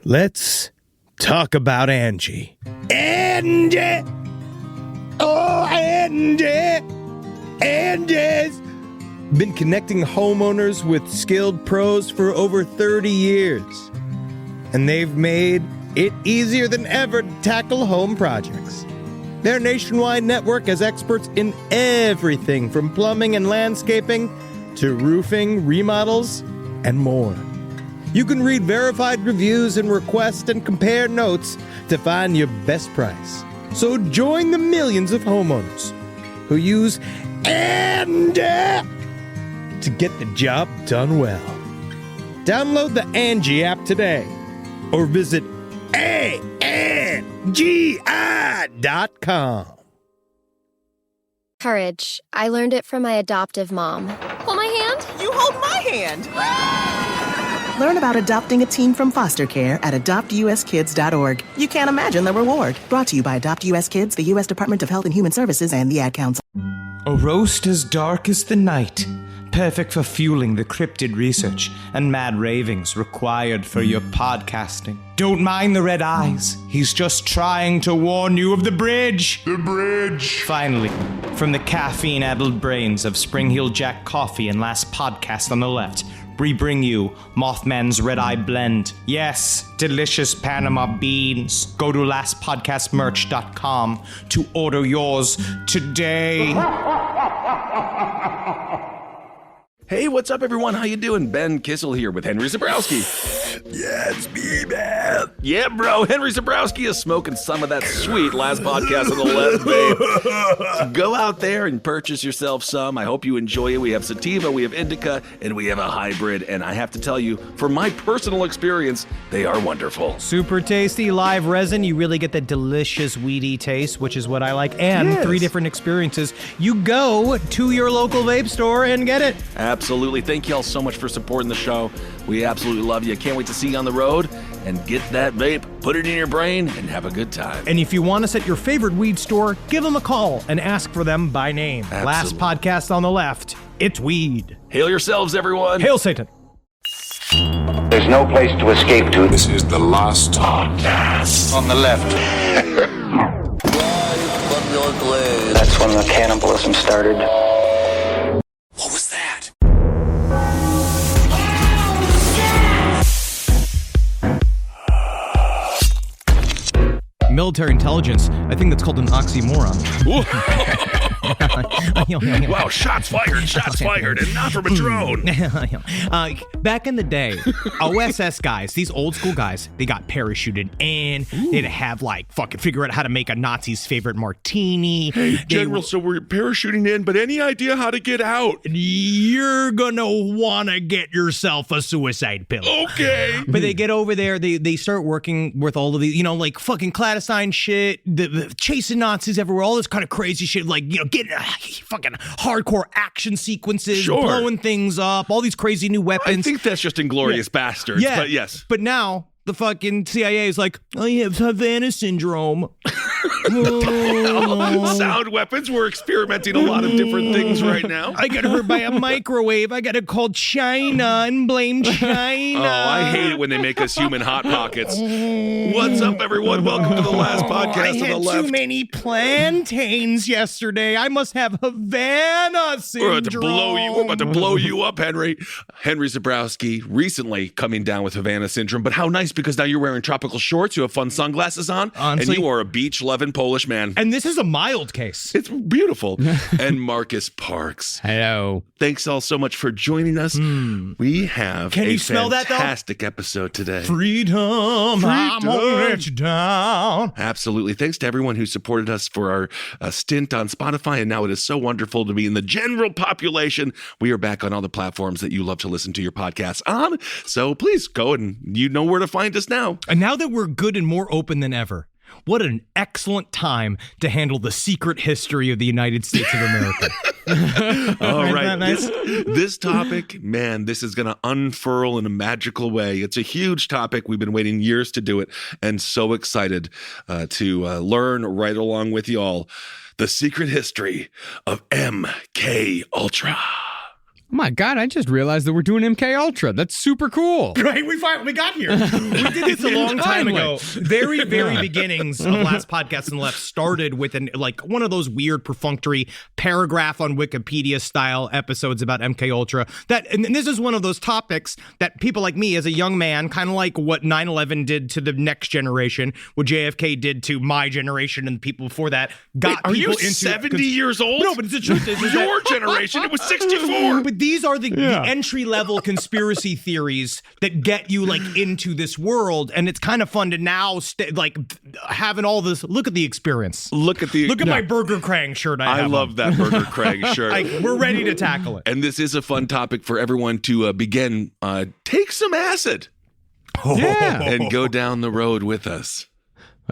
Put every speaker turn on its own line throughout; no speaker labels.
Let's talk about Angie. Angie! Oh, Angie! Angie's been connecting homeowners with skilled pros for over 30 years. And they've made it easier than ever to tackle home projects. Their nationwide network has experts in everything from plumbing and landscaping to roofing, remodels, and more. You can read verified reviews and request and compare notes to find your best price. So join the millions of homeowners who use Angie to get the job done well. Download the Angie app today or visit ANGI.com.
Courage. I learned it from my adoptive mom. Hold my hand.
You hold my hand.
Learn about adopting a teen from foster care at adoptuskids.org. You can't imagine the reward. Brought to you by Adopt US Kids, the U.S. Department of Health and Human Services, and the Ad Council.
A roast as dark as the night, perfect for fueling the cryptid research and mad ravings required for your podcasting. Don't mind the red eyes. He's just trying to warn you of the bridge.
The bridge.
Finally, from the caffeine-addled brains of Spring Heel Jack Coffee and Last Podcast on the Left, we bring you Mothman's Red Eye Blend. Yes, delicious Panama beans. Go to lastpodcastmerch.com to order yours today.
Hey, what's up, everyone? How you doing? Ben Kissel here with Henry Zabrowski.
Yeah, it's me, man.
Yeah, bro. Henry Zabrowski is smoking some of that sweet Last Podcast on the Left, babe. So go out there and purchase yourself some. I hope you enjoy it. We have sativa, we have indica, and we have a hybrid. And I have to tell you, from my personal experience, they are wonderful.
Super tasty, live resin. You really get that delicious weedy taste, which is what I like. And 3 different experiences. You go to your local vape store and get it.
Absolutely. Thank you all so much for supporting the show. We absolutely love you. Can't wait to see you on the road and get that vape, put it in your brain, and have a good time.
And if you want us at your favorite weed store, give them a call and ask for them by name.
Absolutely.
Last Podcast on the Left, it's weed.
Hail yourselves, everyone.
Hail Satan.
There's no place to escape to.
This is the Last Podcast
On the Left. That's when the cannibalism started.
What was that?
Military intelligence, I think that's called an oxymoron.
Wow, shots fired, and not from a drone.
Back in the day, OSS guys, these old school guys, they got parachuted in. They'd have fucking figure out how to make a Nazi's favorite martini.
Hey, General, so we're parachuting in, but any idea how to get out?
You're gonna wanna get yourself a suicide pill.
Okay.
But they get over there, they start working with all of these, fucking clandestine shit, the chasing Nazis everywhere, all this kind of crazy shit, getting fucking hardcore action sequences, blowing things up, all these crazy new weapons.
I think that's just Inglourious Bastards, but yes.
But now, the fucking CIA is like, I have Havana syndrome.
Sound weapons. We're experimenting a lot of different things right now.
I got hurt by a microwave. I got to call China and blame China.
Oh, I hate it when they make us human hot pockets. What's up, everyone? Welcome to the Last Podcast on the Left.
I had too many plantains yesterday. I must have Havana syndrome.
We're about to blow you up, Henry. Henry Zabrowski recently coming down with Havana syndrome, but how nice, because now you're wearing tropical shorts, you have fun sunglasses on,
honestly,
and you are a beach-loving Polish man.
And this is a mild case.
It's beautiful. And Marcus Parks.
Hello.
Thanks all so much for joining us. We have fantastic episode today.
Freedom. I'm gonna let you down.
Absolutely. Thanks to everyone who supported us for our stint on Spotify, and now it is so wonderful to be in the general population. We are back on all the platforms that you love to listen to your podcasts on. So please go, and you know where to find us now.
And now that we're good and more open than ever, what an excellent time to handle the secret history of the United States of America.
All right.
Nice?
This topic, man, this is going to unfurl in a magical way. It's a huge topic. We've been waiting years to do it, and so excited to learn right along with y'all the secret history of MK Ultra.
My God, I just realized that we're doing MK Ultra. That's super cool.
Right, we got here. We did this a long time ago. Very beginnings of Last Podcast on the Left started with one of those weird perfunctory paragraph on Wikipedia style episodes about MK Ultra. And this is one of those topics that people like me as a young man, kind of like what 9/11 did to the next generation, what JFK did to my generation and the people before that, got
Wait, are
people
you
into
70 years old?
No, but it's the truth.
Your generation, it was 64.
But these are the entry-level conspiracy theories that get you into this world, and it's kind of fun to now having all this. Look at the experience.
Look at
my Burger Krang shirt. I
love that Burger Krang shirt.
We're ready to tackle it.
And this is a fun topic for everyone to begin. Take some acid. And go down the road with us.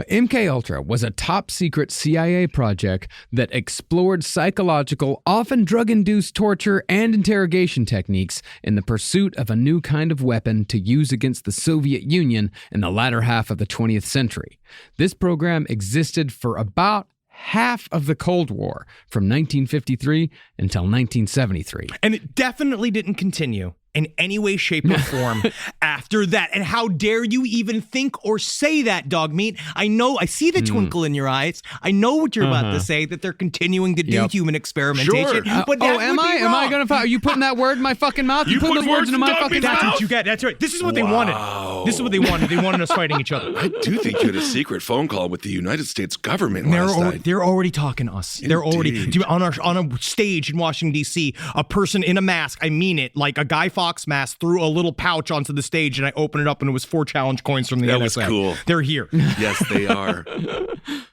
MK Ultra was a top-secret CIA project that explored psychological, often drug-induced torture and interrogation techniques in the pursuit of a new kind of weapon to use against the Soviet Union in the latter half of the 20th century. This program existed for about half of the Cold War, from 1953 until 1973.
And it definitely didn't continue in any way, shape, or form after that. And how dare you even think or say that, dog meat? I know, I see the twinkle in your eyes. I know what you're about to say, that they're continuing to do human experimentation.
Sure.
But that
am I? Am I going to? Are you putting that word in my fucking mouth? You putting those words into my fucking mouth?
That's what you get. That's right. This is what they wanted. This is what they wanted. They wanted us fighting each other.
I do think you had a secret phone call with the United States government last night.
They're already talking to us.
Indeed.
They're already on a stage in Washington, D.C., a person in a mask, I mean it, like a Guy Fawkes mask, threw a little pouch onto the stage, and I opened it up, and it was 4 challenge coins from the NSA.
That was cool.
They're here.
Yes, they are.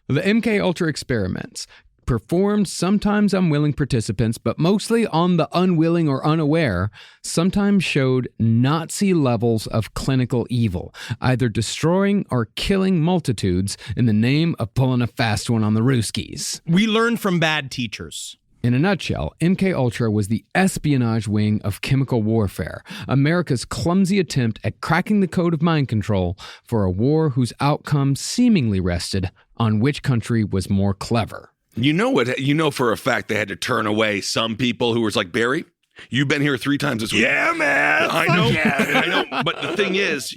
The MK Ultra experiments performed sometimes on willing participants, but mostly on the unwilling or unaware, sometimes showed Nazi levels of clinical evil, either destroying or killing multitudes in the name of pulling a fast one on the Ruskies.
We learned from bad teachers.
In a nutshell, MK Ultra was the espionage wing of chemical warfare, America's clumsy attempt at cracking the code of mind control for a war whose outcome seemingly rested on which country was more clever.
You know what? You know for a fact they had to turn away some people who was like, Barry, you've been here 3 times this week.
Yeah, man.
I know. I know. But the thing is,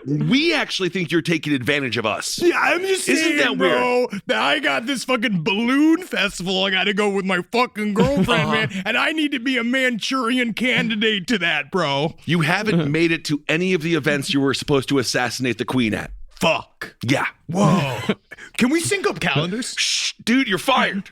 we actually think you're taking advantage of us.
Yeah, I'm just saying,
Isn't that
bro, that I got this fucking balloon festival I got to go with my fucking girlfriend, man, and I need to be a Manchurian candidate to that, bro.
You haven't made it to any of the events you were supposed to assassinate the queen at.
Fuck.
Yeah.
Whoa. Can we sync up calendars?
Shh, dude, you're fired.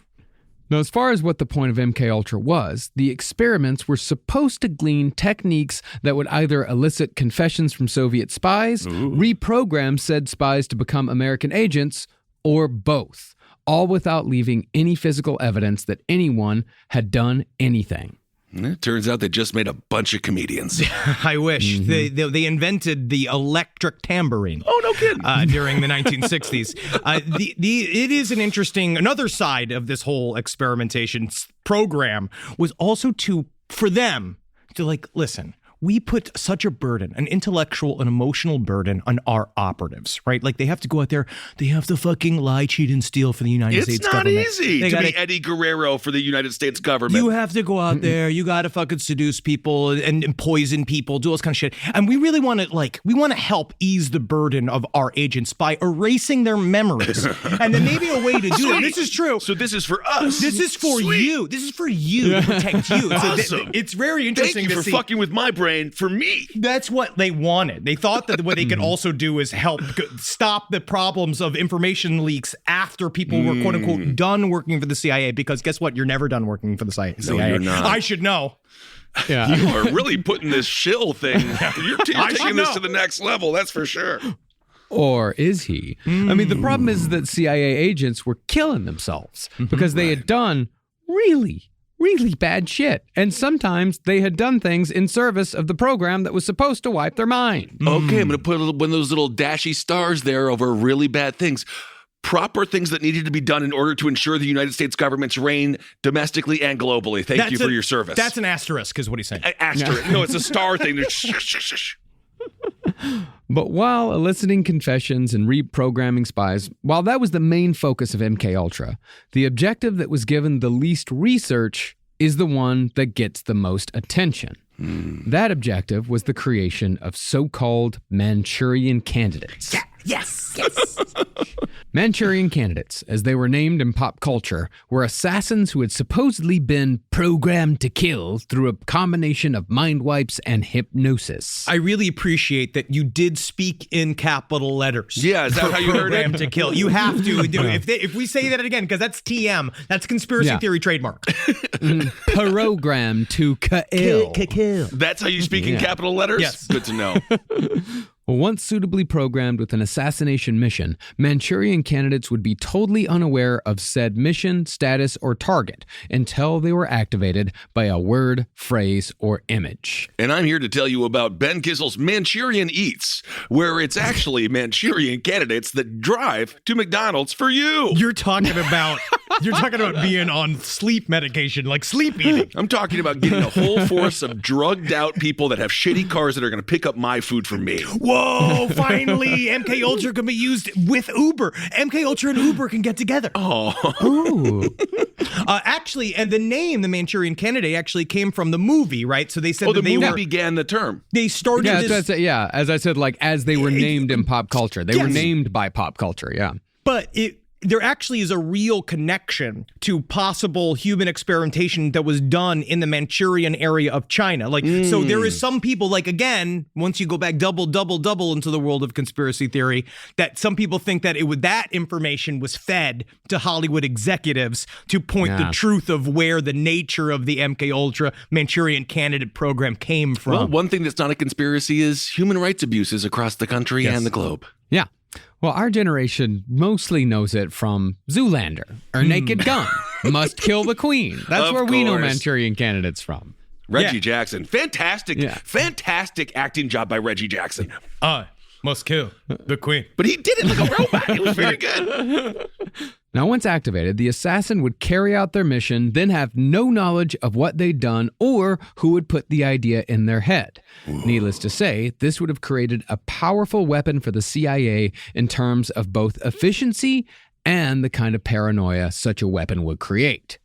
Now, as far as what the point of MK Ultra was, the experiments were supposed to glean techniques that would either elicit confessions from Soviet spies, reprogram said spies to become American agents, or both, all without leaving any physical evidence that anyone had done anything.
It turns out they just made a bunch of comedians.
I wish. They invented the electric tambourine.
Oh, no kidding.
During the 1960s. It is an interesting, another side of this whole experimentation program was also for them to listen, we put such a burden, an intellectual and emotional burden on our operatives, right? Like they have to go out there, they have to fucking lie, cheat, and steal for the United States government.
It's not easy to be Eddie Guerrero for the United States government.
You have to go out there, you got to fucking seduce people and poison people, do all this kind of shit. And we really want to help ease the burden of our agents by erasing their memories. And then maybe a way to do that. This is true.
So this is for us.
This is for you. This is for you to protect you.
Awesome.
It's very interesting
Thank you for fucking with my brain for me.
That's what they wanted. They thought that what they could also do is help stop the problems of information leaks after people were quote unquote done working for the CIA. Because guess what? You're never done working for the CIA.
No, you're not.
I should know.
Yeah.
You are really putting this shill thing. You're taking this to the next level. That's for sure.
Or is he? I mean, the problem is that CIA agents were killing themselves because they had done really bad shit. And sometimes they had done things in service of the program that was supposed to wipe their mind.
Okay, I'm going to put one of those little dashy stars there over really bad things. Proper things that needed to be done in order to ensure the United States government's reign domestically and globally. Thank you for your service.
That's an asterisk is what he's saying.
Asterisk. No, it's a star thing.
But while eliciting confessions and reprogramming spies, while that was the main focus of MK Ultra, the objective that was given the least research is the one that gets the most attention. That objective was the creation of so-called Manchurian candidates.
Yes.
Manchurian candidates, as they were named in pop culture, were assassins who had supposedly been programmed to kill through a combination of mind wipes and hypnosis.
I really appreciate that you did speak in capital letters.
Yeah, is that how you heard it?
Programmed to kill. You have to do it. If we say that again, because that's TM, that's conspiracy theory trademark.
Programmed to kill.
That's how you speak in capital letters?
Yes.
Good to know.
Once suitably programmed with an assassination mission, Manchurian candidates would be totally unaware of said mission, status, or target until they were activated by a word, phrase, or image.
And I'm here to tell you about Ben Kissel's Manchurian Eats, where it's actually Manchurian candidates that drive to McDonald's for you.
You're talking about being on sleep medication, like sleep eating.
I'm talking about getting a whole force of drugged out people that have shitty cars that are going to pick up my food for me.
Whoa, finally, MK Ultra can be used with Uber. MK Ultra and Uber can get together.
Ooh.
Actually, and the name, the Manchurian Candidate, actually came from the movie, right? So they said
the
that they
movie
were,
began the term.
they started this.
As I said, like as they were named in pop culture. They were named by pop culture, yeah.
But there actually is a real connection to possible human experimentation that was done in the Manchurian area of China. So there is some people, like, again, once you go back double into the world of conspiracy theory, that some people think that that information was fed to Hollywood executives to point the truth of where the nature of the MK Ultra Manchurian Candidate program came from.
Well, one thing that's not a conspiracy is human rights abuses across the country and the globe.
Yeah. Well, our generation mostly knows it from Zoolander or Naked Gun. Must kill the queen. That's
Of
where we know
course.
Manchurian candidates from.
Reggie Jackson. Fantastic acting job by Reggie Jackson.
I must kill the queen.
But he did it like a robot. It was very good.
Now, once activated, the assassin would carry out their mission, then have no knowledge of what they'd done or who would put the idea in their head. Needless to say, this would have created a powerful weapon for the CIA in terms of both efficiency and the kind of paranoia such a weapon would create.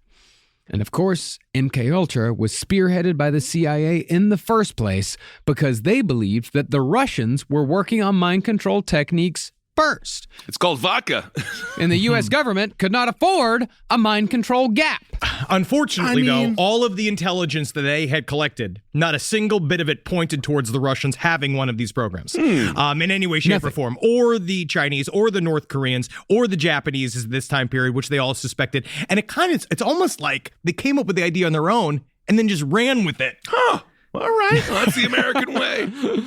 And of course, MKUltra was spearheaded by the CIA in the first place because they believed that the Russians were working on mind control techniques first.
It's called vodka.
And the U.S. government could not afford a mind control gap.
Unfortunately, though, all of the intelligence that they had collected, not a single bit of it pointed towards the Russians having one of these programs in any way, shape, or form, or the Chinese, or the North Koreans, or the Japanese at this time period, which they all suspected. And it's almost like they came up with the idea on their own and then just ran with it.
Huh. All right. Well, that's the American way.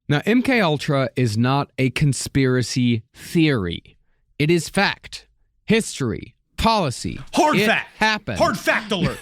Now, MKUltra is not a conspiracy theory. It is fact, history, policy.
Hard
it
fact.
Happened.
Hard fact alert.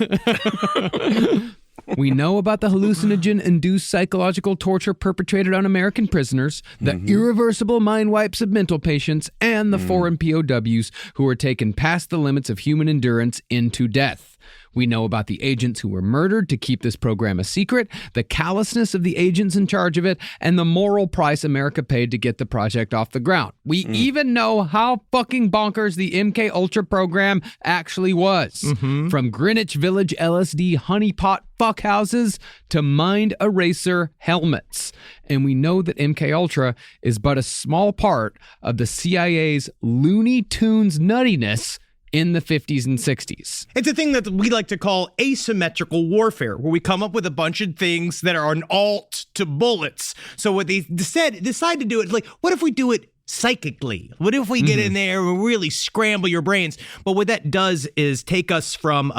We know about the hallucinogen-induced psychological torture perpetrated on American prisoners, the irreversible mind wipes of mental patients, and the foreign POWs who were taken past the limits of human endurance into death. We know about the agents who were murdered to keep this program a secret, the callousness of the agents in charge of it, and the moral price America paid to get the project off the ground. We even know how fucking bonkers the MKUltra program actually was. From Greenwich Village LSD honeypot fuckhouses to mind eraser helmets. And we know that MKUltra is but a small part of the CIA's Looney Tunes nuttiness in the 50s and 60s.
It's a thing that we like to call asymmetrical warfare, where we come up with a bunch of things that are an alt to bullets. So what they decide to do it, like, what if we do it psychically? What if we get in there and really scramble your brains? But what that does is take us from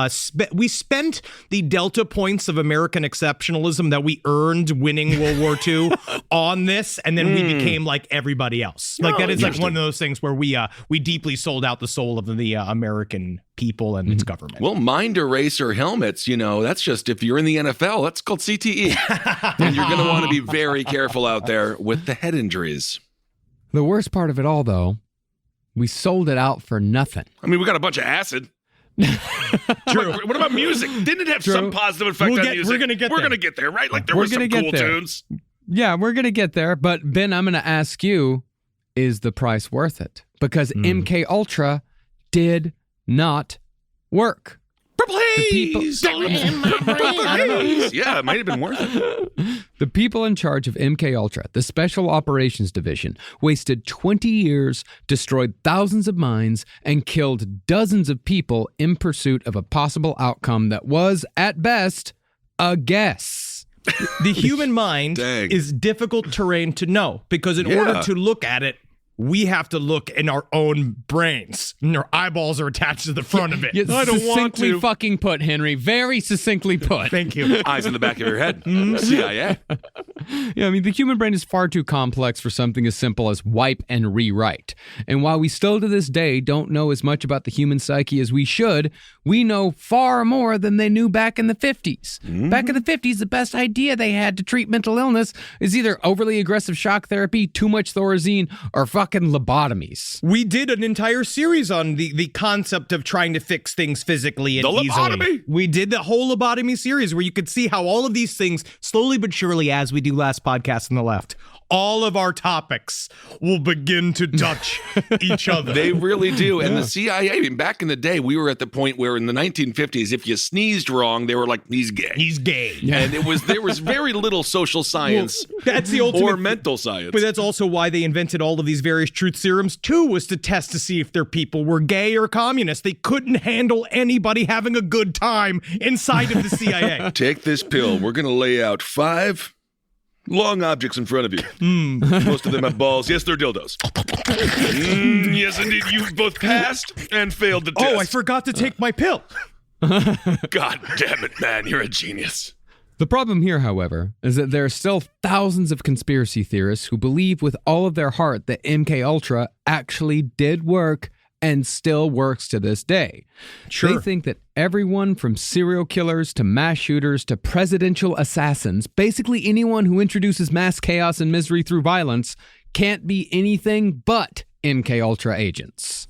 we spent the delta points of American exceptionalism that we earned winning World War II on this, and then we became like everybody else. Like that is like one of those things where we deeply sold out the soul of the American people and its government.
Well, mind eraser helmets, that's just if you're in the NFL, that's called CTE. And you're going to want to be very careful out there with the head injuries.
The worst part of it all, though, we sold it out for nothing.
I mean, we got a bunch of acid. True. What about music? Didn't it have some positive effect on music?
We're going to get
there, right? Like there were some cool tunes.
Yeah, we're going to get there. But Ben, I'm going to ask you, is the price worth it? Because MKUltra did not work.
please. Yeah, it might have been worth it.
The people in charge of MK Ultra, the Special Operations Division, wasted 20 years, destroyed thousands of mines, and killed dozens of people in pursuit of a possible outcome that was, at best, a guess.
The human mind is difficult terrain to know because in order to look at it, we have to look in our own brains. And our eyeballs are attached to the front of it.
I don't want to. Succinctly fucking put, Henry. Very succinctly put.
Thank you.
Eyes in the back of your head. CIA.
Yeah, I mean, the human brain is far too complex for something as simple as wipe and rewrite. And while we still to this day don't know as much about the human psyche as we should, we know far more than they knew back in the 50s. Back in the 50s, the best idea they had to treat mental illness is either overly aggressive shock therapy, too much Thorazine, or fucking lobotomies.
We did an entire series on the concept of trying to fix things physically and easily.
Lobotomy.
We did the whole lobotomy series where you could see how all of these things, slowly but surely, as we do last podcast on the left, all of our topics will begin to touch each other.
They really do. And the CIA, I mean, back in the day, we were at the point where in the 1950s, if you sneezed wrong, they were like, he's gay.
He's gay.
And there was very little social science
that's the ultimate
or mental science.
But that's also why they invented all of these various truth serums, too, was to test to see if their people were gay or communist. They couldn't handle anybody having a good time inside of the CIA.
Take this pill. We're going to lay out 5 long objects in front of you. Most of them have balls. Yes, they're dildos. Yes, indeed. You've both passed and failed the test.
Oh, I forgot to take my pill.
God damn it, man. You're a genius.
The problem here, however, is that there are still thousands of conspiracy theorists who believe with all of their heart that MK Ultra actually did work and still works to this day.
Sure.
They think that everyone from serial killers to mass shooters to presidential assassins, basically anyone who introduces mass chaos and misery through violence, can't be anything but MK Ultra agents.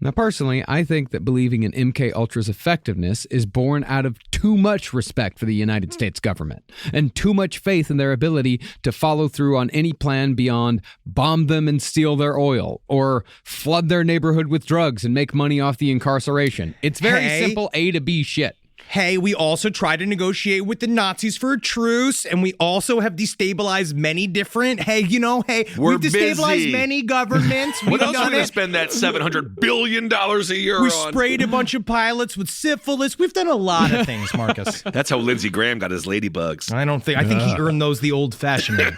Now, personally, I think that believing in MK Ultra's effectiveness is born out of too much respect for the United States government and too much faith in their ability to follow through on any plan beyond bomb them and steal their oil or flood their neighborhood with drugs and make money off the incarceration. It's very simple A to B shit.
Hey, we also tried to negotiate with the Nazis for a truce, and we also have destabilized many different, we've destabilized many governments.
What else are we going to spend that $700 billion a year on?
We sprayed a bunch of pilots with syphilis. We've done a lot of things, Marcus.
That's how Lindsey Graham got his ladybugs.
I think he earned those the old-fashioned way.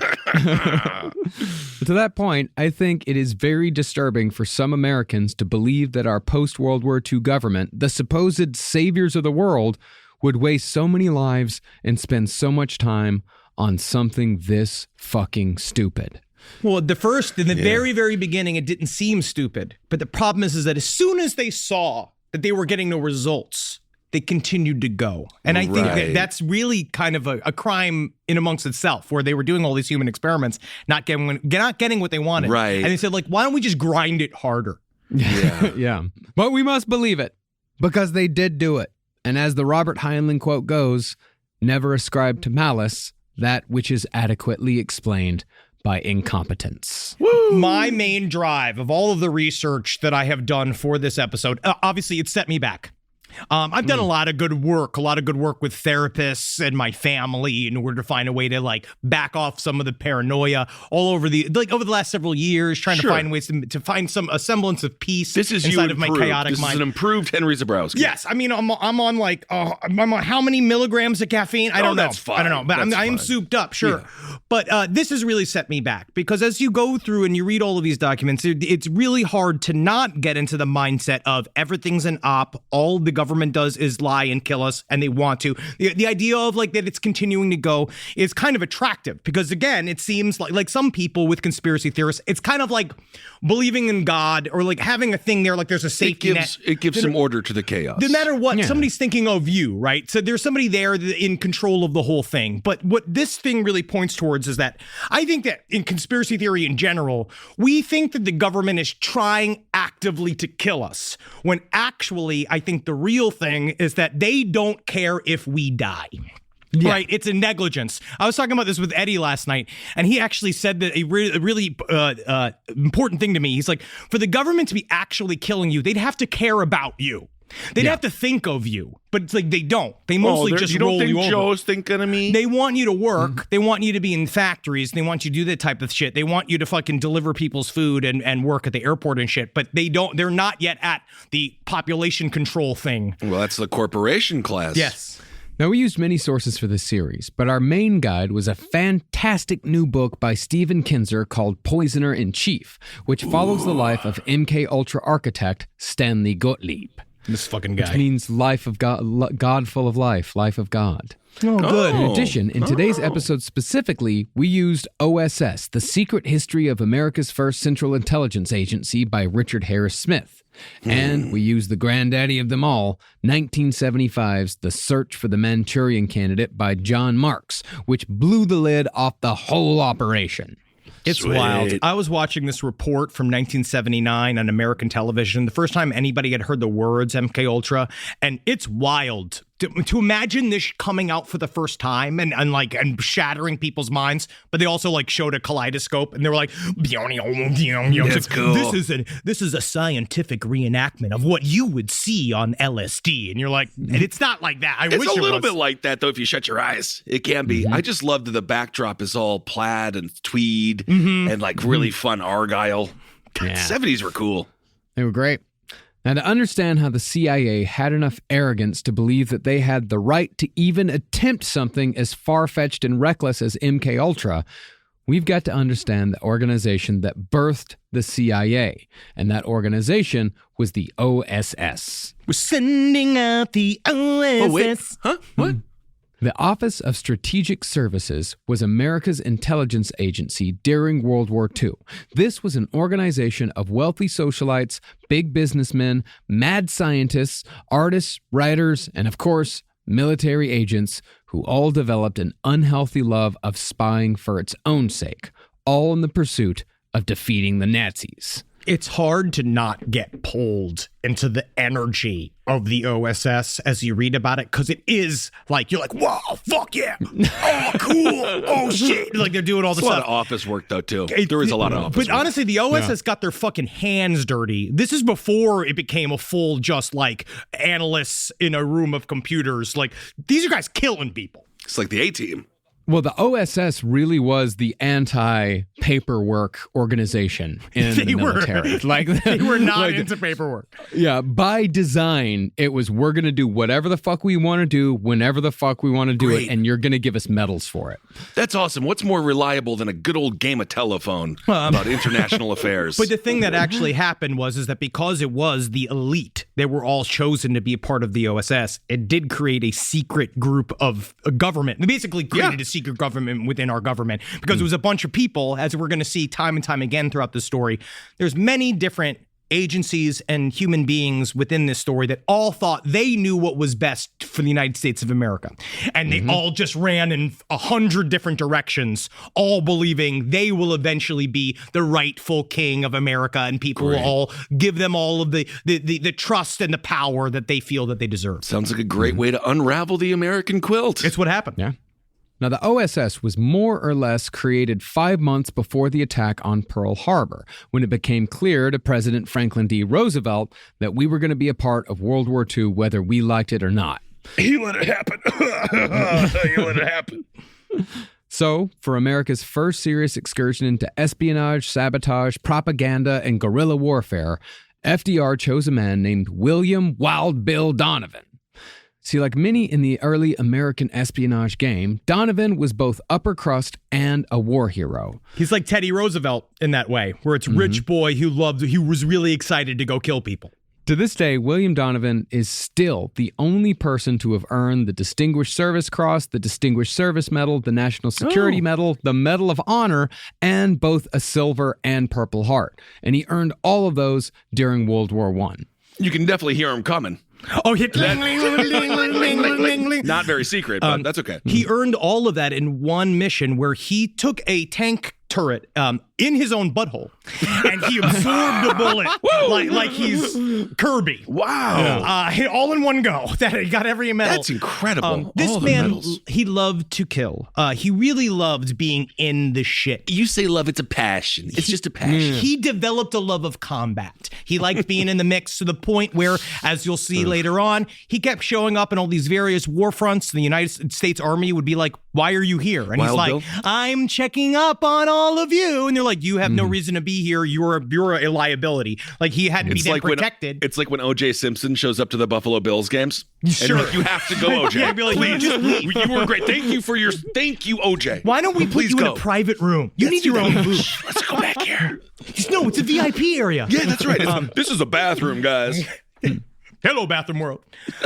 To that point, I think it is very disturbing for some Americans to believe that our post-World War II government, the supposed saviors of the world, would waste so many lives and spend so much time on something this fucking stupid.
Well, in the very, very beginning, it didn't seem stupid. But the problem is that as soon as they saw that they were getting no results, they continued to go. And I think that's really kind of a crime in amongst itself, where they were doing all these human experiments, not getting what they wanted.
Right.
And they said, why don't we just grind it harder?
Yeah. But we must believe it, because they did do it. And as the Robert Heinlein quote goes, never ascribe to malice that which is adequately explained by incompetence.
Woo! My main drive of all of the research that I have done for this episode, obviously it set me back. I've done a lot of good work with therapists and my family in order to find a way to back off some of the paranoia all over over the last several years, trying to find ways to find a semblance of peace inside of my chaotic mind.
This is an improved Henry Zebrowski.
Yes, I mean I'm on I'm on how many milligrams of caffeine? I don't know.
That's fine.
I don't know, but I'm souped up, sure. Yeah. But this has really set me back, because as you go through and you read all of these documents, it's really hard to not get into the mindset of everything's an op, all the government does is lie and kill us, and they want to. The idea of that it's continuing to go is kind of attractive, because again, it seems like some people with conspiracy theorists, it's kind of like believing in God, or having a thing there, there's a safety net.
It gives some order to the chaos.
No matter what, somebody's thinking of you, right? So there's somebody there in control of the whole thing. But what this thing really points towards is that I think that in conspiracy theory in general, we think that the government is trying actively to kill us, when actually I think the real thing is that they don't care if we die. Yeah. Right, it's a negligence. I was talking about this with Eddie last night, and he actually said that a really important thing to me. He's like, for the government to be actually killing you, they'd have to care about you. They'd have to think of you, but it's like they don't. They mostly just roll you over.
You don't think Joe's thinking of me?
They want you to work. They want you to be in factories. They want you to do that type of shit. They want you to fucking deliver people's food and work at the airport and shit. But they're not yet at the population control thing.
Well, that's the corporation class.
Yes.
Now, we used many sources for this series, but our main guide was a fantastic new book by Stephen Kinzer called Poisoner in Chief, which follows the life of MK Ultra architect Stanley Gottlieb.
This fucking guy.
Which means life of God, God full of life of God.
Oh, good.
In addition, in today's episode specifically, we used OSS, The Secret History of America's First Central Intelligence Agency by Richard Harris Smith. And we used the granddaddy of them all, 1975's The Search for the Manchurian Candidate by John Marks, which blew the lid off the whole operation.
It's wild. I was watching this report from 1979 on American television, the first time anybody had heard the words MK Ultra, and it's wild to imagine this coming out for the first time and shattering people's minds. But they also showed a kaleidoscope and they were like,
That's cool.
This is a scientific reenactment of what you would see on LSD, and you're like, and it's not like that. I wish
It's a little
it was.
bit like that, though, if you shut your eyes. It can be. I just love that the backdrop is all plaid and tweed and really fun Argyle.
Yeah.
70s were cool.
They were great. Now, to understand how the CIA had enough arrogance to believe that they had the right to even attempt something as far-fetched and reckless as MK Ultra, we've got to understand the organization that birthed the CIA, and that organization was the OSS.
We're sending out the OSS.
Oh, wait. Huh? What?
The Office of Strategic Services was America's intelligence agency during World War II. This was an organization of wealthy socialites, big businessmen, mad scientists, artists, writers, and of course, military agents who all developed an unhealthy love of spying for its own sake, all in the pursuit of defeating the Nazis.
It's hard to not get pulled into the energy of the OSS as you read about it, because it is you're like, wow, fuck yeah, oh, cool, oh, shit. They're doing all this
There's a lot
stuff.
of office work, though, too. There was a lot of office
But
work.
honestly, the OSS got their fucking hands dirty. This is before it became a full just analysts in a room of computers. These are guys killing people.
It's like the A-Team.
Well, the OSS really was the anti-paperwork organization in the military.
They were not into paperwork.
Yeah, by design, it was, we're going to do whatever the fuck we want to do, whenever the fuck we want to do it, and you're going to give us medals for it.
That's awesome. What's more reliable than a good old game of telephone about international affairs?
But the thing that actually happened is that because it was the elite, they were all chosen to be a part of the OSS, it did create a secret group of government. They basically created a secret government within our government, because it was a bunch of people, as we're going to see time and time again throughout the story. There's many different agencies and human beings within this story that all thought they knew what was best for the United States of America. And they all just ran in 100 different directions, all believing they will eventually be the rightful king of America, and people will all give them all of the trust and the power that they feel that they deserve.
Sounds like a great way to unravel the American quilt.
It's what happened.
Yeah. Now, the OSS was more or less created 5 months before the attack on Pearl Harbor, when it became clear to President Franklin D. Roosevelt that we were going to be a part of World War II, whether we liked it or not.
He let it happen. He let it happen.
So, for America's first serious excursion into espionage, sabotage, propaganda, and guerrilla warfare, FDR chose a man named William Wild Bill Donovan. See, like many in the early American espionage game, Donovan was both upper crust and a war hero.
He's like Teddy Roosevelt in that way, where it's rich boy who was really excited to go kill people.
To this day, William Donovan is still the only person to have earned the Distinguished Service Cross, the Distinguished Service Medal, the National Security Medal, the Medal of Honor, and both a Silver and Purple Heart. And he earned all of those during World War I.
You can definitely hear him coming.
Oh, hit
Not very secret, but that's okay.
He earned all of that in one mission where he took a tank turret in his own butthole, and he absorbed the bullet like he's Kirby.
Wow.
All in one go. That he got every medal.
That's incredible.
This
All the
man,
medals.
he loved to kill. He really loved being in the shit.
You say love, it's a passion. It's just a passion.
He developed a love of combat. He liked being in the mix to the point where, as you'll see later on, he kept showing up in all these various war fronts. The United States Army would be like, "Why are you here?" And
Wild
he's like,
Bill?
"I'm checking up on all of you." And they're like, "You have no reason to be here. You're a liability." Like he had to be then protected.
It's like when O.J. Simpson shows up to the Buffalo Bills games.
Sure.
And like, you have to go, O.J.
Yeah, be like,
please.
just leave.
You were great. Thank you, O.J.
Why don't we put
Please
you
go.
in a private room? You need your own booth.
Let's go back here.
No, it's a VIP area.
Yeah, that's right. This is a bathroom, guys.
Hello, Bathroom World.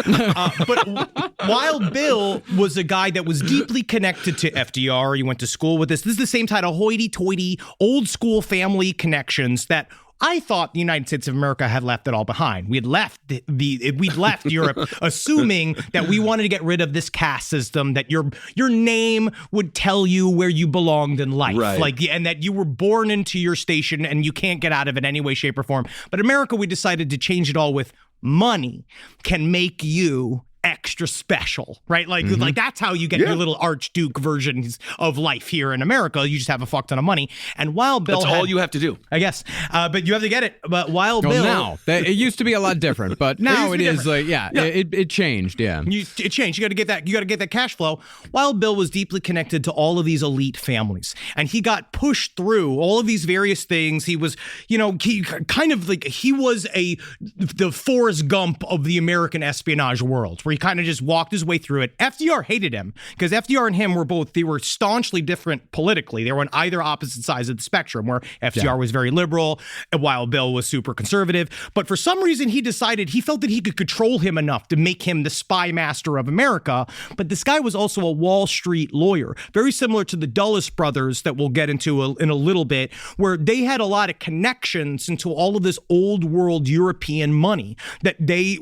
But Wild Bill was a guy that was deeply connected to FDR. He went to school with this. This is the same kind of hoity-toity, old-school family connections that I thought the United States of America had left it all behind. We'd left we'd left Europe, assuming that we wanted to get rid of this caste system, that your name would tell you where you belonged in life,
Right.
and that you were born into your station and you can't get out of it any way, shape, or form. But America, we decided to change it all with money can make you extra special, right? Like that's how you get your little Archduke versions of life here in America. You just have a fuck ton of money. And Wild Bill,
That's all you have to do.
I guess. But you have to get it. But Wild
Well,
Bill,
now it used to be a lot different, but now it is like it changed. Yeah,
it changed. You got to get that. You got to get that cash flow. Wild Bill was deeply connected to all of these elite families, and he got pushed through all of these various things. He was, he kind of like he was the Forrest Gump of the American espionage world, where he kind of just walked his way through it. FDR hated him because FDR and him were staunchly different politically. They were on either opposite sides of the spectrum, where FDR was very liberal and Wild Bill was super conservative. But for some reason, he felt that he could control him enough to make him the spy master of America. But this guy was also a Wall Street lawyer, very similar to the Dulles brothers that we'll get into in a little bit, where they had a lot of connections into all of this old world European money that they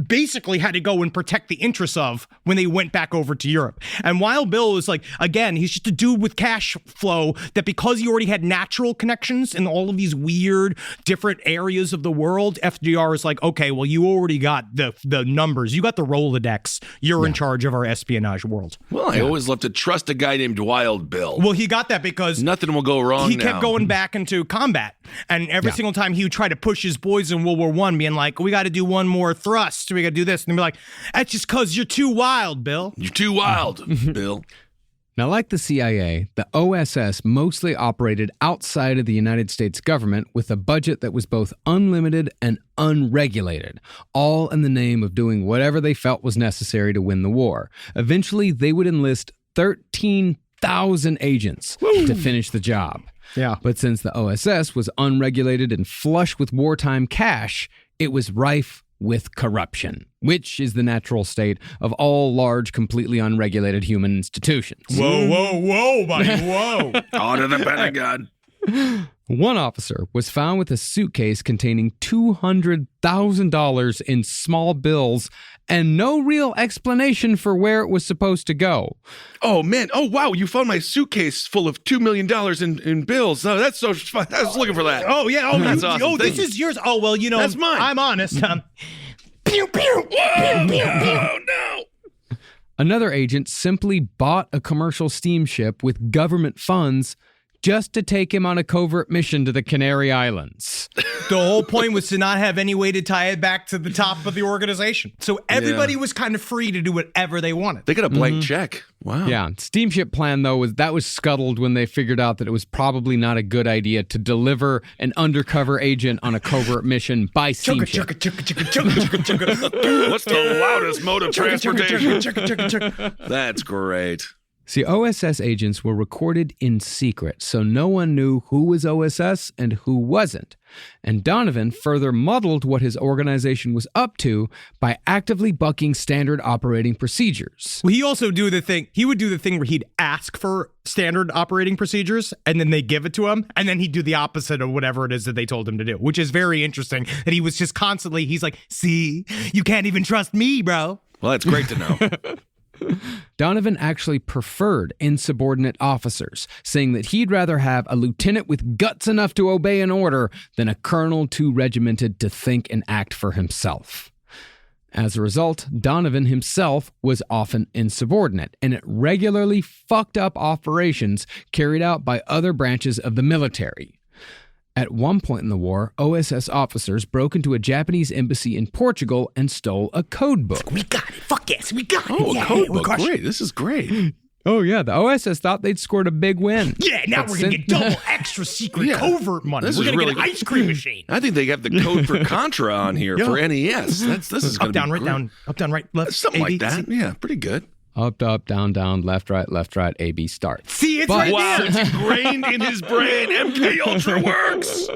basically had to go and protect the interests of when they went back over to Europe. And Wild Bill is like, again, he's just a dude with cash flow that because he already had natural connections in all of these weird different areas of the world, FDR is like, okay, well, you already got the numbers. You got the Rolodex. You're in charge of our espionage world.
Well, I always love to trust a guy named Wild Bill.
Well, he got that because
nothing will go wrong.
He kept going back into combat. And every single time he would try to push his boys in World War I, being like, we got to do one more thrust. We got to do this. And they'd be like, that's just because you're too wild, Bill.
You're too wild, Bill.
Now, like the CIA, the OSS mostly operated outside of the United States government with a budget that was both unlimited and unregulated, all in the name of doing whatever they felt was necessary to win the war. Eventually, they would enlist 13,000 agents to finish the job.
Yeah.
But since the OSS was unregulated and flush with wartime cash, it was rife with corruption, which is the natural state of all large, completely unregulated human institutions.
Whoa, buddy, whoa.
On to the Pentagon.
One officer was found with a suitcase containing $200,000 in small bills and no real explanation for where it was supposed to go.
Oh, man. Oh, wow. You found my suitcase full of $2 million in bills. Oh, that's so fun. I was looking for that.
Oh, yeah. Oh,
that's awesome.
Oh, this is yours. Oh, well,
that's mine.
I'm honest.
Pew, pew. Whoa, oh, no.
Another agent simply bought a commercial steamship with government funds just to take him on a covert mission to the Canary Islands.
The whole point was to not have any way to tie it back to the top of the organization. So everybody was kind of free to do whatever they wanted.
They got a blank check. Wow.
Yeah. Steamship plan, though, was scuttled when they figured out that it was probably not a good idea to deliver an undercover agent on a covert mission by steamship.
What's the loudest mode of transportation? That's great.
See, OSS agents were recorded in secret, so no one knew who was OSS and who wasn't. And Donovan further muddled what his organization was up to by actively bucking standard operating procedures.
Well, he would do the thing where he'd ask for standard operating procedures and then they give it to him, and then he'd do the opposite of whatever it is that they told him to do, which is very interesting that he was just constantly, he's like, see, you can't even trust me, bro.
Well, that's great to know.
Donovan actually preferred insubordinate officers, saying that he'd rather have a lieutenant with guts enough to obey an order than a colonel too regimented to think and act for himself. As a result, Donovan himself was often insubordinate, and it regularly fucked up operations carried out by other branches of the military. At one point in the war, OSS officers broke into a Japanese embassy in Portugal and stole a code book.
We got it. Fuck yes, we got it.
Oh,
yeah,
a code book.
crushing.
Great. This is great.
Oh yeah, the OSS thought they'd scored a big win.
Yeah, now
But
we're going to get double extra secret covert money.
This
We're
is
going to
really
get an ice cream machine.
I think they have the code for Contra on here for NES. This is going
Up,
to
down,
be
right,
great.
down. Up, down, right, left.
Something
A,
like
B,
that.
C.
Yeah, pretty good.
Up, down, left, right, A, B, start.
See, it's
But-
right
Wow,
there.
it's ingrained in his brain. MK Ultra works.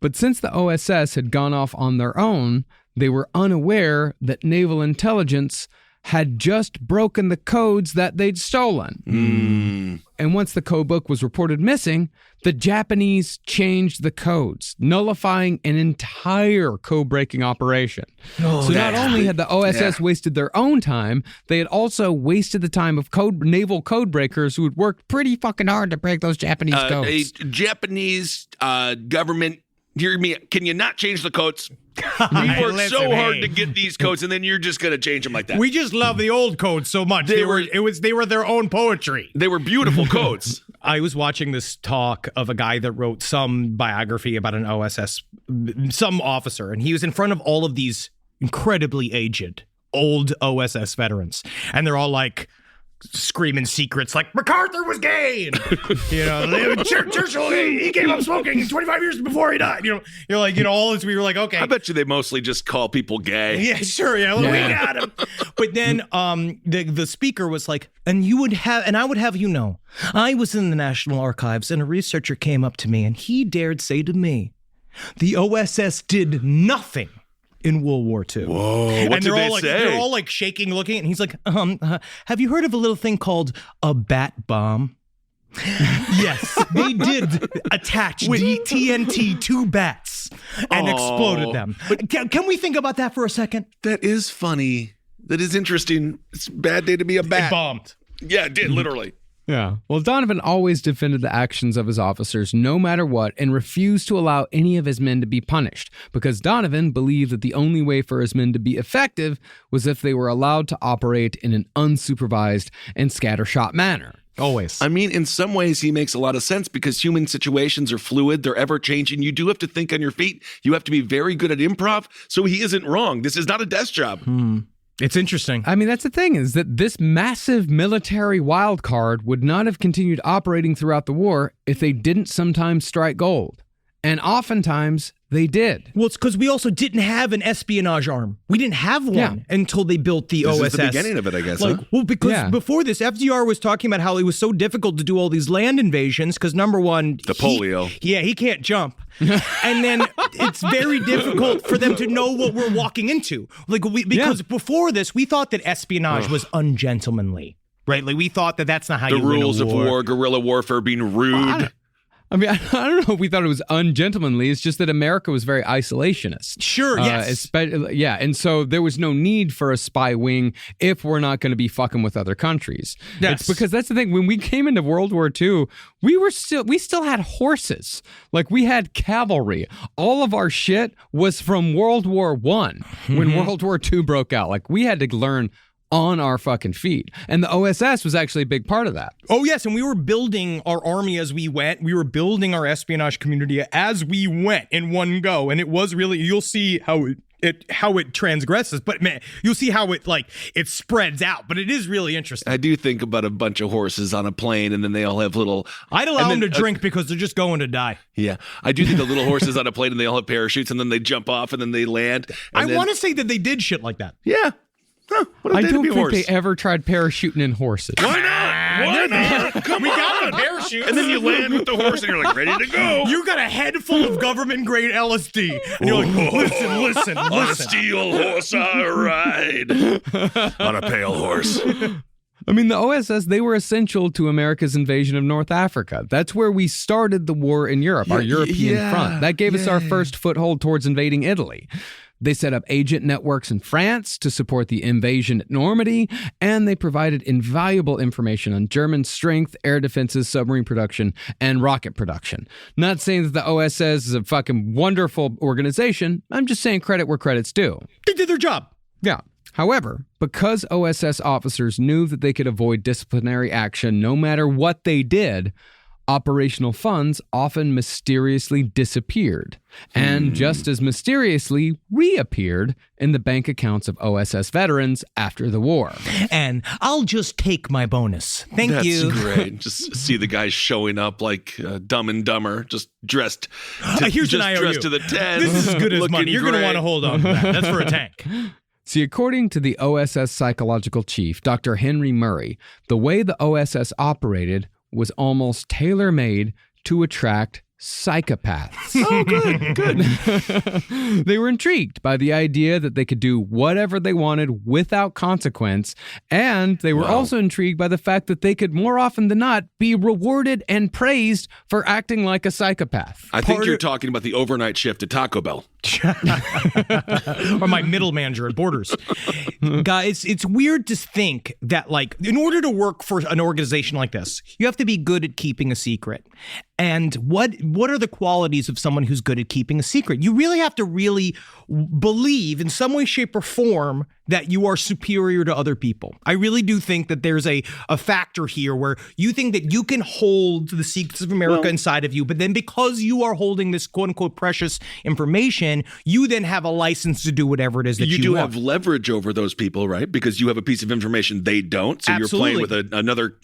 But since the OSS had gone off on their own, they were unaware that naval intelligence had just broken the codes that they'd stolen. And once the code book was reported missing, the Japanese changed the codes, nullifying an entire code-breaking operation. So not only had the OSS wasted their own time, they had also wasted the time of naval code breakers who had worked pretty fucking hard to break those Japanese codes.
Japanese government, hear me, can you not change the codes? We worked
Listen,
so hard
hey.
to get these codes, and then you're just going to change them like that.
We just love the old codes so much. They were their own poetry.
They were beautiful codes.
I was watching this talk of a guy that wrote some biography about an OSS, some officer, and he was in front of all of these incredibly aged, old OSS veterans. And they're all like screaming secrets like MacArthur was gay. And, Churchill, he gave up smoking 25 years before he died. You're like, all this, we were like, okay.
I bet you they mostly just call people gay.
Yeah, sure. Yeah, we got him. But then the speaker was like, I would have you know, I was in the National Archives and a researcher came up to me and he dared say to me, the OSS did nothing in World War II.
Whoa, what did they say?
They're all like shaking, looking, and he's like, have you heard of a little thing called a bat bomb? Yes, they did attach TNT to bats and exploded them. Can we think about that for a second?
That is funny. That is interesting. It's a bad day to be a bat.
It bombed.
Yeah, it did, literally.
Yeah. Well, Donovan always defended the actions of his officers no matter what and refused to allow any of his men to be punished because Donovan believed that the only way for his men to be effective was if they were allowed to operate in an unsupervised and scattershot manner.
Always.
I mean, in some ways, he makes a lot of sense because human situations are fluid. They're ever changing. You do have to think on your feet. You have to be very good at improv. So he isn't wrong. This is not a desk job.
It's interesting.
I mean, that's the thing is that this massive military wild card would not have continued operating throughout the war if they didn't sometimes strike gold. And oftentimes they did.
Well, it's because we also didn't have an espionage arm. We didn't have one until they built the
This
OSS.
is the beginning of it, I guess.
Like,
huh?
well, because before this, FDR was talking about how it was so difficult to do all these land invasions because number one,
The polio.
He can't jump. And then it's very difficult for them to know what we're walking into. Because before this, we thought that espionage was ungentlemanly, right? Like we thought that that's not how
The
you win a
rules of war, guerrilla warfare being rude.
I mean, I don't know if we thought it was ungentlemanly. It's just that America was very isolationist.
Sure, yes.
And so there was no need for a spy wing if we're not going to be fucking with other countries.
Yes.
It's because that's the thing. When we came into World War II, we still had horses. Like we had cavalry. All of our shit was from World War I when World War II broke out. Like we had to learn on our fucking feet. And the OSS was actually a big part of that.
Oh, yes. And we were building our army as we went. We were building our espionage community as we went in one go. And it was really, you'll see how it transgresses, but man, you'll see how it spreads out. But it is really interesting.
I do think about a bunch of horses on a plane, and then they all have little...
I'd allow them to drink because they're just going to die.
Yeah. I do think the little horses on a plane, and they all have parachutes, and then they jump off, and then they land.
I want to say that they did shit like that.
Yeah. Huh,
I don't think they ever tried parachuting in horses.
Why not? Why not? Come
We
on.
got the parachutes.
And then you land with the horse, and you're like, ready to go.
You got a head full of government-grade LSD. And you're like, listen.
On a steel horse I ride. On a pale horse.
I mean, the OSS, they were essential to America's invasion of North Africa. That's where we started the war in Europe, our European front. That gave us our first foothold towards invading Italy. They set up agent networks in France to support the invasion at Normandy, and they provided invaluable information on German strength, air defenses, submarine production, and rocket production. Not saying that the OSS is a fucking wonderful organization. I'm just saying credit where credit's due.
They did their job.
Yeah. However, because OSS officers knew that they could avoid disciplinary action no matter what they did, operational funds often mysteriously disappeared, and just as mysteriously reappeared in the bank accounts of OSS veterans after the war.
And I'll just take my bonus. Thank you.
That's great. Just see the guys showing up like Dumb and Dumber, just dressed.
Here's
just
an IOU.
dressed to the 10.
This is as good as
looking
money. You're going to
great.
want to hold on to that. That's for a tank.
See, according to the OSS psychological chief, Dr. Henry Murray, the way the OSS operated was almost tailor-made to attract psychopaths.
Oh, good.
They were intrigued by the idea that they could do whatever they wanted without consequence, and they were also intrigued by the fact that they could more often than not be rewarded and praised for acting like a psychopath.
I think you're talking about the overnight shift at Taco Bell.
Or my middle manager at Borders. Guys, it's weird to think that, like, in order to work for an organization like this, you have to be good at keeping a secret. And what are the qualities of someone who's good at keeping a secret? You really have to really believe in some way, shape, or form that you are superior to other people. I really do think that there's a factor here where you think that you can hold the secrets of America inside of you, but then because you are holding this quote-unquote precious information, you then have a license to do whatever it is that you
do
want.
have leverage over those people, right? Because you have a piece of information they don't, so
Absolutely.
you're playing with another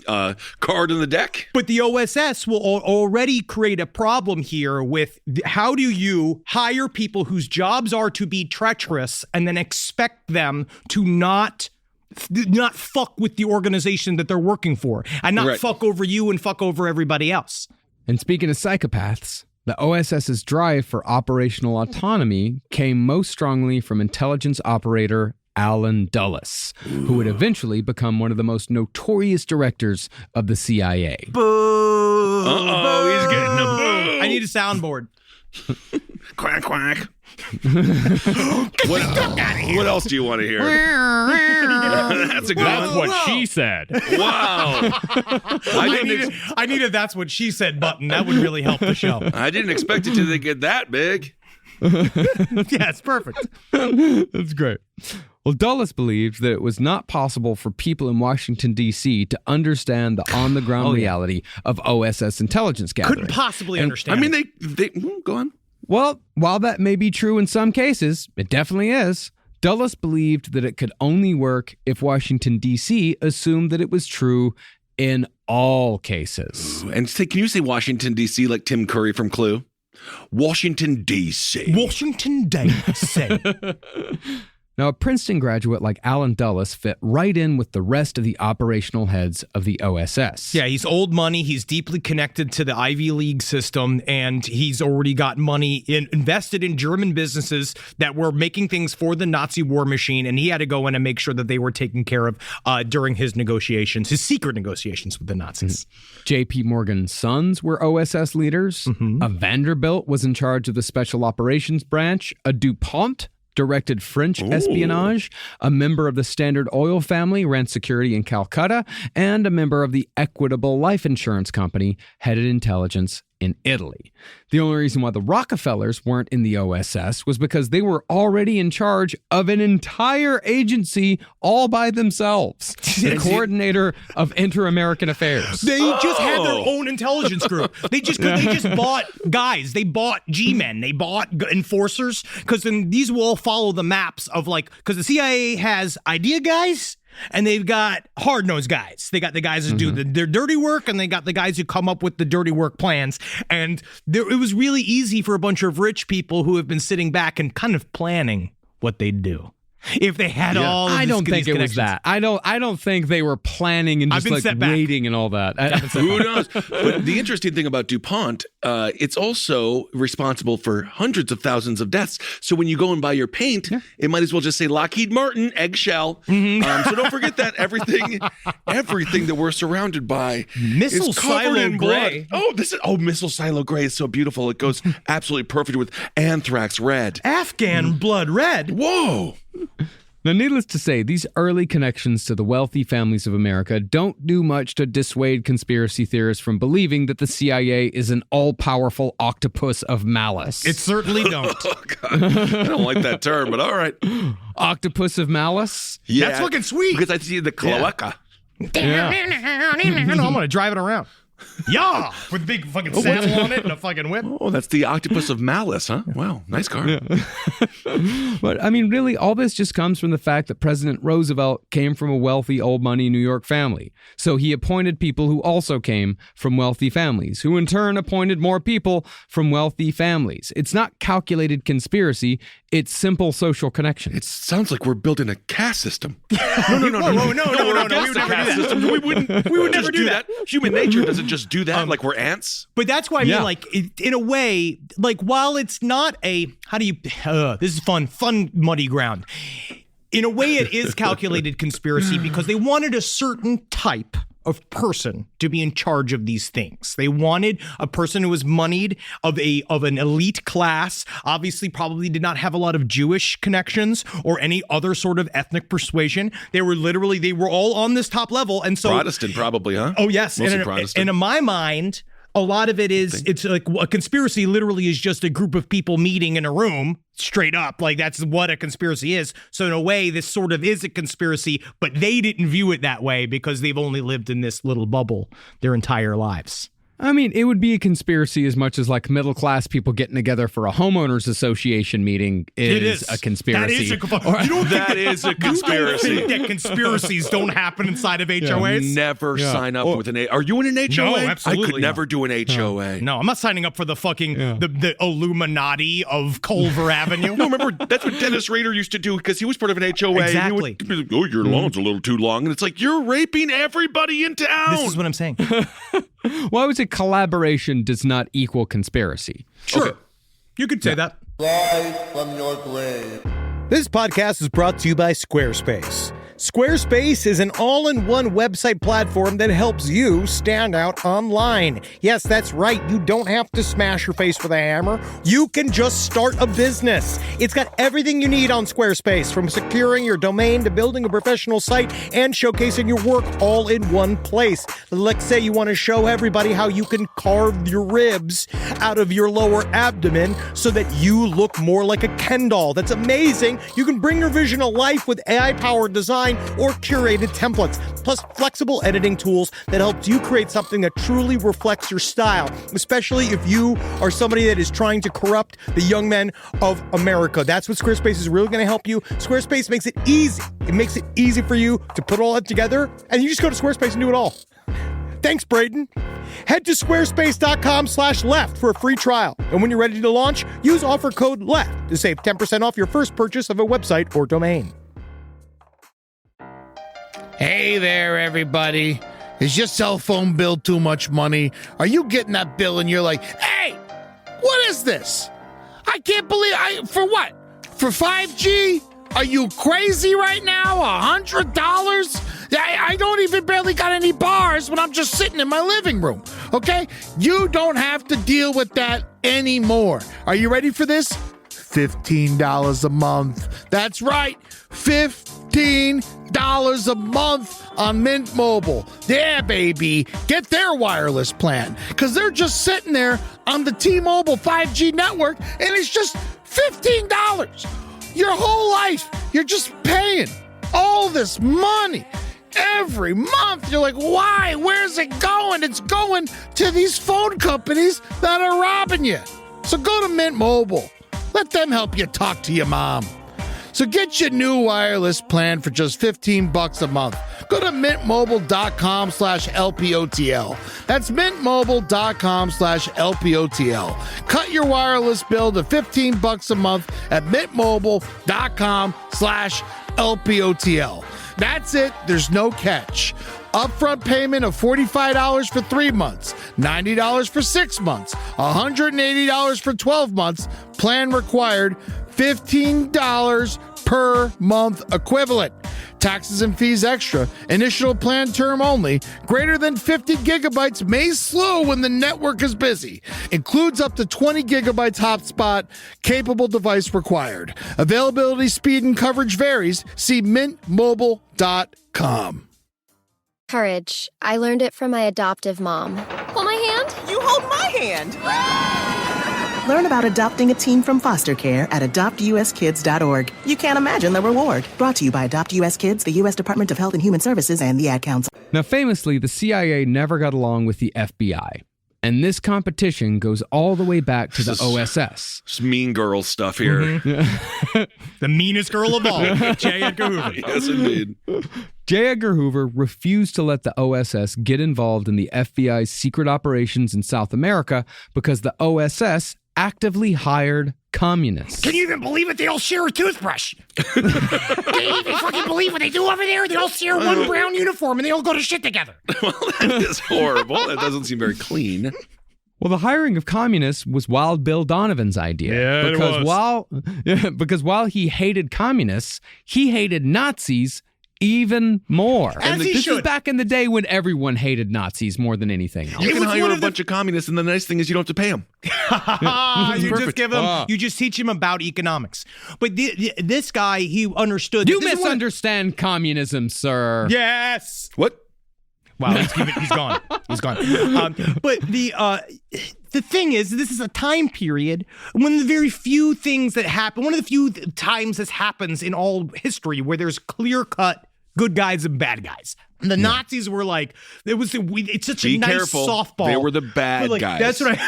card in the deck.
But the OSS will already create a problem here with how do you hire people whose jobs are to be treacherous and then expect them to not fuck with the organization that they're working for and not fuck over you and fuck over everybody else.
And speaking of psychopaths, the OSS's drive for operational autonomy came most strongly from intelligence operator Alan Dulles, who would eventually become one of the most notorious directors of the CIA.
Boo!
Uh-oh, he's getting a boo!
I need a soundboard.
Quack, quack. What else do you want to hear? That's a good
That's
one.
what she said.
Wow.
I need a that's what she said button. That would really help the show.
I didn't expect it to get that big.
Yeah, it's perfect.
That's great. Well, Dulles believed that it was not possible for people in Washington, D.C. to understand the on-the-ground reality of OSS intelligence gathering.
Couldn't possibly understand.
I mean, they go on.
Well, while that may be true in some cases, it definitely is. Dulles believed that it could only work if Washington, D.C. assumed that it was true in all cases.
And can you say Washington, D.C. like Tim Curry from Clue? Washington, D.C.
Washington, D.C.
Now, a Princeton graduate like Alan Dulles fit right in with the rest of the operational heads of the OSS.
Yeah, he's old money. He's deeply connected to the Ivy League system, and he's already got money invested in German businesses that were making things for the Nazi war machine, and he had to go in and make sure that they were taken care of during his negotiations, his secret negotiations with the Nazis.
J.P. Morgan's sons were OSS leaders. A Vanderbilt was in charge of the Special Operations Branch. A DuPont directed French espionage. A member of the Standard Oil family ran security in Calcutta, and a member of the Equitable Life Insurance Company headed intelligence in Italy. The only reason why the Rockefellers weren't in the OSS was because they were already in charge of an entire agency all by themselves. The coordinator of Inter-American Affairs.
They just had their own intelligence group. They just bought guys. They bought G-men. They bought enforcers, because then these will all follow the maps of, like, because the CIA has idea guys, and they've got hard-nosed guys. They got the guys who do their dirty work, and they got the guys who come up with the dirty work plans. And it was really easy for a bunch of rich people who have been sitting back and kind of planning what they'd do. If they had all of
I don't think it was
connections.
that. I don't think they were planning and
I've
just
been
like
set back.
waiting and all that.
Who knows? But the interesting thing about DuPont, it's also responsible for hundreds of thousands of deaths. So when you go and buy your paint, it might as well just say Lockheed Martin, eggshell. So don't forget that everything that we're surrounded by
Missile
is covered
silo
in
gray.
blood. Missile silo gray is so beautiful. It goes absolutely perfect with anthrax red.
Afghan blood red.
Whoa.
Now, needless to say, these early connections to the wealthy families of America don't do much to dissuade conspiracy theorists from believing that the CIA is an all-powerful octopus of malice.
It certainly don't.
Oh, God. I don't like that term, but all right.
Octopus of malice?
Yeah,
That's fucking sweet.
Because I see the cloaca.
I'm gonna drive it around. Yeah, with big fucking saddle on it and a fucking whip.
Oh, that's the octopus of malice, huh? Wow, nice car.
But, I mean, really, all this just comes from the fact that President Roosevelt came from a wealthy, old-money New York family. So he appointed people who also came from wealthy families, who in turn appointed more people from wealthy families. It's not calculated conspiracy. It's simple social connection.
It sounds like we're building a caste system.
No. We would never do that.
We would never do that. Human nature doesn't just do that like we're ants.
But that's why I mean, like, in a way, like, while it's not a, this is fun, muddy ground. In a way, it is calculated conspiracy because they wanted a certain type of person to be in charge of these things. They wanted a person who was moneyed, of an elite class, obviously probably did not have a lot of Jewish connections or any other sort of ethnic persuasion. They were all on this top level. And so
Protestant probably, huh?
Oh, yes.
Mostly Protestant.
And in my mind, a lot of it is, it's like a conspiracy literally is just a group of people meeting in a room, straight up. Like, that's what a conspiracy is. So in a way, this sort of is a conspiracy, but they didn't view it that way because they've only lived in this little bubble their entire lives.
I mean, it would be a conspiracy as much as like middle-class people getting together for a homeowners association meeting is a conspiracy.
That
is a conspiracy.
You don't think that conspiracies don't happen inside of HOAs?
Never sign up with an HOA. Are you in an HOA?
No, absolutely
I could never do an HOA.
No, I'm not signing up for the fucking the Illuminati of Culver Avenue.
No, remember, that's what Dennis Rader used to do because he was part of an HOA.
Exactly.
And he would, your lawn's a little too long. And it's like, you're raping everybody in town.
This is what I'm saying.
Well, I would say collaboration does not equal conspiracy.
Sure.
Okay.
You could say that.
Rise from your grave.
This podcast is brought to you by Squarespace. Squarespace is an all-in-one website platform that helps you stand out online. Yes, that's right. You don't have to smash your face with a hammer. You can just start a business. It's got everything you need on Squarespace, from securing your domain to building a professional site and showcasing your work all in one place. Let's say you want to show everybody how you can carve your ribs out of your lower abdomen so that you look more like a Ken doll. That's amazing. You can bring your vision to life with AI-powered design or curated templates, plus flexible editing tools that helps you create something that truly reflects your style, especially if you are somebody that is trying to corrupt the young men of America. That's what Squarespace is really going to help you. Squarespace makes it easy. It makes it easy for you to put all that together, and you just go to Squarespace and do it all. Thanks, Braden. Head to squarespace.com/left for a free trial. And when you're ready to launch, use offer code LEFT to save 10% off your first purchase of a website or domain.
Hey there, everybody. Is your cell phone bill too much money? Are you getting that bill and you're like, hey, what is this? I can't believe for what? For 5G? Are you crazy right now? $100? I don't even barely got any bars when I'm just sitting in my living room, okay? You don't have to deal with that anymore. Are you ready for this? $15 a month. That's right, $15 a month on Mint Mobile. Yeah, baby. Get their wireless plan, because they're just sitting there on the T-Mobile 5G network, and it's just $15. Your whole life, you're just paying all this money every month. You're like, why? Where's it going? It's going to these phone companies that are robbing you. So go to Mint Mobile. Let them help you talk to your mom. So get your new wireless plan for just $15 a month. Go to mintmobile.com/LPOTL. That's mintmobile.com/LPOTL. Cut your wireless bill to $15 a month at mintmobile.com/LPOTL. That's it. There's no catch. Upfront payment of $45 for 3 months, $90 for 6 months, $180 for 12 months. Plan required, $15 per month equivalent. Taxes and fees extra. Initial plan term only. Greater than 50 gigabytes may slow when the network is busy. Includes up to 20 gigabytes hotspot. Capable device required. Availability, speed, and coverage varies. See mintmobile.com.
Courage. I learned it from my adoptive mom. Hold my hand.
You hold my hand.
Learn about adopting a teen from foster care at adoptuskids.org. You can't imagine the reward. Brought to you by Adopt US Kids, the U.S. Department of Health and Human Services, and the Ad Council.
Now, famously, the CIA never got along with the FBI. And this competition goes all the way back to the OSS.
It's mean girl stuff here.
Mm-hmm. The meanest girl of all, J. Edgar Hoover.
Yes, indeed.
J. Edgar Hoover refused to let the OSS get involved in the FBI's secret operations in South America because the OSS actively hired communists.
Can you even believe it? They all share a toothbrush. Can you even fucking believe what they do over there? They all share one brown uniform and they all go to shit together.
Well, that is horrible. That doesn't seem very clean.
Well, the hiring of communists was Wild Bill Donovan's idea.
Yeah,
because while he hated communists, he hated Nazis even more.
As he
this
should.
is back in the day when everyone hated Nazis more than anything else.
You can hire a bunch of communists, and the nice thing is you don't have to pay them.
You just teach him about economics. But this guy, he understood.
You misunderstand communism, sir.
Yes.
What?
Wow, he's gone. He's gone. But the thing is, this is a time period when the very few things that happen, one of the few times this happens in all history where there's clear-cut good guys and bad guys. And the Nazis were like, it's such a nice
careful.
softball.
They were the bad guys.
That's what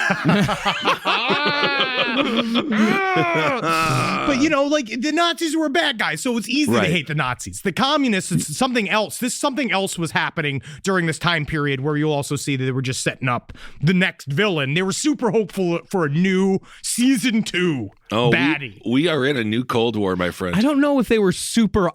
But, the Nazis were bad guys, so it's easy to hate the Nazis. The communists, it's something else. Something else was happening during this time period where you'll also see that they were just setting up the next villain. They were super hopeful for a new season 2 baddie.
We are in a new Cold War, my friend.
I don't know if they were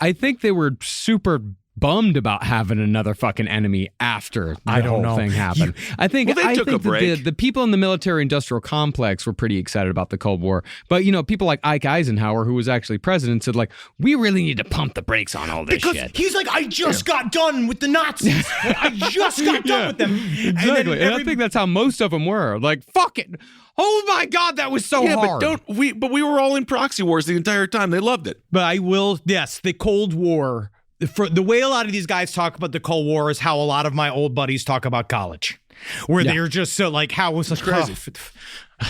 I think they were super bummed about having another fucking enemy after the whole thing happened. I think
they took a break.
The people in the military-industrial complex were pretty excited about the Cold War. But, people like Ike Eisenhower, who was actually president, said, we really need to pump the brakes on all this shit.
He's like, I just got done with the Nazis. I just got done with them.
Exactly. And I think that's how most of them were. Fuck it. Oh my God, that was so hard.
But we were all in proxy wars the entire time. They loved it.
But the Cold War. For the way a lot of these guys talk about the Cold War is how a lot of my old buddies talk about college, where they're just so how it was crazy.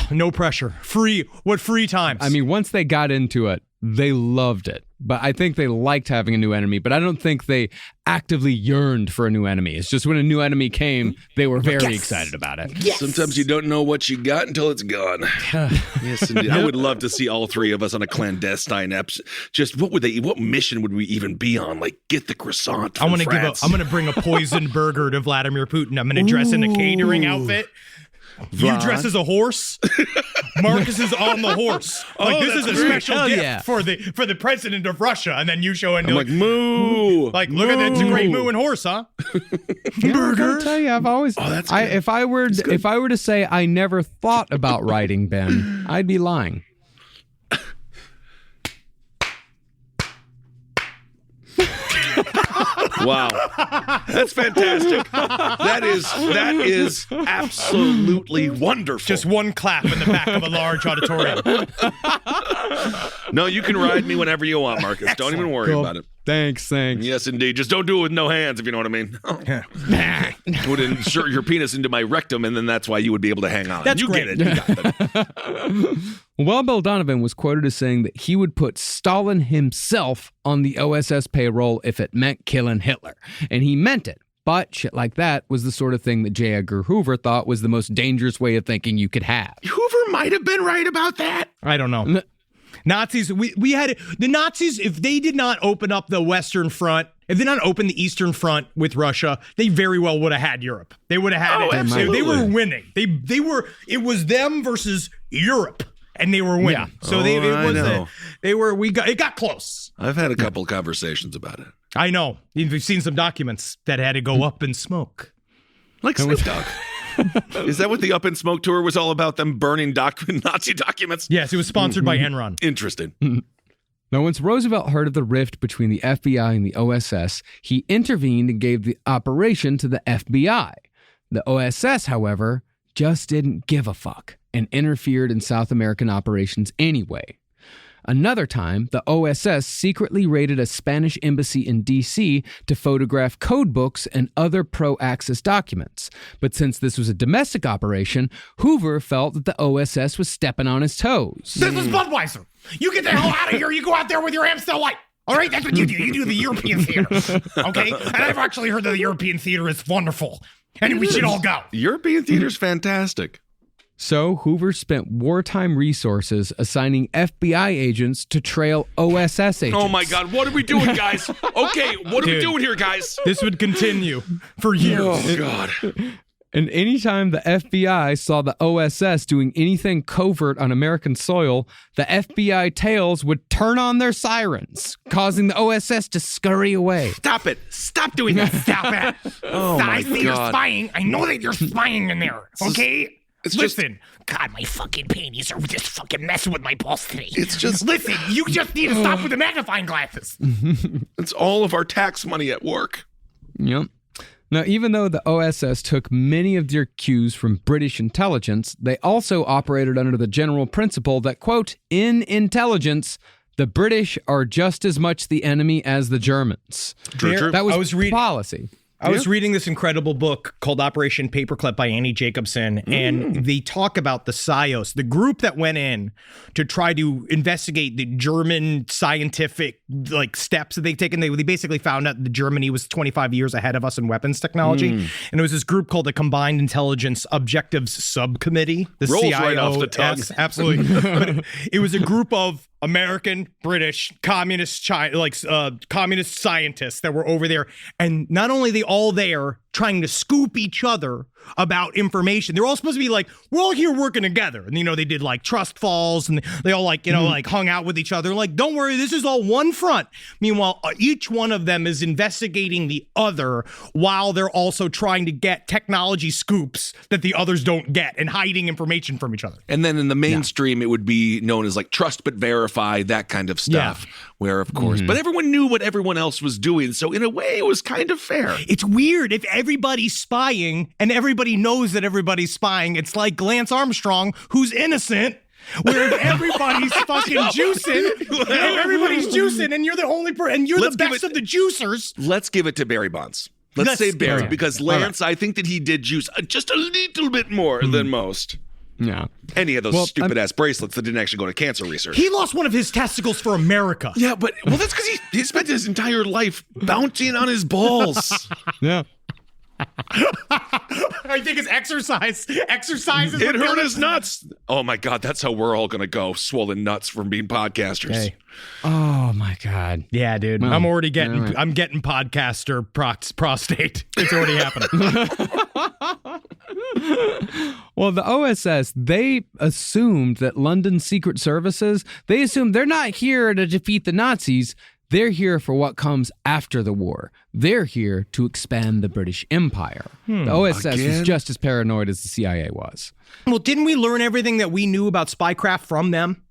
No pressure, free times.
I mean, once they got into it, they loved it. But I think they liked having a new enemy, but I don't think they actively yearned for a new enemy. It's just when a new enemy came, they were very excited about it.
Yes. Sometimes you don't know what you got until it's gone. Yes, indeed. I would love to see all three of us on a clandestine episode. Just what mission would we even be on? Get the croissant.
I'm gonna bring a poisoned burger to Vladimir Putin. I'm gonna dress in a catering outfit. You dress as a horse. Marcus is on the horse. This is a special gift for the president of Russia, and then you show and
I'm moo.
Look at that, it's a great mooing horse, huh?
Burger. I tell you, I've always.
That's good.
If I were to say I never thought about writing Ben, I'd be lying.
Wow, that's fantastic. That is absolutely wonderful.
Just one clap in the back of a large auditorium.
No, you can ride me whenever you want, Marcus. Don't even worry about it.
Thanks.
Yes, indeed. Just don't do it with no hands, if you know what I mean. Would insert your penis into my rectum, and then that's why you would be able to hang on.
That's
you
great.
Get it. You got it.
Well, Bill Donovan was quoted as saying that he would put Stalin himself on the OSS payroll if it meant killing Hitler. And he meant it. But shit like that was the sort of thing that J. Edgar Hoover thought was the most dangerous way of thinking you could have.
Hoover might have been right about that.
I don't know. Nazis, we had the Nazis, if they did not open up the Western Front If they not opened the Eastern Front with Russia, they very well would have had Europe. They would have had it.
Absolutely.
They were winning. They were. It was them versus Europe, and they were winning.
Yeah.
So it got close.
I've had a couple conversations about it.
I know. We've seen some documents that had to go up in smoke.
Like Snoop Dogg. Is that what the Up in Smoke tour was all about? Them burning Nazi documents?
Yes, it was sponsored by Enron.
Interesting.
Now, once Roosevelt heard of the rift between the FBI and the OSS, he intervened and gave the operation to the FBI. The OSS, however, just didn't give a fuck and interfered in South American operations anyway. Another time, the OSS secretly raided a Spanish embassy in D.C. to photograph code books and other pro-Axis documents. But since this was a domestic operation, Hoover felt that the OSS was stepping on his toes.
This is Budweiser. You get the hell out of here. You go out there with your Amstel Light. All right, that's what you do. You do the European theater, okay? And I've actually heard that the European theater is wonderful, and we should all go.
European theater's fantastic.
So Hoover spent wartime resources assigning FBI agents to trail OSS agents.
Oh my God, what are we doing, guys? Okay, what are we doing here, guys?
This would continue for years.
Oh God.
And anytime the FBI saw the OSS doing anything covert on American soil, the FBI tails would turn on their sirens, causing the OSS to scurry away.
Stop it. Stop doing that.
Stop it.
Oh my
I see you're
God.
spying. I know that you're spying in there, okay?
Just-
Listen, God, my fucking panties are just fucking messing with my balls today.
It's just-
Listen, you just need to stop with the magnifying glasses.
It's all of our tax money at work.
Yep. Now, even though the OSS took many of their cues from British intelligence, they also operated under the general principle that, quote, in intelligence, the British are just as much the enemy as the Germans.
True.
That was,
I was reading-
policy.
I was reading this incredible book called Operation Paperclip by Annie Jacobson, and they talk about the PSYOS, the group that went in to try to investigate the German scientific steps that they've taken. They basically found out that Germany was 25 years ahead of us in weapons technology, and it was this group called the Combined Intelligence Objectives Subcommittee, the
Rolls
CIO.
right off the tongue.
Absolutely. But it was a group of American, British, communist, communist scientists that were over there, and not only they all there trying to scoop each other about information. They're all supposed to be like, we're all here working together. And, they did trust falls and they all hung out with each other. Like, don't worry, this is all one front. Meanwhile, each one of them is investigating the other while they're also trying to get technology scoops that the others don't get and hiding information from each other.
And then in the mainstream, it would be known as trust but verify, that kind of stuff.
Yeah.
Where, of course, but everyone knew what everyone else was doing. So in a way, it was kind of fair.
It's weird if everybody's spying and everybody knows that everybody's spying. It's like Lance Armstrong, who's innocent, where if everybody's fucking juicing, if everybody's juicing and you're the only person, and you're the best of the juicers.
Let's give it to Barry Bonds. Let's say Barry, because Lance, I think that he did juice just a little bit more than most.
Yeah.
And he had those stupid-ass bracelets that didn't actually go to cancer research.
He lost one of his testicles for America.
Yeah, but, that's because he spent his entire life bouncing on his balls.
Yeah.
I think it's exercise. Exercise is
It hurt his nuts. Oh, my God, that's how we're all going to go, swollen nuts from being podcasters.
Hey.
Oh, my God.
Yeah, dude.
Well,
I'm already getting,
right.
I'm getting podcaster prostate. It's already happening.
Well, the OSS, they assumed that London secret services, they assumed they're not here to defeat the Nazis. They're here for what comes after the war. They're here to expand the British Empire. The OSS was just as paranoid as the CIA was.
Well, didn't we learn everything that we knew about spycraft from them?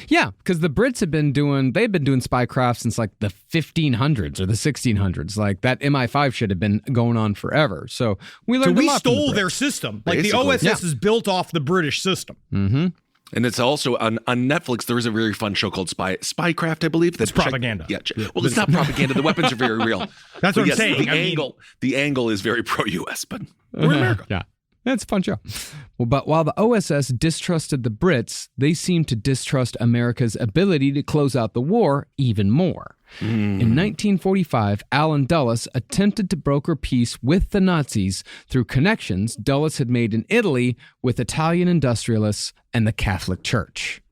Yeah, because the Brits they've been doing spycraft since the 1500s or the 1600s. That MI5 shit had been going on forever. So we learned a lot from the
stole
Brits.
their system.
Basically.
The OSS is built off the British system.
Mm-hmm.
And it's also on Netflix. There is a very fun show called Spycraft, I believe.
It's propaganda.
Well, it's not propaganda. The weapons are very real.
That's what I'm saying.
The angle is very pro-US, but we're in America.
Yeah. It's a fun show. Well, but while the OSS distrusted the Brits, they seemed to distrust America's ability to close out the war even more. In 1945, Allen Dulles attempted to broker peace with the Nazis through connections Dulles had made in Italy with Italian industrialists and the Catholic Church.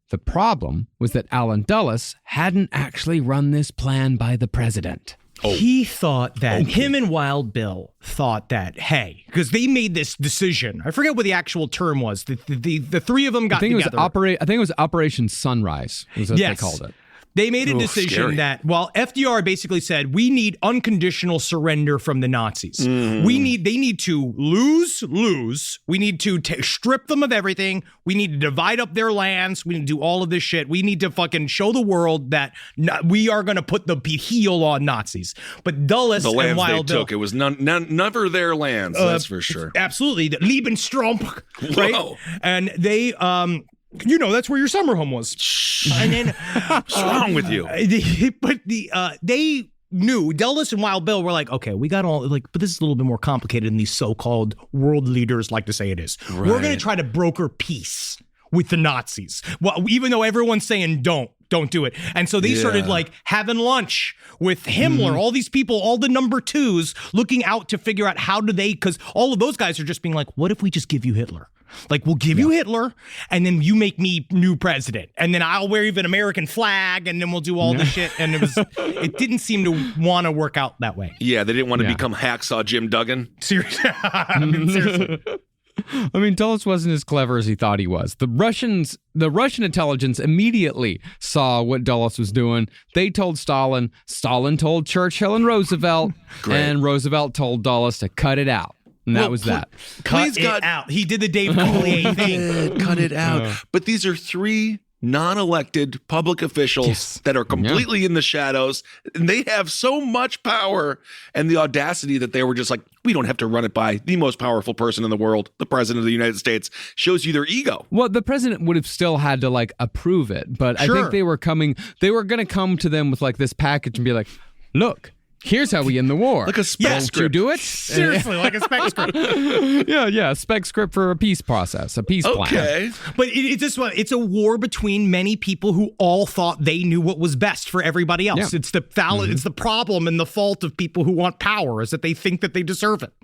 The problem was that Allen Dulles hadn't actually run this plan by the president.
He thought that him and Wild Bill thought that, hey, because they made this decision. I forget what the actual term was. The three of them got together.
I think it was Operation Sunrise, is what they called it.
They made a decision that, well, FDR basically said, we need unconditional surrender from the Nazis. They need to lose. We need to strip them of everything. We need to divide up their lands. We need to do all of this shit. We need to fucking show the world that we are going to put the heel on Nazis. But Dulles
the lands
and Wild
they
Bill,
took, it was never their lands, that's for sure.
Absolutely. The Lebensstrom, right?
Whoa.
And they... that's where your summer home was. And then,
what's wrong with you?
They knew, Dulles and Wild Bill were like, okay, we got all, like, but this is a little bit more complicated than these so-called world leaders like to say it is. Right. We're going to try to broker peace with the Nazis. Well, even though everyone's saying don't do it. And so they started like having lunch with Himmler, all these people, all the number twos looking out to figure out how do they, because all of those guys are just being like, what if we just give you Hitler? Like, we'll give you Hitler, and then you make me new president, and then I'll wear even American flag, and then we'll do all the shit. And it didn't seem to want to work out that way.
Yeah, they didn't want to become Hacksaw Jim Duggan.
Seriously. Seriously.
I mean, Dulles wasn't as clever as he thought he was. The Russian intelligence immediately saw what Dulles was doing. They told Stalin. Stalin told Churchill and Roosevelt. And Roosevelt told Dulles to cut it out. And that was that.
Cut it out. He did the Dave Coulier thing.
Cut it out. But these are three non-elected public officials that are completely in the shadows, and they have so much power and the audacity that they were just like, we don't have to run it by the most powerful person in the world, the president of the United States. Shows you their ego.
Well, the president would have still had to like approve it, but I think they were going to come to them with like this package and be like, look, here's how we end the war.
Like a spec script.
You do it?
Seriously, like a spec script.
a spec script for a peace process, a peace plan.
But it's a war between many people who all thought they knew what was best for everybody else. It's it's the problem and the fault of people who want power is that they think that they deserve it.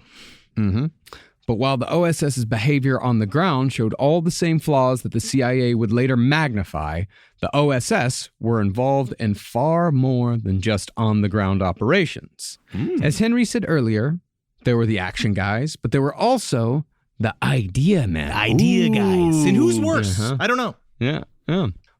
But while the OSS's behavior on the ground showed all the same flaws that the CIA would later magnify, the OSS were involved in far more than just on-the-ground operations. As Henry said earlier, there were the action guys, but there were also the idea men.
Idea guys. And who's worse? I don't know.
Yeah.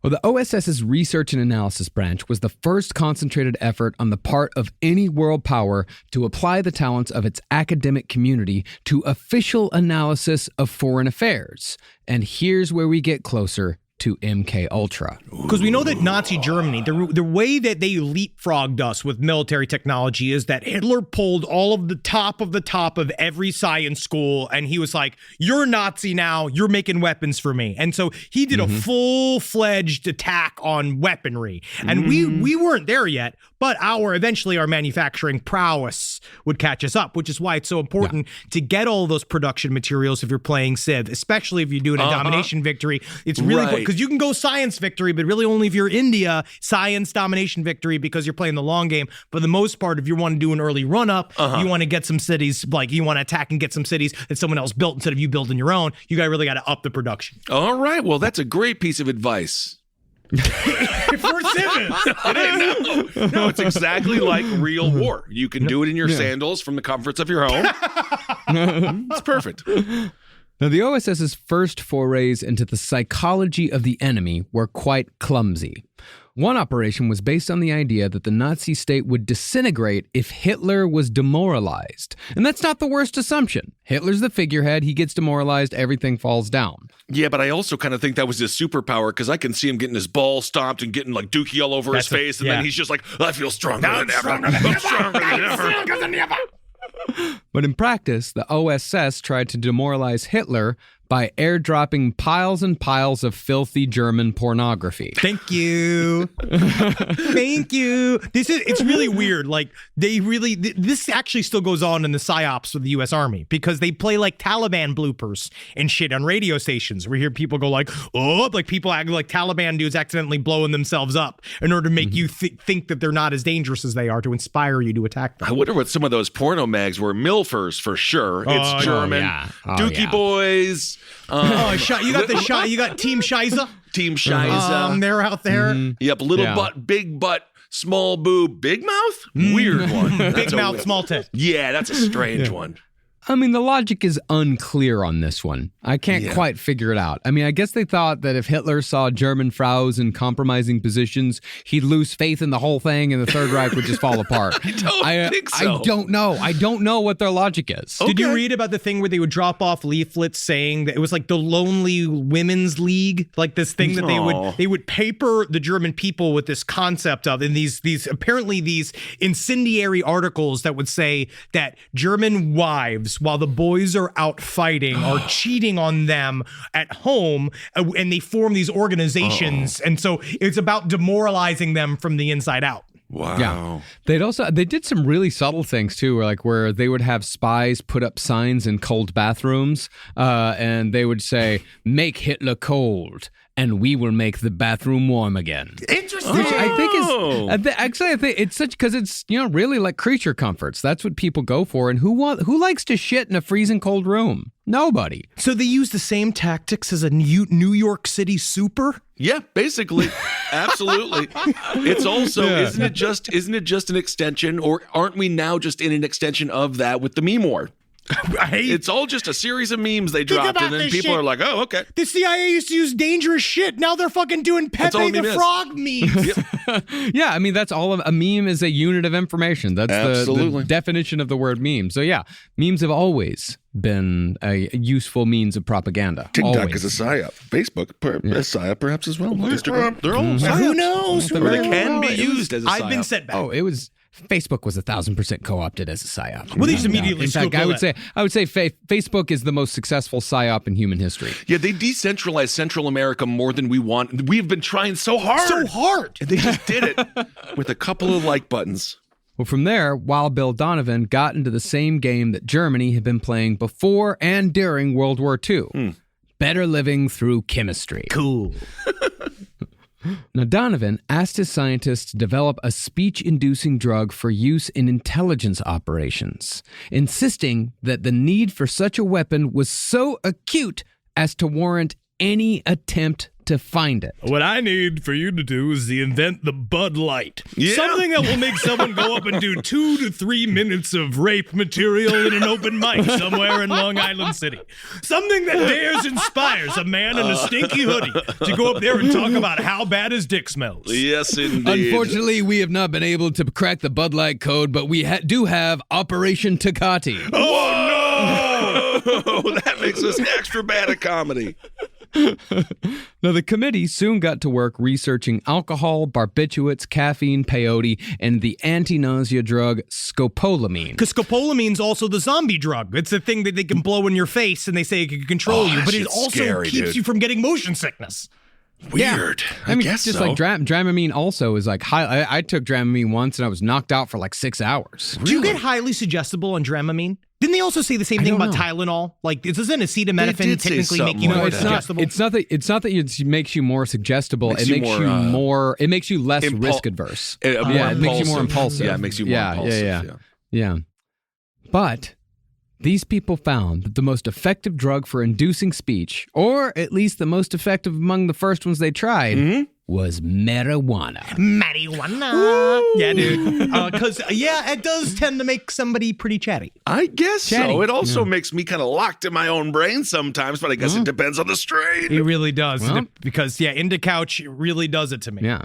Well, the OSS's research and analysis branch was the first concentrated effort on the part of any world power to apply the talents of its academic community to official analysis of foreign affairs. And here's where we get closer to MK Ultra.
Because we know that Nazi Germany, the way that they leapfrogged us with military technology is that Hitler pulled all of the top of every science school, and he was like, you're Nazi now, you're making weapons for me. And so he did a full-fledged attack on weaponry. And we weren't there yet, but eventually our manufacturing prowess would catch us up, which is why it's so important to get all those production materials if you're playing Civ, especially if you're doing a domination victory. It's really important. Because you can go science victory, but really only if you're India, science domination victory because you're playing the long game. For the most part, if you want to do an early run-up, you want to get some cities, like you want to attack and get some cities that someone else built instead of you building your own, you really got to up the production.
All right. Well, that's a great piece of advice.
For civils.
It is. No, it's exactly like real war. You can do it in your sandals from the comforts of your home. It's perfect.
Now, the OSS's first forays into the psychology of the enemy were quite clumsy. One operation was based on the idea that the Nazi state would disintegrate if Hitler was demoralized. And that's not the worst assumption. Hitler's the figurehead, he gets demoralized, everything falls down.
Yeah, but I also kind of think that was his superpower because I can see him getting his balls stomped and getting like dookie all over his face, and then he's just like, I feel stronger than ever. I'm stronger than ever.
But in practice, the OSS tried to demoralize Hitler by airdropping piles and piles of filthy German pornography.
Thank you. Thank you. It's really weird. Like this actually still goes on in the PSYOPs of the U.S. Army because they play like Taliban bloopers and shit on radio stations. We hear people go like, oh, like people act like Taliban dudes accidentally blowing themselves up in order to make you think that they're not as dangerous as they are to inspire you to attack them.
I wonder what some of those porno mags were. Milfers for sure. It's German. Dookie boys.
You got the you got Team Scheiße.
Team Scheiße.
They're out there.
Yep, little butt, big butt. Small boob, big mouth? Weird one.
Big mouth, small tit.
Yeah, that's a strange one.
I mean, the logic is unclear on this one. I can't quite figure it out. I mean, I guess they thought that if Hitler saw German fraus in compromising positions, he'd lose faith in the whole thing and the Third Reich would just fall apart.
I think so.
I don't know. I don't know what their logic is.
Did you read about the thing where they would drop off leaflets saying that it was like the Lonely Women's League, like this thing that they would paper the German people with this concept of, and these apparently these incendiary articles that would say that German wives, while the boys are out fighting, are cheating on them at home, and they form these organizations, and so it's about demoralizing them from the inside out.
Wow.
Yeah. They did some really subtle things too, where they would have spies put up signs in cold bathrooms, and they would say, "Make Hitler cold, and we will make the bathroom warm again."
Interesting.
Which I think is actually, I think it's such, because it's, really like creature comforts. That's what people go for. And who likes to shit in a freezing cold room? Nobody.
So they use the same tactics as a New York City super?
Yeah, basically. Absolutely. It's also, isn't it just an extension, or aren't we now just in an extension of that with the meme war? It's all just a series of memes they dropped, and then people are like, "Oh, okay."
The CIA used to use dangerous shit. Now they're fucking doing Pepe the Frog memes.
Yeah, I mean, that's all a meme is a unit of information. That's the definition of the word meme. So yeah, memes have always been a useful means of propaganda.
TikTok is a psyop. Facebook, a psyop perhaps as well. Instagram, they're all psyops.
Who knows?
Or they can be used as a psyop.
I've been set back.
Oh, Facebook was 1,000% co-opted as a psyop.
Well, they just immediately.
In fact, I would say Facebook is the most successful psyop in human history.
Yeah, they decentralized Central America more than we want. We've been trying so hard. And they just did it with a couple of like buttons.
Well, from there, Wild Bill Donovan got into the same game that Germany had been playing before and during World War II. Better living through chemistry.
Cool.
Now, Donovan asked his scientists to develop a speech-inducing drug for use in intelligence operations, insisting that the need for such a weapon was so acute as to warrant any attempt to find it.
What I need for you to do is to invent the Bud Light.
Yeah.
Something that will make someone go up and do 2 to 3 minutes of rape material in an open mic somewhere in Long Island City. Something that dares inspires a man in a stinky hoodie to go up there and talk about how bad his dick smells.
Yes, indeed.
Unfortunately, we have not been able to crack the Bud Light code, but we do have Operation Tecate.
Oh, no! That makes us extra bad at comedy.
Now, the committee soon got to work researching alcohol, barbiturates, caffeine, peyote, and the anti-nausea drug scopolamine.
Because scopolamine's also the zombie drug. It's the thing that they can blow in your face and they say it can control you, but it also keeps you from getting motion sickness.
Weird.
Yeah. I mean,
guess
just
so.
like Dramamine also is like high. I took Dramamine once and I was knocked out for like 6 hours.
Do you get highly suggestible on Dramamine? Didn't they also say the same thing about Tylenol? Like, doesn't acetaminophen technically make you more suggestible?
It's not that it makes you more suggestible. It makes you less risk adverse.
It
makes you more impulsive.
Yeah, it makes you more impulsive.
Yeah. But these people found that the most effective drug for inducing speech, or at least the most effective among the first ones they tried, was marijuana.
Marijuana. Yeah, dude. Because, it does tend to make somebody pretty chatty.
I guess so. It also makes me kind of locked in my own brain sometimes, but I guess it depends on the strain.
It really does. Because, Indicouch really does it to me.
Yeah.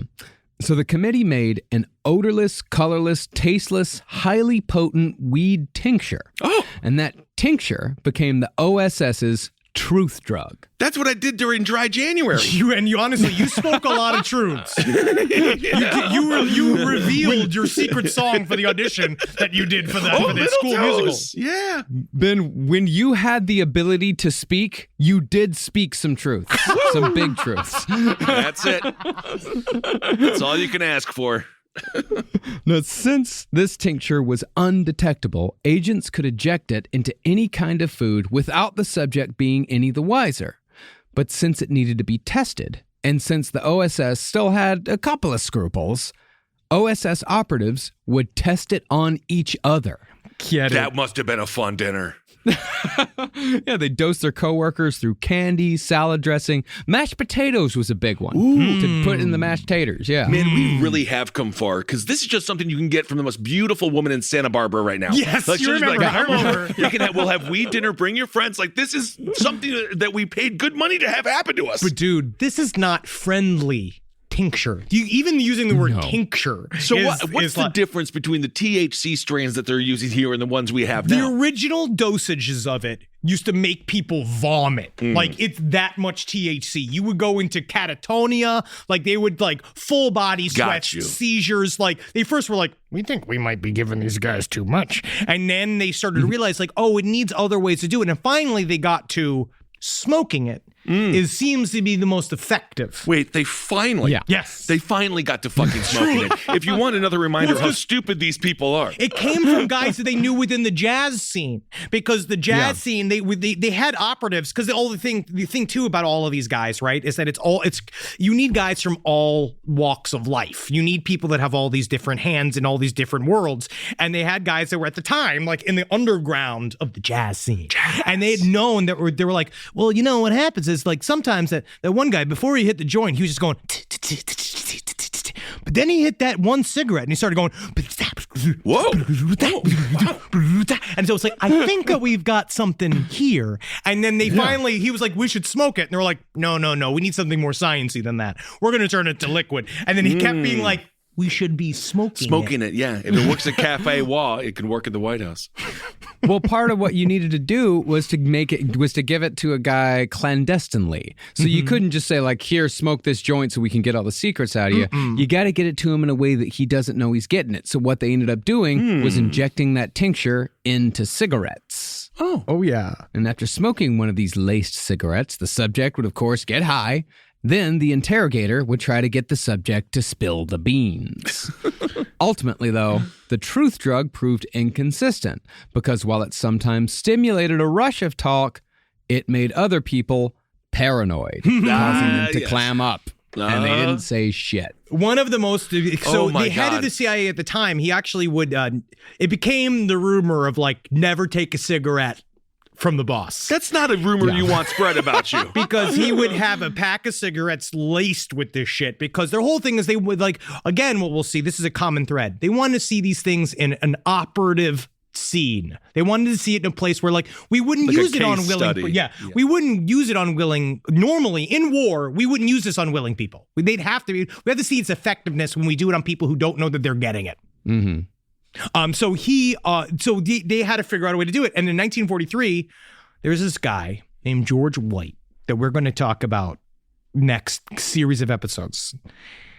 So the committee made an odorless, colorless, tasteless, highly potent weed tincture. Oh! And that tincture became the OSS's truth drug.
That's what I did during dry January.
You honestly, you spoke a lot of truths. You revealed your secret song for the audition that you did for the school musical.
Yeah.
Ben, when you had the ability to speak, you did speak some truths. Some big truths.
That's it. That's all you can ask for.
Now, since this tincture was undetectable, agents could eject it into any kind of food without the subject being any the wiser. But since it needed to be tested, and since the OSS still had a couple of scruples, OSS operatives would test it on each other.
That must have been a fun dinner.
Yeah, they dosed their coworkers through candy, salad dressing. Mashed potatoes was a big one to put in the mashed taters. Yeah.
Man, we really have come far because this is just something you can get from the most beautiful woman in Santa Barbara right now.
Yes,
like,
you remember.
Like, come over. We'll have weed dinner. Bring your friends. Like, this is something that we paid good money to have happen to us.
But dude, this is not friendly tincture. Even using the word tincture.
So what's the difference between the THC strains that they're using here and the ones we have
now?
The
original dosages of it used to make people vomit. Like, it's that much THC. You would go into catatonia. Like, they would, like, full body sweats, seizures. Like, they first were like, we think we might be giving these guys too much. And then they started to realize, like, oh, it needs other ways to do it. And finally they got to smoking it. It seems to be the most effective.
Wait, they finally?
Yeah.
Yes.
They finally got to fucking smoking it. If you want another reminder of how stupid these people are.
It came from guys that they knew within the jazz scene, because the jazz scene, they had operatives, because the thing too about all of these guys, right, is that you need guys from all walks of life. You need people that have all these different hands in all these different worlds. And they had guys that were at the time, like, in the underground of the jazz scene. And they had known that they were like, well, you know what happens is, like, sometimes that one guy, before he hit the joint, he was just going, but then he hit that one cigarette and he started going,
whoa.
And so it's like, I think that we've got something here. And then finally, he was like, we should smoke it. And they were like, no, we need something more sciencey than that. We're going to turn it to liquid. And then he kept being like, we should be smoking it.
Yeah. If it works at Cafe Wah, it can work at the White House.
Well, part of what you needed to do was to give it to a guy clandestinely. So you couldn't just say, like, here, smoke this joint so we can get all the secrets out of you. You got to get it to him in a way that he doesn't know he's getting it. So what they ended up doing was injecting that tincture into cigarettes.
Oh, yeah.
And after smoking one of these laced cigarettes, the subject would, of course, get high. Then the interrogator would try to get the subject to spill the beans. Ultimately, though, the truth drug proved inconsistent because while it sometimes stimulated a rush of talk, it made other people paranoid, causing them to clam up. And they didn't say shit.
One of the most... So the head of the CIA at the time, he actually would... it became the rumor of, like, never take a cigarette from the boss.
That's not a rumor you want spread about you.
Because he would have a pack of cigarettes laced with this shit, because their whole thing is they would, like, again, what we'll see, this is a common thread. They want to see these things in an operative scene. They wanted to see it in a place where, like, we wouldn't use it on willing. We wouldn't use it on willing. Normally in war, we wouldn't use this on willing people. We have to see its effectiveness when we do it on people who don't know that they're getting it. So they had to figure out a way to do it. And in 1943, there's this guy named George White that we're going to talk about next series of episodes.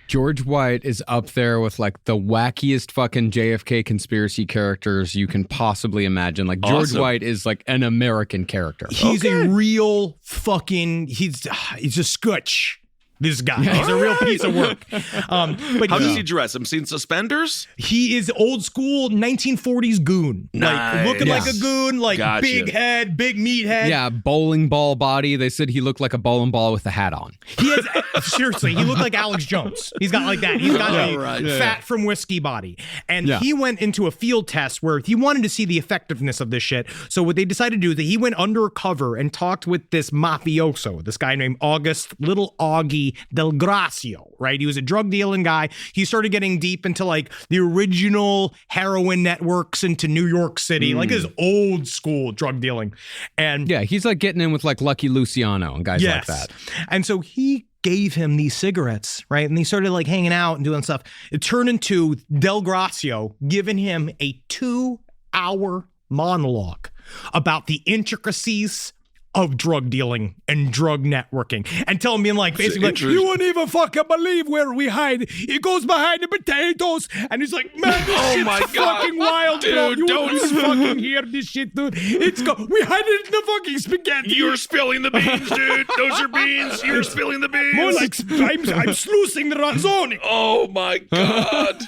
George White is up there with, like, the wackiest fucking JFK conspiracy characters you can possibly imagine. Like, George White is, like, an American character.
He's a real fucking, he's a scotch. This guy, he's a real piece of work. But
how does he dress? I'm seeing suspenders.
He is old school 1940s goon. Like, looking like a goon, like, big head, big meat head.
Yeah, bowling ball body. They said he looked like a bowling ball with a hat on.
He has, seriously, he looked like Alex Jones. He's got like that. He's got a fat from whiskey body. And he went into a field test where he wanted to see the effectiveness of this shit. So what they decided to do is that he went undercover and talked with this mafioso, this guy named Little Augie Del Gracio, right? He was a drug dealing guy. He started getting deep into, like, the original heroin networks into New York City, like his old school drug dealing. And
yeah, he's like getting in with, like, Lucky Luciano and guys like that.
And so he gave him these cigarettes, right? And they started, like, hanging out and doing stuff. It turned into Del Gracio giving him a 2-hour monologue about the intricacies of drug dealing and drug networking, and telling me, like, basically, like, you wouldn't even fucking believe where we hide. It goes behind the potatoes, and he's like, man, this shit's fucking wild,
dude.
Bro. You
Don't
fucking hear this shit, dude. We hide it in the fucking spaghetti.
You're spilling the beans, dude. Those are beans. You're spilling the beans.
More like I'm sluicing the ranzoni.
Oh my god.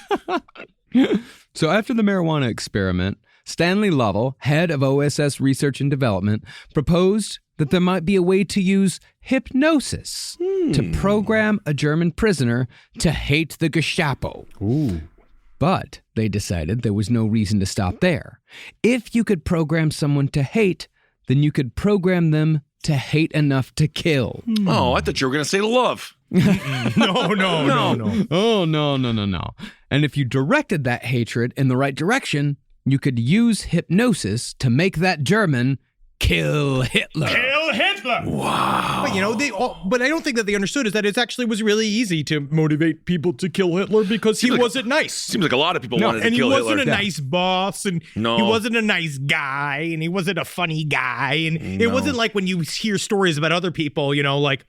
So after the marijuana experiment, Stanley Lovell, head of OSS Research and Development, proposed that there might be a way to use hypnosis to program a German prisoner to hate the Gestapo. But they decided there was no reason to stop there. If you could program someone to hate, then you could program them to hate enough to kill.
Oh, I thought you were going to say love.
No.
Oh, no. And if you directed that hatred in the right direction, you could use hypnosis to make that German kill Hitler.
Kill Hitler!
Wow.
But but I don't think that they understood is that it actually was really easy to motivate people to kill Hitler because he wasn't nice.
Seems like a lot of people wanted to
And he
kill
wasn't
Hitler.
a nice boss, and
No.
he wasn't a nice guy, and he wasn't a funny guy, and it wasn't like when you hear stories about other people, like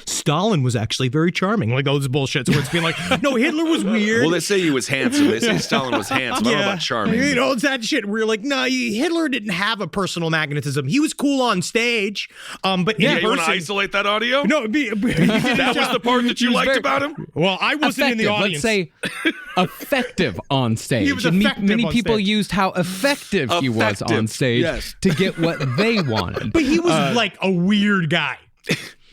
Stalin was actually very charming, like those bullshits where it's being like, no, Hitler was weird.
Well, they say he was handsome. They say Stalin was handsome. I don't know about charming.
It's that shit where you're like, no, Hitler didn't have a personal magnetism. He was cool on stage, but in
You want to
person,
isolate that audio?
no,
That was the part that you liked about him?
Well, I wasn't in the audience.
Let's say effective on stage.
He was
And
effective
many
on
people
stage.
used how effective he was
Effective,
on stage
yes.
to get what they wanted.
But he was like a weird guy.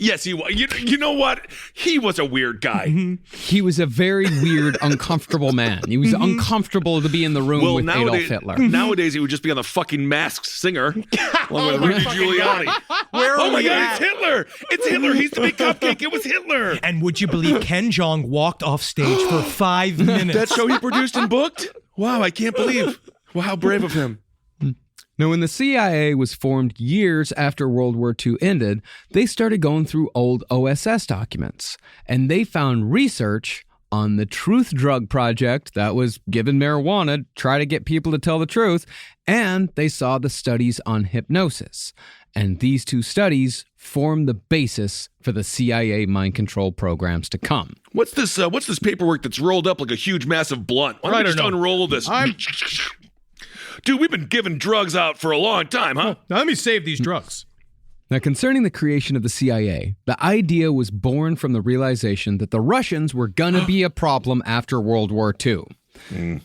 Yes, he was. You know what? He was a weird guy.
He was a very weird, uncomfortable man. He was uncomfortable to be in the room with Adolf Hitler.
Nowadays, he would just be on the fucking Masked Singer along with Rudy Giuliani. Oh my God, it's Hitler! It's Hitler! He's the big cupcake! It was Hitler!
And would you believe Ken Jeong walked off stage for 5 minutes?
That show he produced and booked? Wow, I can't believe. Well, how brave of him.
Now, when the CIA was formed years after World War II ended, they started going through old OSS documents, and they found research on the Truth Drug Project that was given marijuana to try to get people to tell the truth, and they saw the studies on hypnosis. And these two studies formed the basis for the CIA mind control programs to come.
What's this paperwork that's rolled up like a huge, massive blunt? Why don't we just unroll this? Dude, we've been giving drugs out for a long time, huh?
Now let me save these drugs.
Now, concerning the creation of the CIA, the idea was born from the realization that the Russians were going to be a problem after World War II.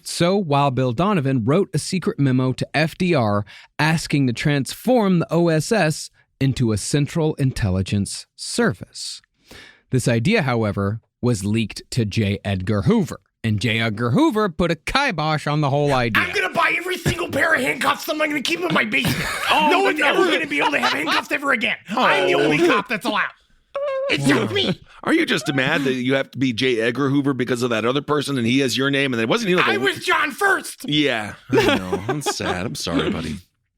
So, while Bill Donovan wrote a secret memo to FDR asking to transform the OSS into a Central Intelligence Service. This idea, however, was leaked to J. Edgar Hoover. And J. Edgar Hoover put a kibosh on the whole idea.
I'm going to buy every single pair of handcuffs and I'm going to keep them in my basement. No one's ever going to be able to have handcuffs ever again. I'm the only cop that's allowed. It's just me.
Are you just mad that you have to be J. Edgar Hoover because of that other person and he has your name and then wasn't he like
I was John first.
Yeah, I know. I'm sad. I'm sorry, buddy.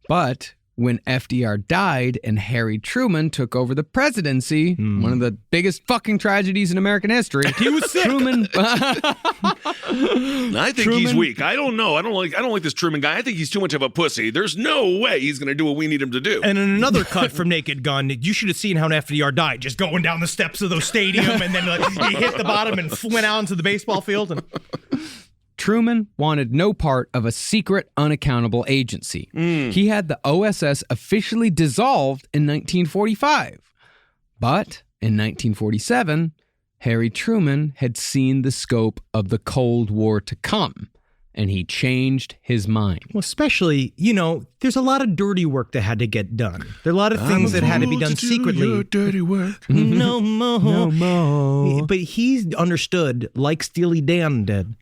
But when FDR died and Harry Truman took over the presidency, one of the biggest fucking tragedies in American history.
He was sick.
Truman.
I think he's weak. I don't know. I don't like this Truman guy. I think he's too much of a pussy. There's no way he's going to do what we need him to do.
And in another cut from Naked Gun, you should have seen how FDR died, just going down the steps of the stadium, and then he hit the bottom and went out into the baseball field. And
Truman wanted no part of a secret, unaccountable agency. He had the OSS officially dissolved in 1945. But in 1947, Harry Truman had seen the scope of the Cold War to come, and he changed his mind.
well, especially, there's a lot of dirty work that had to get done. There are a lot of things that had to be done secretly.
Dirty work.
No more. But he understood, like Steely Dan did,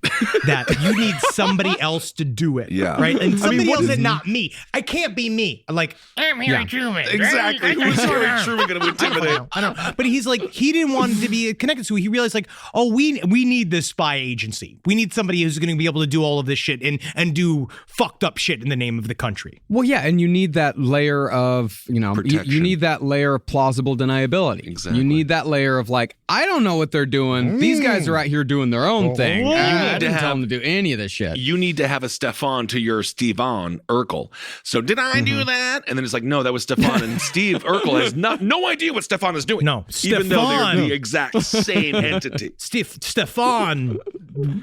that you need somebody else to do it.
Yeah.
Right? And somebody else and not me. I can't be me. Like, I'm Harry Truman.
Exactly. Who's Harry Truman going to intimidate?
I don't know. But he's like, he didn't want to be connected to it. He realized, like, oh, we need this spy agency. We need somebody who's going to be able to do all of this shit and do fucked up shit in the name of the country.
Well, yeah, and you need that layer of, you need that layer of plausible deniability.
Exactly.
You need that layer of like, I don't know what they're doing. These guys are out here doing their own thing. I didn't tell them to do any of this shit.
You need to have a Stefan to your Stevan Urkel. So did I do that? And then it's like, no, that was Stefan. And Steve Urkel has no idea what Stefan is doing.
No,
even though
Stefan-
they're the exact same entity.
Stefan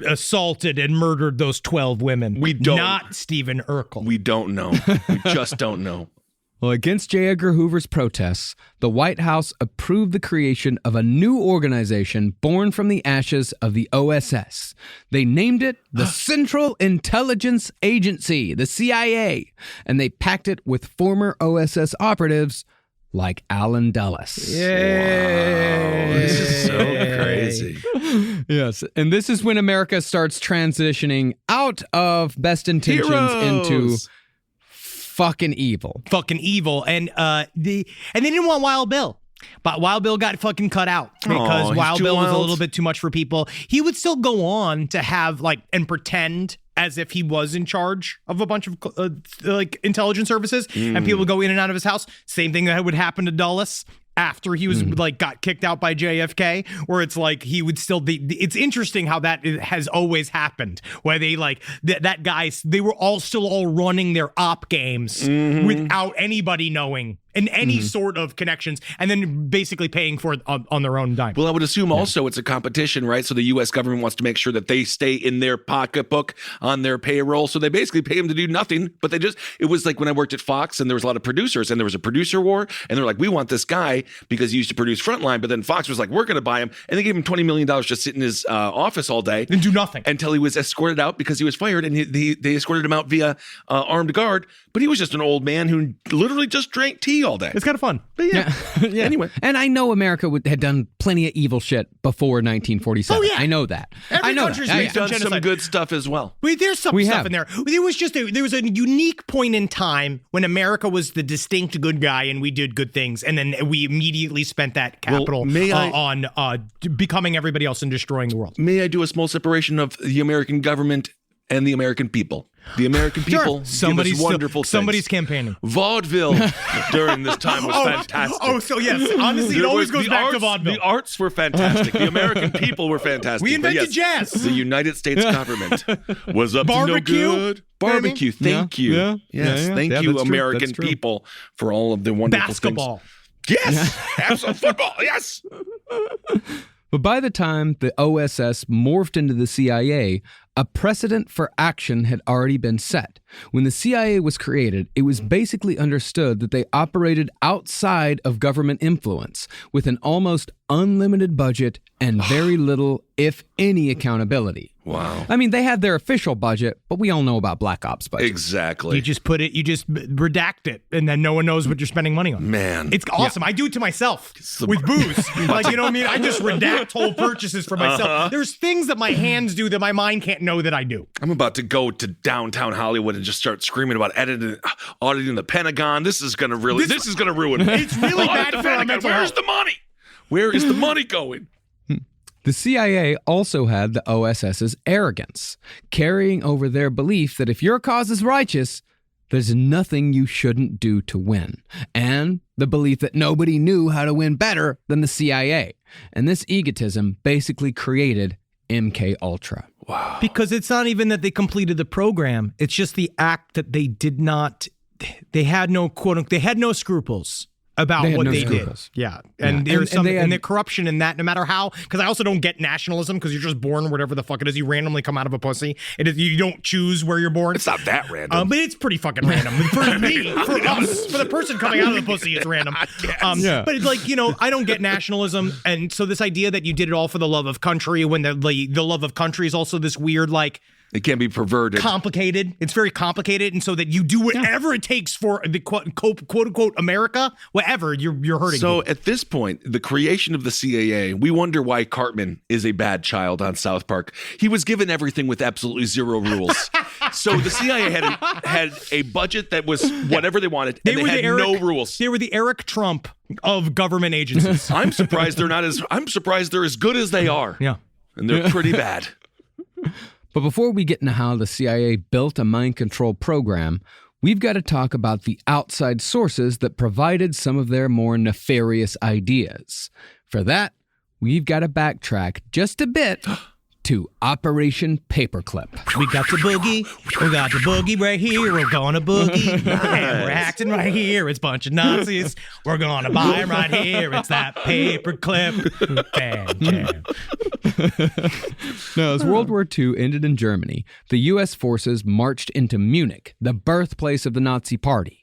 assaulted and murdered those 12 women.
We don't.
Not Stephen Urkel.
We don't know. We just don't know.
Well, against J. Edgar Hoover's protests, the White House approved the creation of a new organization born from the ashes of the OSS. They named it the Central Intelligence Agency, the CIA, and they packed it with former OSS operatives like Alan Dulles.
Yay!
Wow, this is so crazy.
Yes, and this is when America starts transitioning out of best intentions into fucking evil.
And they didn't want Wild Bill. But Wild Bill got fucking cut out because Wild Bill was a little bit too much for people. He would still go on to have and pretend as if he was in charge of a bunch of intelligence services, and people would go in and out of his house. Same thing that would happen to Dulles after he was got kicked out by JFK, where it's he would still be. It's interesting how that has always happened, where they that guys, they were all running their op games without anybody knowing and any sort of connections, and then basically paying for it on their own dime.
Well, I would assume also it's a competition, right? So the U.S. government wants to make sure that they stay in their pocketbook on their payroll. So they basically pay them to do nothing, but it was like when I worked at Fox and there was a lot of producers and there was a producer war, and they're like, we want this guy because he used to produce Frontline, but then Fox was like, we're going to buy him. And they gave him $20 million just to sit in his office all day.
And do nothing.
Until he was escorted out because he was fired, and they escorted him out via armed guard. But he was just an old man who literally just drank tea all day.
It's kind of fun.
But yeah. Anyway.
And I know America had done plenty of evil shit before 1947.
Oh, yeah.
I know that.
Every
country's
We've done some good stuff as well.
Wait, there's some stuff in there. There was a unique point in time when America was the distinct good guy and we did good things, and then we immediately spent that capital on becoming everybody else and destroying the world.
May I do a small separation of the American government and the American people? The American people give us wonderful things.
Somebody's campaigning.
Vaudeville during this time was fantastic.
Oh, so yes. Honestly, it always goes back to vaudeville.
The arts were fantastic. The American people were fantastic.
We invented jazz.
The United States government was up to no good. Barbecue. Thank you.
Yeah.
Yes. Thank you, American people, for all of the wonderful
basketball.
Things. Yes. Absolute football. Yes.
But by the time the OSS morphed into the CIA, a precedent for action had already been set. When the CIA was created, it was basically understood that they operated outside of government influence, with an almost unlimited budget and very little, if any, accountability.
Wow.
I mean, they had their official budget, but we all know about Black Ops budget.
Exactly.
You just redact it, and then no one knows what you're spending money on.
Man.
It's awesome. I do it to myself with booze. You know what I mean? I just redact whole purchases for myself. There's things that my hands do that my mind can't know that I do.
I'm about to go to downtown Hollywood and just start screaming about auditing the Pentagon. This is going to ruin me.
It's really bad for our mental
Where's
health.
the money? Where is the money going?
The CIA also had the OSS's arrogance, carrying over their belief that if your cause is righteous, there's nothing you shouldn't do to win, and the belief that nobody knew how to win better than the CIA. And this egotism basically created MK Ultra.
Wow.
Because it's not even that they completed the program. It's just the act that they did not, they had no they had no scruples about what they did. Yeah. And there's and the corruption in that, no matter how, because I also don't get nationalism, because you're just born whatever the fuck it is. You randomly come out of a pussy. You don't choose where you're born.
It's not that random.
But it's pretty fucking random. For me, for us, for the person coming out of the pussy, it's random. But it's I don't get nationalism. And so this idea that you did it all for the love of country, when the love of country is also this weird,
it can be perverted.
Complicated. It's very complicated. And so that you do whatever it takes for the quote unquote America, whatever, you're hurting.
So
people.
At this point, the creation of the CAA, we wonder why Cartman is a bad child on South Park. He was given everything with absolutely zero rules. So the CIA had a budget that was whatever they wanted, and they had no rules.
They were the Eric Trump of government agencies.
I'm surprised they're as good as they are.
Yeah.
And they're pretty bad.
But before we get into how the CIA built a mind control program, we've got to talk about the outside sources that provided some of their more nefarious ideas. For that, we've got to backtrack just a bit to Operation Paperclip.
We got the boogie. We got the boogie right here. We're gonna boogie. And we're acting right here. It's a bunch of Nazis. We're gonna buy them right here. It's that paperclip. Bam,
Now, as World War II ended in Germany, the U.S. forces marched into Munich, the birthplace of the Nazi Party.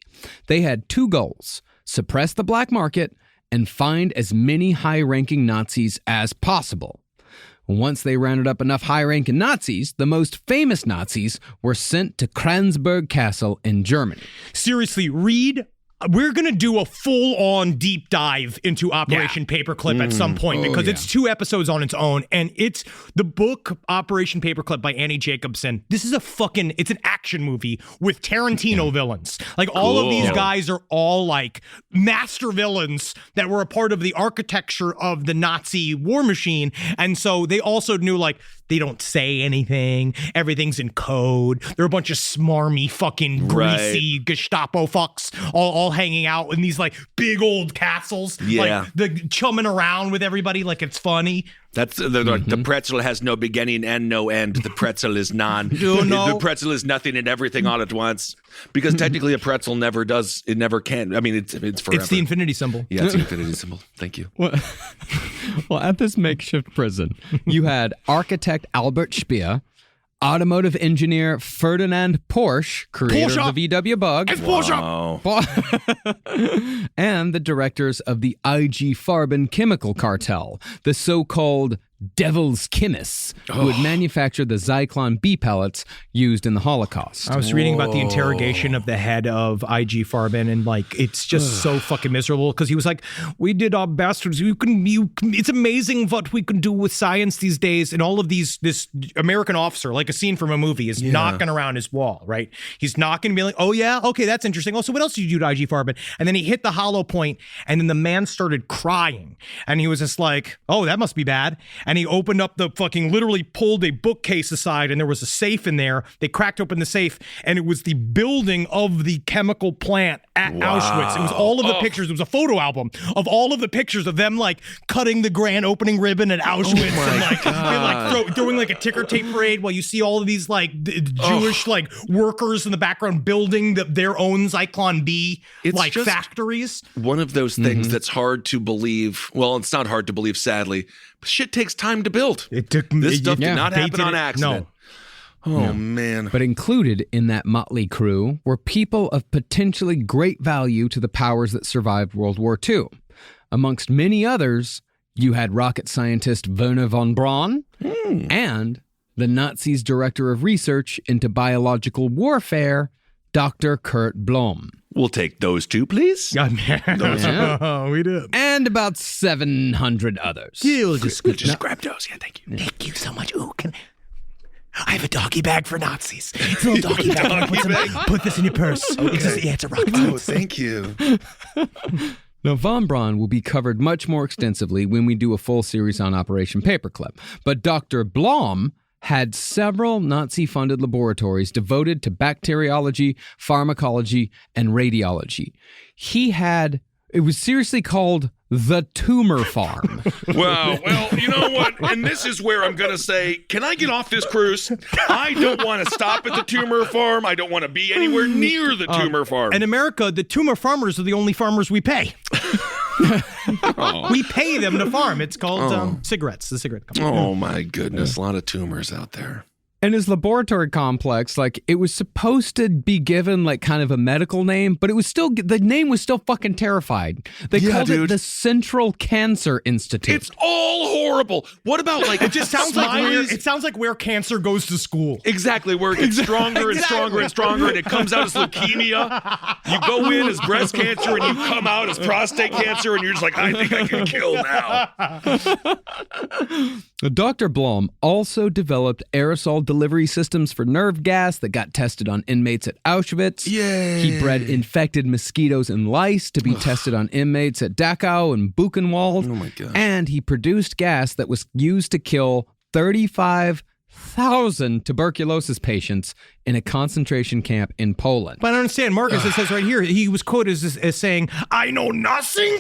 They had two goals: suppress the black market and find as many high-ranking Nazis as possible. Once they rounded up enough high-ranking Nazis, the most famous Nazis were sent to Kranzberg Castle in Germany.
Seriously, read we're going to do a full-on deep dive into Operation Paperclip at some point because it's 2 episodes on its own. And it's the book Operation Paperclip by Annie Jacobson. This is it's an action movie with Tarantino villains. Like all of these guys are all like master villains that were a part of the architecture of the Nazi war machine. And so they also knew like, they don't say anything. Everything's in code. They're a bunch of smarmy, fucking greasy Gestapo fucks all hanging out in these like big old castles.
Yeah.
Like the chumming around with everybody like it's funny.
That's the pretzel has no beginning and no end. The pretzel is none. The pretzel is nothing and everything all at once. Because technically a pretzel never does. It never can. I mean, it's forever.
It's the infinity symbol.
Yeah, it's the infinity symbol. Thank you.
Well, at this makeshift prison, you had architect Albert Speer, automotive engineer Ferdinand Porsche, creator of the VW Bug.
It's Porsche.
And the directors of the IG Farben chemical cartel, the so-called devil's chemists who would manufacture the Zyklon B pellets used in the Holocaust.
I was reading about the interrogation of the head of IG Farben, and like it's just so fucking miserable because he was like, "We did our best. It's amazing what we can do with science these days." And all of this American officer, like a scene from a movie, is knocking around his wall, right? He's knocking, being like, "Oh yeah, okay, that's interesting. Oh, so what else did you do to IG Farben?" And then he hit the hollow point, and then the man started crying, and he was just like, "Oh, that must be bad." And he opened up literally pulled a bookcase aside, and there was a safe in there. They cracked open the safe, and it was the building of the chemical plant at Auschwitz. It was all of the pictures. It was a photo album of all of the pictures of them like cutting the grand opening ribbon at Auschwitz and throwing like a ticker tape parade while you see all of these like Jewish like workers in the background building their own Zyklon B factories.
One of those things that's hard to believe. Well, it's not hard to believe, sadly. But shit takes time to build. This stuff did not happen on accident.
No.
Man.
But included in that motley crew were people of potentially great value to the powers that survived World War II. Amongst many others, you had rocket scientist Werner von Braun and the Nazis' director of research into biological warfare, Dr. Kurt Blom.
We'll take those 2, please.
We did.
And about 700 others.
We'll just
grab those. Yeah, thank you.
Thank you so much. Ooh, I have a doggy bag for Nazis. It's a little doggy bag. Put this in your purse. Okay. It's a rocket.
Oh, thank you.
Now, von Braun will be covered much more extensively when we do a full series on Operation Paperclip. But Dr. Blom had several Nazi-funded laboratories devoted to bacteriology, pharmacology, and radiology. It was seriously called the Tumor Farm.
Well, you know what? And this is where I'm going to say, can I get off this cruise? I don't want to stop at the Tumor Farm. I don't want to be anywhere near the Tumor Farm.
In America, the tumor farmers are the only farmers we pay. We pay them to farm. It's called cigarettes, the cigarette company.
Oh, my goodness. A lot of tumors out there.
And his laboratory complex, like, it was supposed to be given, like, kind of a medical name, but the name was still fucking terrified. They called it the Central Cancer Institute.
It's all horrible. What about, like,
it just sounds like where cancer goes to school.
Exactly, where it gets stronger and stronger and stronger, and it comes out as leukemia. You go in as breast cancer, and you come out as prostate cancer, and you're just like, I think I can kill now.
Dr. Blom also developed aerosol delivery systems for nerve gas that got tested on inmates at Auschwitz.
Yay.
He bred infected mosquitoes and lice to be tested on inmates at Dachau and Buchenwald.
Oh my gosh.
And he produced gas that was used to kill 35,000 tuberculosis patients in a concentration camp in Poland.
But I don't understand, Marcus, it says right here, he was quoted as saying, I know nothing.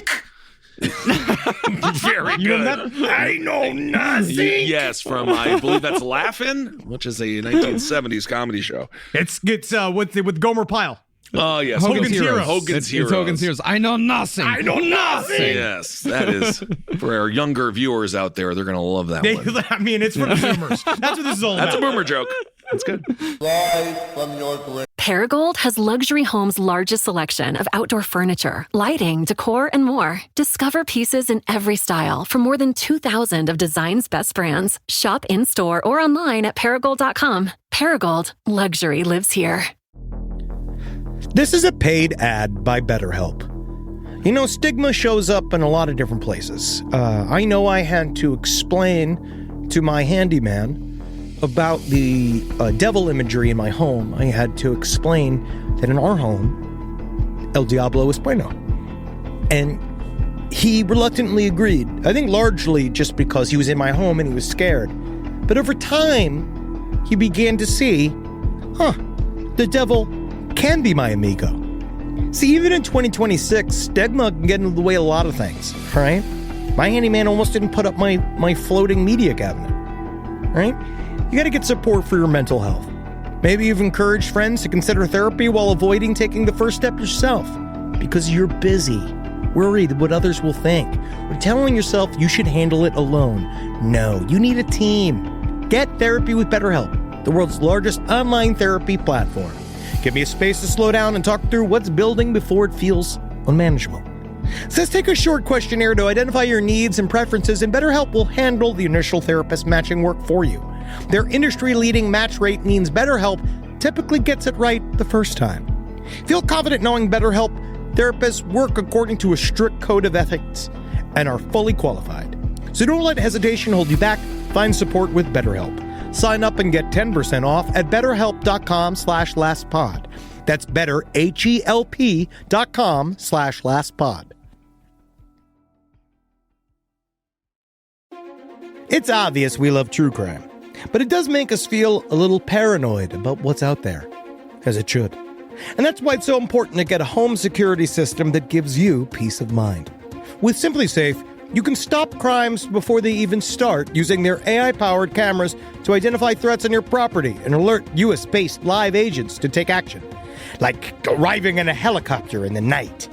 Very good.
I know nothing.
Yes, from I believe that's Laugh-In, which is a 1970s comedy show.
It's with Gomer Pyle.
Oh yes,
Hogan's Heroes.
Hogan's Heroes.
It's Hogan's Heroes. I know nothing.
I know nothing.
Yes, that is for our younger viewers out there. They're gonna love that one.
I mean, it's for the boomers. That's what this is all about.
That's a boomer joke. That's good.
Live from your grave.
Paragold has Luxury Home's largest selection of outdoor furniture, lighting, decor, and more. Discover pieces in every style from more than 2,000 of design's best brands. Shop in-store or online at Paragold.com. Paragold, luxury lives here.
This is a paid ad by BetterHelp. You know, stigma shows up in a lot of different places. I know I had to explain to my handyman about the devil imagery in my home. I had to explain that in our home, El Diablo es bueno. And he reluctantly agreed. I think largely just because he was in my home and he was scared. But over time, he began to see, the devil can be my amigo. See, even in 2026, stigma can get in the way of a lot of things, right? My handyman almost didn't put up my floating media cabinet, right? You got to get support for your mental health. Maybe you've encouraged friends to consider therapy while avoiding taking the first step yourself because you're busy, worried what others will think, or telling yourself you should handle it alone. No, you need a team. Get therapy with BetterHelp, the world's largest online therapy platform. Give me a space to slow down and talk through what's building before it feels unmanageable. So let's take a short questionnaire to identify your needs and preferences, and BetterHelp will handle the initial therapist matching work for you. Their industry-leading match rate means BetterHelp typically gets it right the first time. Feel confident knowing BetterHelp therapists work according to a strict code of ethics and are fully qualified. So don't let hesitation hold you back. Find support with BetterHelp. Sign up and get 10% off at betterhelp.com/lastpod. That's betterhelp.com/lastpod. It's obvious we love true crime, but it does make us feel a little paranoid about what's out there, as it should. And that's why it's so important to get a home security system that gives you peace of mind. With SimpliSafe, you can stop crimes before they even start using their AI-powered cameras to identify threats on your property and alert US-based live agents to take action. Like arriving in a helicopter in the night,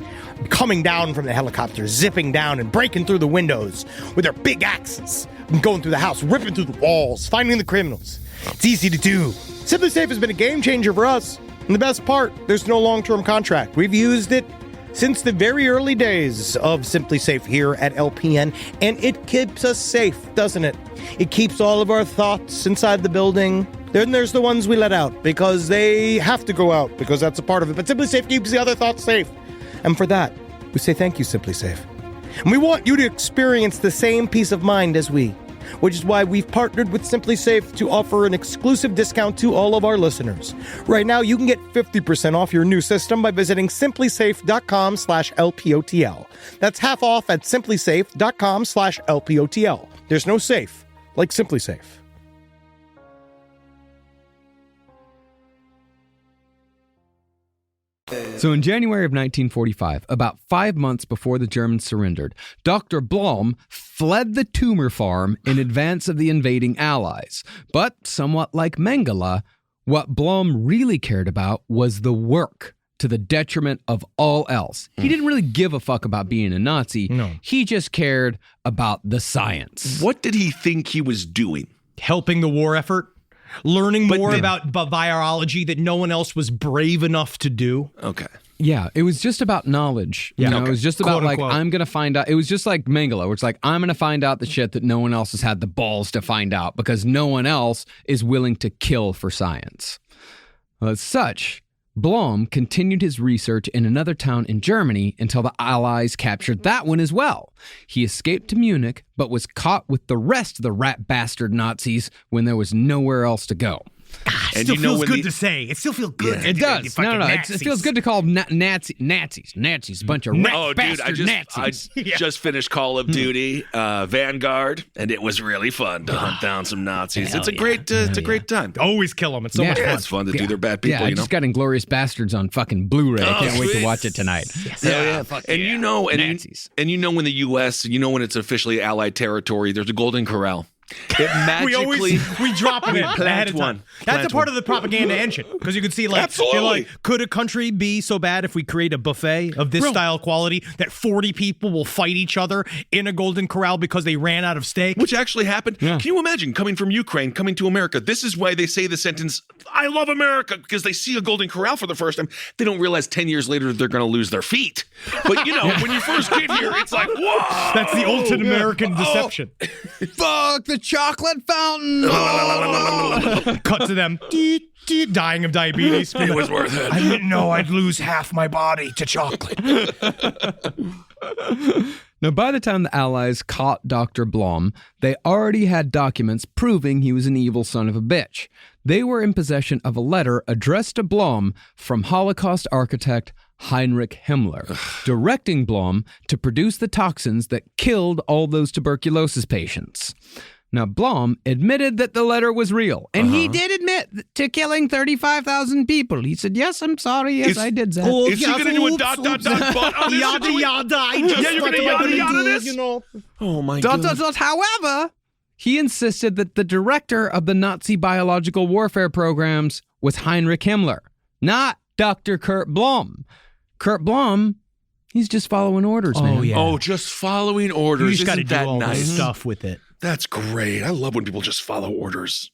coming down from the helicopter, zipping down and breaking through the windows with their big axes, and going through the house, ripping through the walls, finding the criminals. It's easy to do. SimpliSafe has been a game changer for us. And the best part, there's no long-term contract. We've used it since the very early days of SimpliSafe here at LPN, and it keeps us safe, doesn't it? It keeps all of our thoughts inside the building. Then there's the ones we let out because they have to go out because that's a part of it. But SimpliSafe keeps the other thoughts safe. And for that, we say thank you, SimpliSafe. And we want you to experience the same peace of mind as we, which is why we've partnered with SimpliSafe to offer an exclusive discount to all of our listeners. Right now, you can get 50% off your new system by visiting simplisafe.com/LPOTL. That's half off at simplisafe.com/LPOTL. There's no safe like SimpliSafe.
So in January of 1945, about 5 months before the Germans surrendered, Dr. Blom fled the tumor farm in advance of the invading Allies. But somewhat like Mengele, what Blom really cared about was the work to the detriment of all else. He didn't really give a fuck about being a Nazi.
No.
He just cared about the science.
What did he think he was doing?
Helping the war effort. Learning more about virology that no one else was brave enough to do.
Okay.
Yeah, it was just about knowledge. You know,
okay.
It was just about
Quote,
like,
unquote.
I'm going to find out. It was just like Mengele, where it's like, I'm going to find out the shit that no one else has had the balls to find out because no one else is willing to kill for science. Well, as such, Blom continued his research in another town in Germany until the Allies captured that one as well. He escaped to Munich, but was caught with the rest of the rat bastard Nazis when there was nowhere else to go.
It still feels good to say. It still feels good.
It does. No. It feels good to call them Nazis. A bunch of rat bastard Nazis.
I just finished Call of Duty Vanguard, and it was really fun to hunt down some Nazis. It's a great time.
Always kill them. It's so much fun.
It's fun to do their bad people.
I just got Inglourious Bastards on fucking Blu-ray. I can't wait to watch it tonight.
And
Nazis.
And you know when the U.S., when it's officially Allied territory, there's a Golden Corral. It magically
we drop it in ahead of time.
one.
That's a part of the propaganda engine because you can see
Absolutely.
Could a country be so bad if we create a buffet of this style quality that 40 people will fight each other in a Golden Corral because they ran out of steak?
Which actually happened. Yeah. Can you imagine coming from Ukraine, coming to America? This is why they say the sentence, I love America, because they see a Golden Corral for the first time. They don't realize 10 years later they're going to lose their feet. But, when you first get here, it's like, whoa.
That's the ultimate American deception.
Fuck the chocolate fountain.
Cut to them. dying of diabetes.
It was worth it.
I didn't know I'd lose half my body to chocolate.
Now, by the time the Allies caught Dr. Blom, they already had documents proving he was an evil son of a bitch. They were in possession of a letter addressed to Blom from Holocaust architect Heinrich Himmler, directing Blom to produce the toxins that killed all those tuberculosis patients. Now, Blom admitted that the letter was real, and he did admit to killing 35,000 people. He said, yes, I'm sorry, yes, I did that.
Is he going to do a dot, but on this?
Yada, yada. I just
you're going to yada this?
You know.
Oh, my God.
However, he insisted that the director of the Nazi biological warfare programs was Heinrich Himmler, not Dr. Kurt Blom. Kurt Blom, he's just following orders, man.
Yeah.
Oh, just following orders.
You just got to
Isn't
do
that
all
nice?
this stuff with it.
That's great. I love when people just follow orders.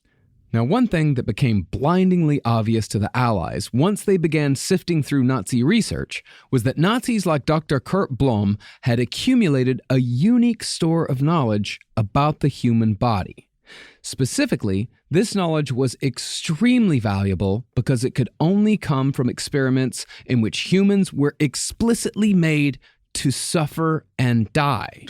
Now, one thing that became blindingly obvious to the Allies once they began sifting through Nazi research was that Nazis like Dr. Kurt Blom had accumulated a unique store of knowledge about the human body. Specifically, this knowledge was extremely valuable because it could only come from experiments in which humans were explicitly made to suffer and die.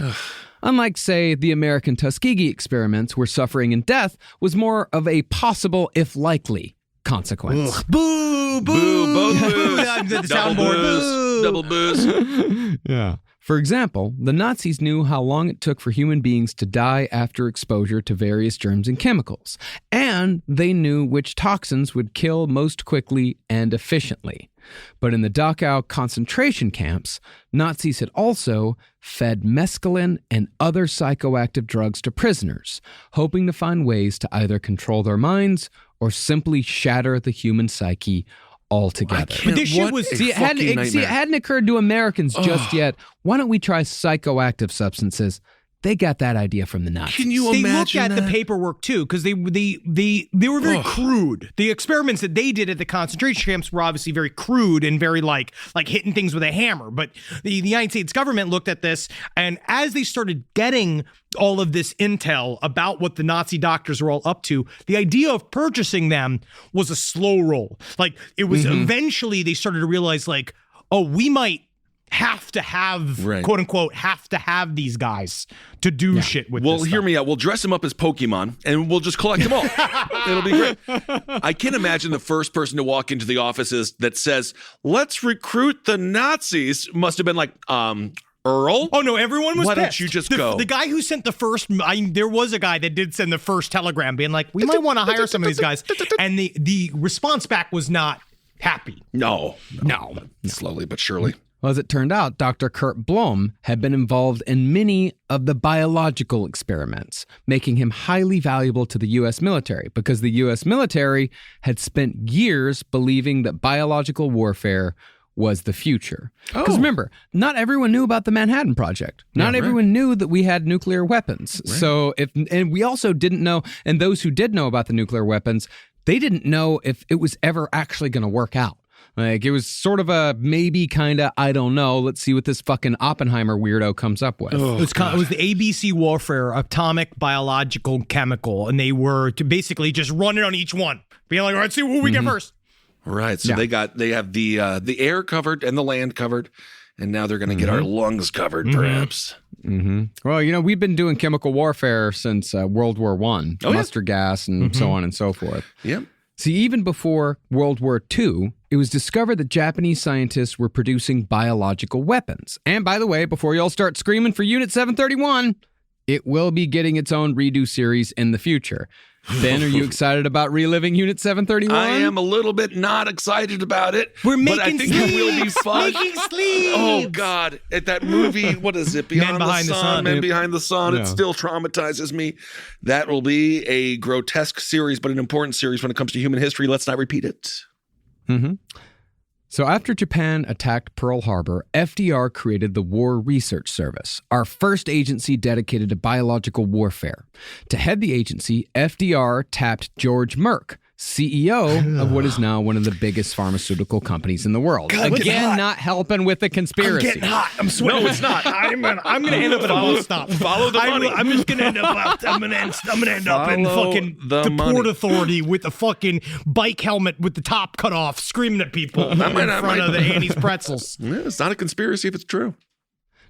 Unlike, say, the American Tuskegee experiments, where suffering and death was more of a possible, if likely, consequence.
Ugh. Boo, boo,
both boos.
The soundboard.
Double boos.
Yeah. For example, the Nazis knew how long it took for human beings to die after exposure to various germs and chemicals, and they knew which toxins would kill most quickly and efficiently. But in the Dachau concentration camps, Nazis had also fed mescaline and other psychoactive drugs to prisoners, hoping to find ways to either control their minds or simply shatter the human psyche altogether.
But this shit was
it hadn't occurred to Americans just yet. Why don't we try psychoactive substances? They got that idea from the Nazis.
Can you
they
imagine
looked at
that?
the paperwork too, because they were very crude. The experiments that they did at the concentration camps were obviously very crude and very like hitting things with a hammer. But the United States government looked at this, and as they started getting all of this intel about what the Nazi doctors were all up to, the idea of purchasing them was a slow roll. Like it was eventually they started to realize like, oh, we might have to have, quote unquote, have to have these guys to do shit with
Well,
this
hear
stuff.
me out. We'll dress them up as Pokemon and we'll just collect them all. It'll be great. I can't imagine the first person to walk into the offices that says, let's recruit the Nazis must have been like, Earl?
Oh, no, everyone was
Why
pissed.
don't you just go?
The guy who sent the first, there was a guy that did send the first telegram being like, we might want to hire some of these guys. And the response back was not happy.
No. Slowly but surely.
Well, as it turned out, Dr. Kurt Blom had been involved in many of the biological experiments, making him highly valuable to the U.S. military because the U.S. military had spent years believing that biological warfare was the future. Because remember, not everyone knew about the Manhattan Project. Not everyone knew that we had nuclear weapons. So and we also didn't know, and those who did know about the nuclear weapons, they didn't know if it was ever actually going to work out. Like, it was sort of a maybe kind of, I don't know, let's see what this fucking Oppenheimer weirdo comes up with.
It was the ABC warfare, atomic, biological, chemical, and they were to basically just run it on each one. Being like, all right, see who we get first.
Right. So they have the air covered and the land covered, and now they're going to get our lungs covered, perhaps.
Well, we've been doing chemical warfare since World War I, mustard gas and so on and so forth.
Yep.
See, even before World War II, it was discovered that Japanese scientists were producing biological weapons. And by the way, before y'all start screaming for Unit 731, it will be getting its own redo series in the future. Ben, are you excited about reliving Unit 731?
I am a little bit not excited about it.
We're making
but I think it will be fun.
Making sleeves.
Oh, God. At that movie, what is it?
Men Behind the Sun.
Men Behind the Sun. It still traumatizes me. That will be a grotesque series, but an important series when it comes to human history. Let's not repeat it.
So after Japan attacked Pearl Harbor, FDR created the War Research Service, our first agency dedicated to biological warfare. To head the agency, FDR tapped George Merck, CEO of what is now one of the biggest pharmaceutical companies in the world.
God,
Again, not helping with the conspiracy.
I'm getting hot. I'm sweating.
No, it's not.
I'm gonna end up at a bus stop.
Follow the money.
I'm just gonna end up. I'm gonna end up in fucking the Port Authority with a fucking bike helmet with the top cut off, screaming at people in front of the Annie's Pretzels.
Yeah, it's not a conspiracy if it's true.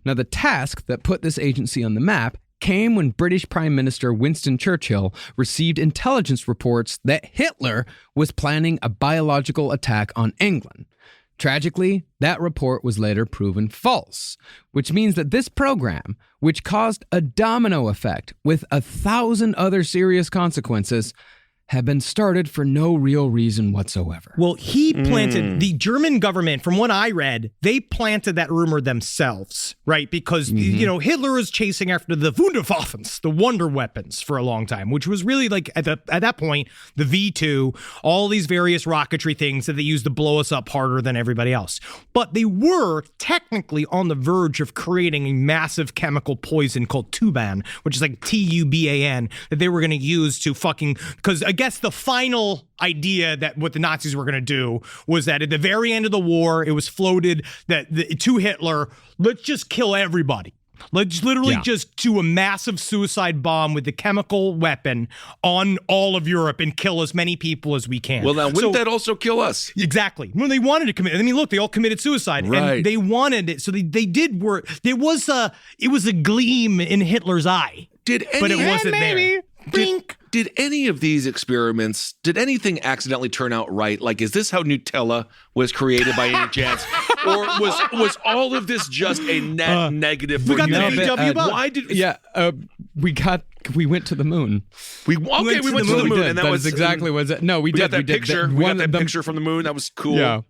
Now, the task that put this agency on the map came when British Prime Minister Winston Churchill received intelligence reports that Hitler was planning a biological attack on England. Tragically, that report was later proven false, which means that this program, which caused a domino effect with 1,000 other serious consequences, had been started for no real reason whatsoever.
Well, he planted, the German government, from what I read, they planted that rumor themselves, right? Because, you know, Hitler was chasing after the Wunderwaffens, the wonder weapons, for a long time, which was really like, at that point, the V2, all these various rocketry things that they used to blow us up harder than everybody else. But they were technically on the verge of creating a massive chemical poison called Tuban, which is like Tuban, that they were going to use to fucking, because I guess the final idea that what the Nazis were going to do was that at the very end of the war, it was floated that to Hitler, let's just kill everybody. Let's literally just do a massive suicide bomb with the chemical weapon on all of Europe and kill as many people as we can.
Well, now, wouldn't that also kill us?
Exactly. When they wanted to commit, I mean, look, they all committed suicide, and they wanted it, so they did work. It was a gleam in Hitler's eye, but it wasn't there. Blink.
Did any of these experiments, did anything accidentally turn out right? Like, is this how Nutella was created by any chance? Or was all of this just a net negative for humanity?
Why did...
we went to the moon.
We went to the moon, and that was
exactly what it. No, we did.
Got that picture. We got that picture from the moon. That was cool.
Yeah.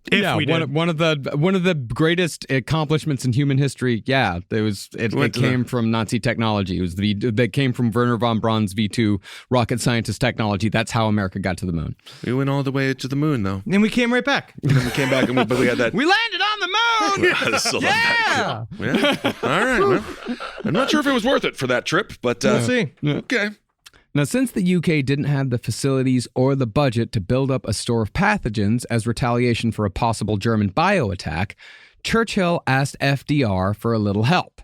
One of the greatest accomplishments in human history. Yeah, it came from Nazi technology. It was that came from Werner von Braun's V2 rocket scientist technology. That's how America got to the moon.
We went all the way to the moon, though.
And we came right back.
And then we came back, but we had that.
We landed on the moon.
Yeah. All right. Well, I'm not sure if it was worth it for that trip, but
we'll see.
Okay.
Now, since the UK didn't have the facilities or the budget to build up a store of pathogens as retaliation for a possible German bio-attack, Churchill asked FDR for a little help.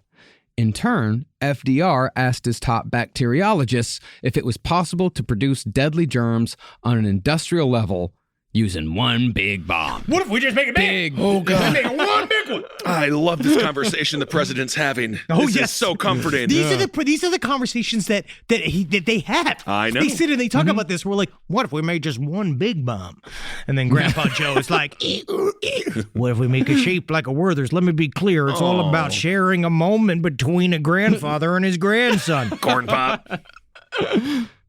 In turn, FDR asked his top bacteriologists if it was possible to produce deadly germs on an industrial level using one big bomb.
What if we just make it big?
Oh, God.
Make one big one.
I love this conversation the president's having. This is so comforting.
These are the conversations that they have.
I know.
They sit and they talk about this. We're like, what if we made just one big bomb? And then Grandpa Joe is like, what if we make it shaped like a Werther's? Let me be clear. It's all about sharing a moment between a grandfather and his grandson.
Corn pop.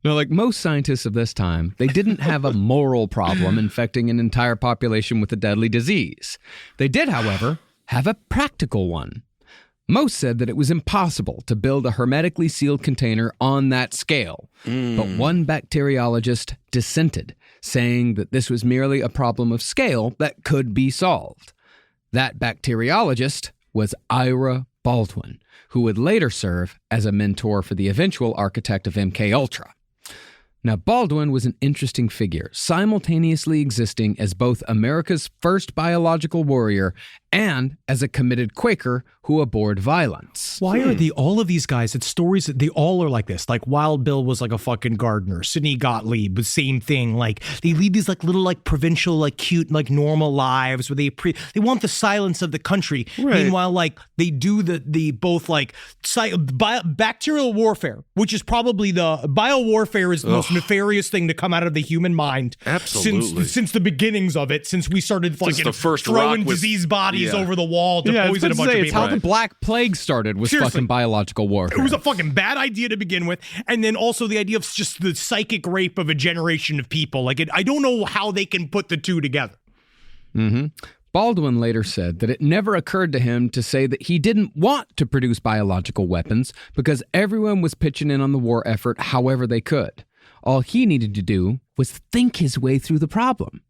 Now, like most scientists of this time, they didn't have a moral problem infecting an entire population with a deadly disease. They did, however, have a practical one. Most said that it was impossible to build a hermetically sealed container on that scale. But one bacteriologist dissented, saying that this was merely a problem of scale that could be solved. That bacteriologist was Ira Baldwin, who would later serve as a mentor for the eventual architect of MKUltra. Now, Baldwin was an interesting figure, simultaneously existing as both America's first biological warrior and as a committed Quaker who abhorred violence.
Why are all of these guys, it's stories that they all are like this. Like Wild Bill was like a fucking gardener. Sidney Gottlieb was same thing. Like they lead these like little like provincial, like cute, like normal lives where they want the silence of the country. Right. Meanwhile, like they do the both like bacterial warfare, which is probably the biowarfare is the most nefarious thing to come out of the human mind.
Absolutely.
Since the beginnings of it, since we started fucking
the first
throwing disease bodies over the wall to poison a bunch of people.
It's how the Black Plague started was fucking biological warfare.
It was a fucking bad idea to begin with. And then also the idea of just the psychic rape of a generation of people. Like, I don't know how they can put the two together.
Baldwin later said that it never occurred to him to say that he didn't want to produce biological weapons because everyone was pitching in on the war effort however they could. All he needed to do was think his way through the problem.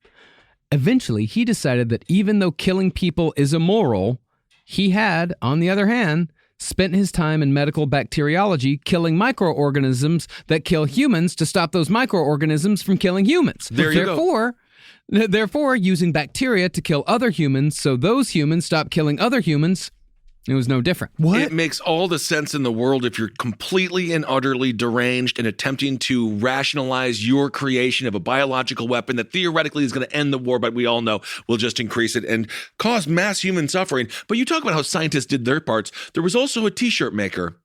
Eventually, he decided that even though killing people is immoral, he had, on the other hand, spent his time in medical bacteriology killing microorganisms that kill humans to stop those microorganisms from killing humans. Therefore, using bacteria to kill other humans so those humans stop killing other humans, it was no different.
What? It makes all the sense in the world if you're completely and utterly deranged and attempting to rationalize your creation of a biological weapon that theoretically is going to end the war, but we all know will just increase it and cause mass human suffering. But you talk about how scientists did their parts. There was also a t-shirt maker,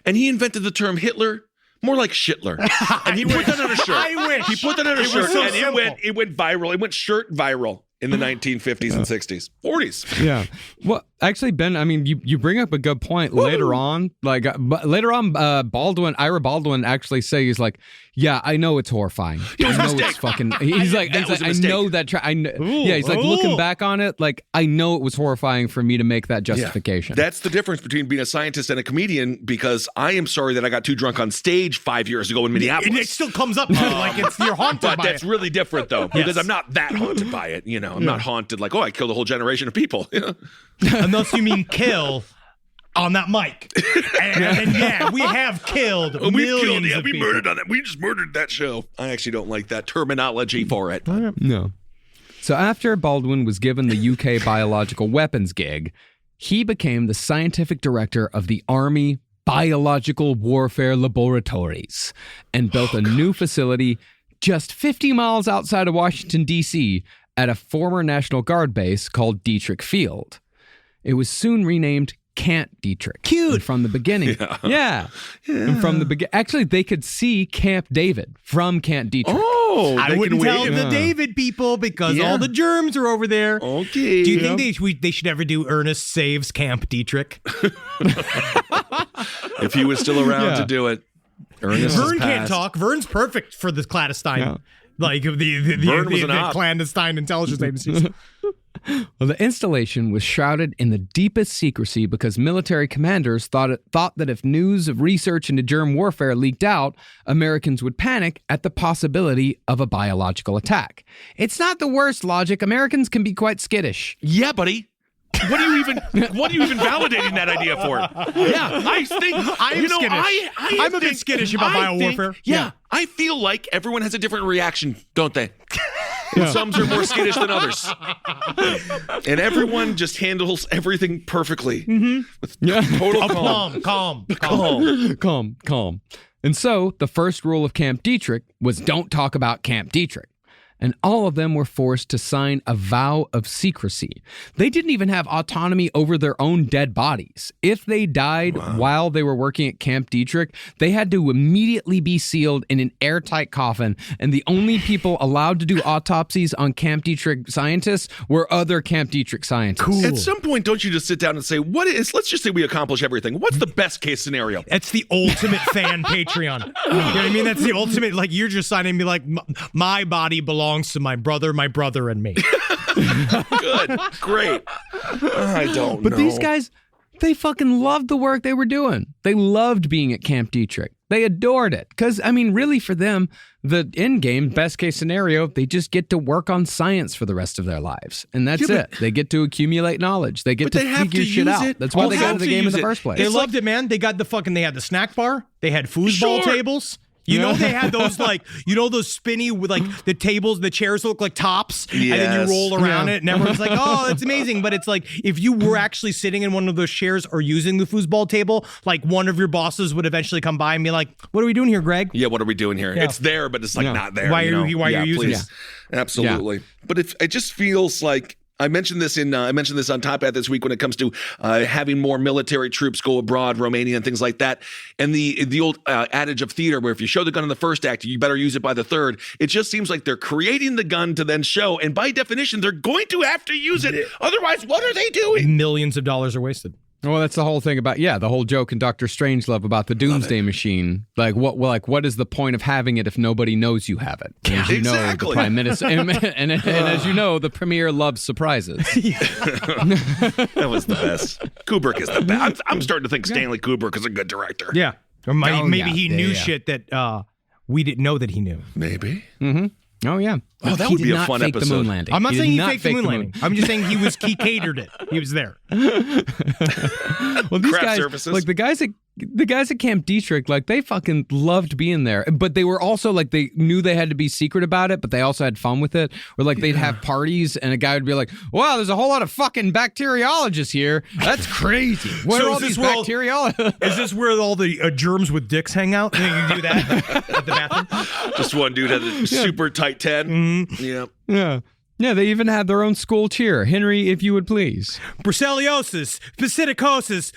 and he invented the term Hitler. More like Shitler. And he put that on a shirt.
I wish.
He put that on a shirt,
so
and it went viral. It went shirt viral in the 1950s and 60s, 40s.
Yeah. Well, actually, Ben, I mean, you bring up a good point. Later on, Ira Baldwin actually says, like, yeah, I know it's horrifying. I know it's fucking. He's like, I know that. He's like, looking back on it, like, I know it was horrifying for me to make that justification.
Yeah. That's the difference between being a scientist and a comedian, because I am sorry that I got too drunk on stage 5 years ago in Minneapolis.
And it still comes up like you're haunted by it.
But that's really different, though, because I'm not that haunted by it. You know, I'm not haunted like, oh, I killed a whole generation of people. You know?
Unless you mean kill on that mic. And we have killed millions of
we
people.
murdered on it. We just murdered that show. I actually don't like that terminology for it.
No. So after Baldwin was given the UK biological weapons gig, he became the scientific director of the Army Biological Warfare Laboratories and built a new facility just 50 miles outside of Washington, D.C., at a former National Guard base called Dietrich Field. It was soon renamed Camp Dietrich.
Cute.
And from the beginning. Yeah. And from the beginning. Actually, they could see Camp David from Camp Dietrich.
Oh, I wouldn't tell the David people because all the germs are over there.
Okay.
Do you think they should ever do Ernest Saves Camp Dietrich?
If he was still around to do it. Ernest
Vern can't talk. Vern's perfect for the clandestine. Yeah. Like the clandestine intelligence agencies.
Well, the installation was shrouded in the deepest secrecy because military commanders thought that if news of research into germ warfare leaked out, Americans would panic at the possibility of a biological attack. It's not the worst logic. Americans can be quite skittish.
Yeah, buddy. What are you even validating that idea for? Yeah, I think
I'm skittish. I'm a bit skittish about biowarfare.
I feel like everyone has a different reaction, don't they? And some are more skittish than others. And everyone just handles everything perfectly. With total
calm. And so the first rule of Camp Dietrich was don't talk about Camp Dietrich. And all of them were forced to sign a vow of secrecy. They didn't even have autonomy over their own dead bodies. If they died while they were working at Camp Dietrich, they had to immediately be sealed in an airtight coffin. And the only people allowed to do autopsies on Camp Dietrich scientists were other Camp Dietrich scientists.
Cool. At some point, don't you just sit down and say, let's just say we accomplish everything. What's the best case scenario?
That's the ultimate fan Patreon. You know what I mean? That's the ultimate, like, you're just signing me like, my body belongs to my brother, and me.
Good. Great. I don't know.
But these guys, they fucking loved the work they were doing. They loved being at Camp Dietrich. They adored it. Because, I mean, really for them, the end game, best case scenario, they just get to work on science for the rest of their lives. And that's it. They get to accumulate knowledge. They get to figure shit out. That's why they got into the game in the first place.
They loved it, man. They got they had the snack bar. They had foosball tables. You know, they had those, like, those spinny with, like, the tables, the chairs look like tops, and then you roll around it, and everyone's like, oh, that's amazing. But it's like, if you were actually sitting in one of those chairs or using the foosball table, like, one of your bosses would eventually come by and be like, what are we doing here, Greg?
Yeah, what are we doing here? Yeah. It's there, but it's, like, not there.
Why are you using it?
Absolutely. Yeah. But it just feels like, I mentioned this on Top Hat this week when it comes to having more military troops go abroad, Romania and things like that. And the old adage of theater where if you show the gun in the first act, you better use it by the third. It just seems like they're creating the gun to then show. And by definition, they're going to have to use it. Otherwise, what are they doing?
Millions of dollars are wasted.
Well, that's the whole thing about, the whole joke in Dr. Strangelove about the Doomsday Machine. Like, what is the point of having it if nobody knows you have it? And as you know, the Prime Minister, and as you know, the Premier loves surprises.
That was the best. Kubrick is the best. I'm starting to think Stanley Kubrick is a good director.
Yeah. Or maybe he knew shit that we didn't know that he knew.
Maybe.
Mm-hmm. Oh, yeah.
Oh, that
He
would
did
be a
not
fun
fake the
episode.
moon landing.
I'm not saying he faked the moon
landing.
landing. I'm just saying he catered it. He was there.
Well, these
Craft
guys,
services.
like the guys at Camp Dietrich, like they fucking loved being there, but they were also like they knew they had to be secret about it, but they also had fun with it. Or like they'd have parties, and a guy would be like, "Wow, there's a whole lot of fucking bacteriologists here. That's crazy. Where are all these bacteriologists?"
Is this where all the germs with dicks hang out? You can do that at the bathroom.
Just one dude had a super tight 10. Yep.
Yeah. Yeah, they even had their own school cheer. Henry, if you would please.
Brucellosis, psittacosis,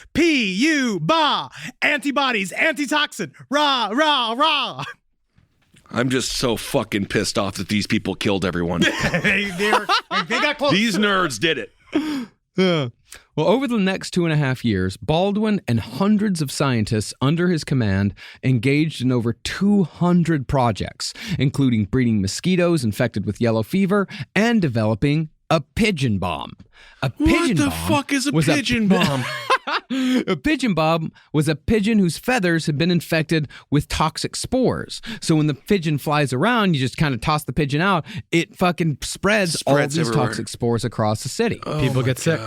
Ba, antibodies, antitoxin, rah, rah, rah.
I'm just so fucking pissed off that these people killed everyone.
they got close.
These nerds did it.
Yeah. Well, over the next 2.5 years, Baldwin and hundreds of scientists under his command engaged in over 200 projects, including breeding mosquitoes infected with yellow fever and developing a pigeon bomb.
What the fuck is a pigeon bomb?
A pigeon bomb was a pigeon whose feathers had been infected with toxic spores. So when the pigeon flies around, you just kind of toss the pigeon out, it fucking spreads all these
everywhere.
toxic spores across the city.
People get sick.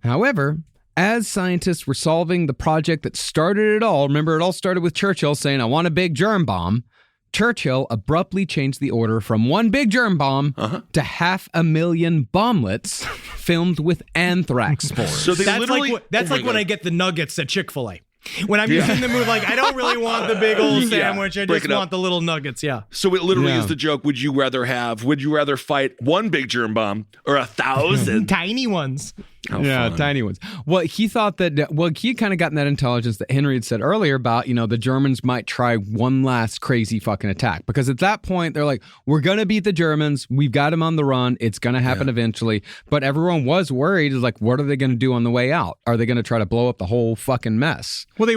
However, as scientists were solving the project that started it all, remember it all started with Churchill saying, "I want a big germ bomb." Churchill abruptly changed the order from one big germ bomb to 500,000 bomblets filmed with anthrax spores.
So they literally...
That's like when I get the nuggets at Chick-fil-A. When I'm just in the mood, like, I don't really want the big old sandwich. I just want the little nuggets,
So it literally is the joke. Would you rather fight one big germ bomb or 1,000?
Tiny ones.
Fun.
Tiny ones. Well, he thought that, he kind of gotten that intelligence that Henry had said earlier about, the Germans might try one last crazy fucking attack. Because at that point, they're like, we're going to beat the Germans. We've got them on the run. It's going to happen eventually. But everyone was worried, like, what are they going to do on the way out? Are they going to try to blow up the whole fucking mess?
Well, they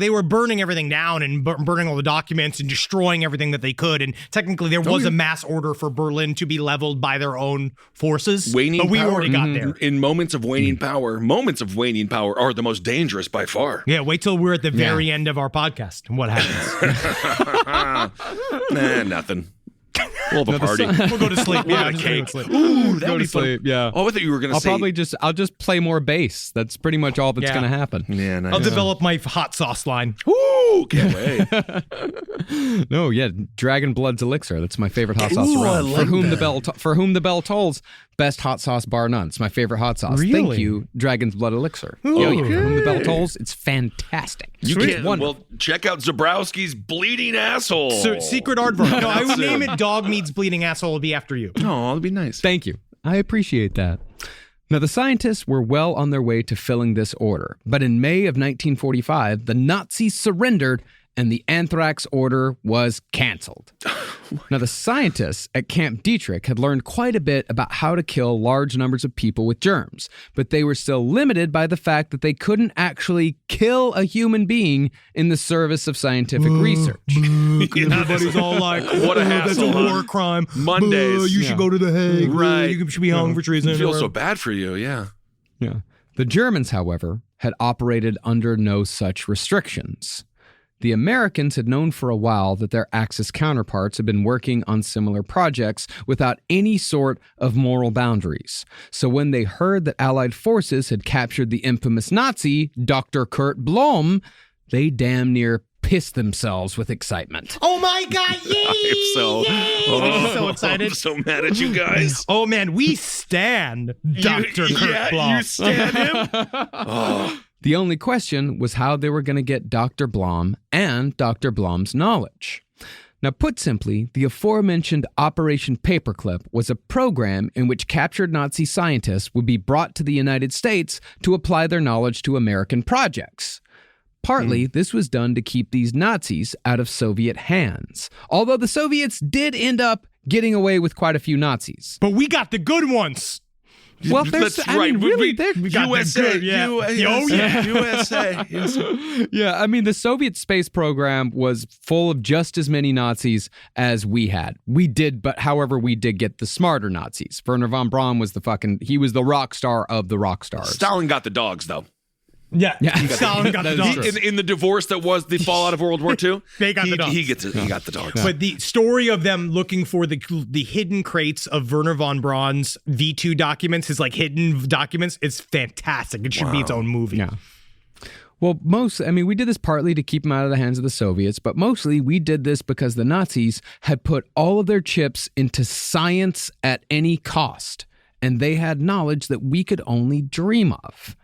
were burning everything down and burning all the documents and destroying everything that they could. And technically, there was a mass order for Berlin to be leveled by their own forces. But we already got there.
In moments of waning power are the most dangerous by far.
Yeah, wait till we're at the very end of our podcast and what happens.
Nothing. We'll have a party.
We'll go to sleep.
We'll have a cake. Ooh, that would be fun.
Yeah.
Oh, I thought you were going to say...
I'll just play more bass. That's pretty much all that's going to happen.
Yeah, nice.
I'll develop my hot sauce line.
Ooh, can't wait.
No, Dragon Blood's Elixir. That's my favorite hot sauce around.
Like
for whom the bell tolls, best hot sauce bar none. It's my favorite hot sauce.
Really?
Thank you, Dragon's Blood Elixir. For whom the bell tolls, it's fantastic.
You can't. Well, check out Zabrowski's Bleeding Asshole.
So, secret aardvark. No, I would name it Dog Meets Bleeding Asshole. Would be after you.
Oh, that'd be nice.
Thank you. I appreciate that. Now, the scientists were well on their way to filling this order, but in May of 1945, the Nazis surrendered and the anthrax order was canceled. Now, the scientists at Camp Dietrich had learned quite a bit about how to kill large numbers of people with germs, but they were still limited by the fact that they couldn't actually kill a human being in the service of scientific research.
Everybody's all like,
what a hassle.
That's a war crime.
Mondays.
You should go to the Hague.
Right.
You should be hung for treason.
I feel so bad for you, yeah.
The Germans, however, had operated under no such restrictions. The Americans had known for a while that their Axis counterparts had been working on similar projects without any sort of moral boundaries. So when they heard that Allied forces had captured the infamous Nazi, Dr. Kurt Blom, they damn near pissed themselves with excitement.
Oh my God, yay! I'm so excited.
I'm so mad at you guys.
Oh man, we stand Dr. Kurt Blom.
You stand him?
The only question was how they were going to get Dr. Blom and Dr. Blom's knowledge. Now, put simply, the aforementioned Operation Paperclip was a program in which captured Nazi scientists would be brought to the United States to apply their knowledge to American projects. Partly, this was done to keep these Nazis out of Soviet hands, although the Soviets did end up getting away with quite a few Nazis.
But we got the good ones.
Well, there's,
That's
I
right.
mean, really,
we got USA, USA.
Yeah, I mean, the Soviet space program was full of just as many Nazis as we had. We did get the smarter Nazis. Werner von Braun was he was the rock star of the rock stars.
Stalin got the dogs, though.
Yeah. Stalin got the dogs.
In the divorce that was the fallout of World War II,
they got the dogs.
He got the dogs.
But the story of them looking for the hidden crates of Werner von Braun's V2 documents, his like hidden documents, it's fantastic. It should be its own movie.
Yeah. Well, we did this partly to keep them out of the hands of the Soviets, but mostly we did this because the Nazis had put all of their chips into science at any cost, and they had knowledge that we could only dream of.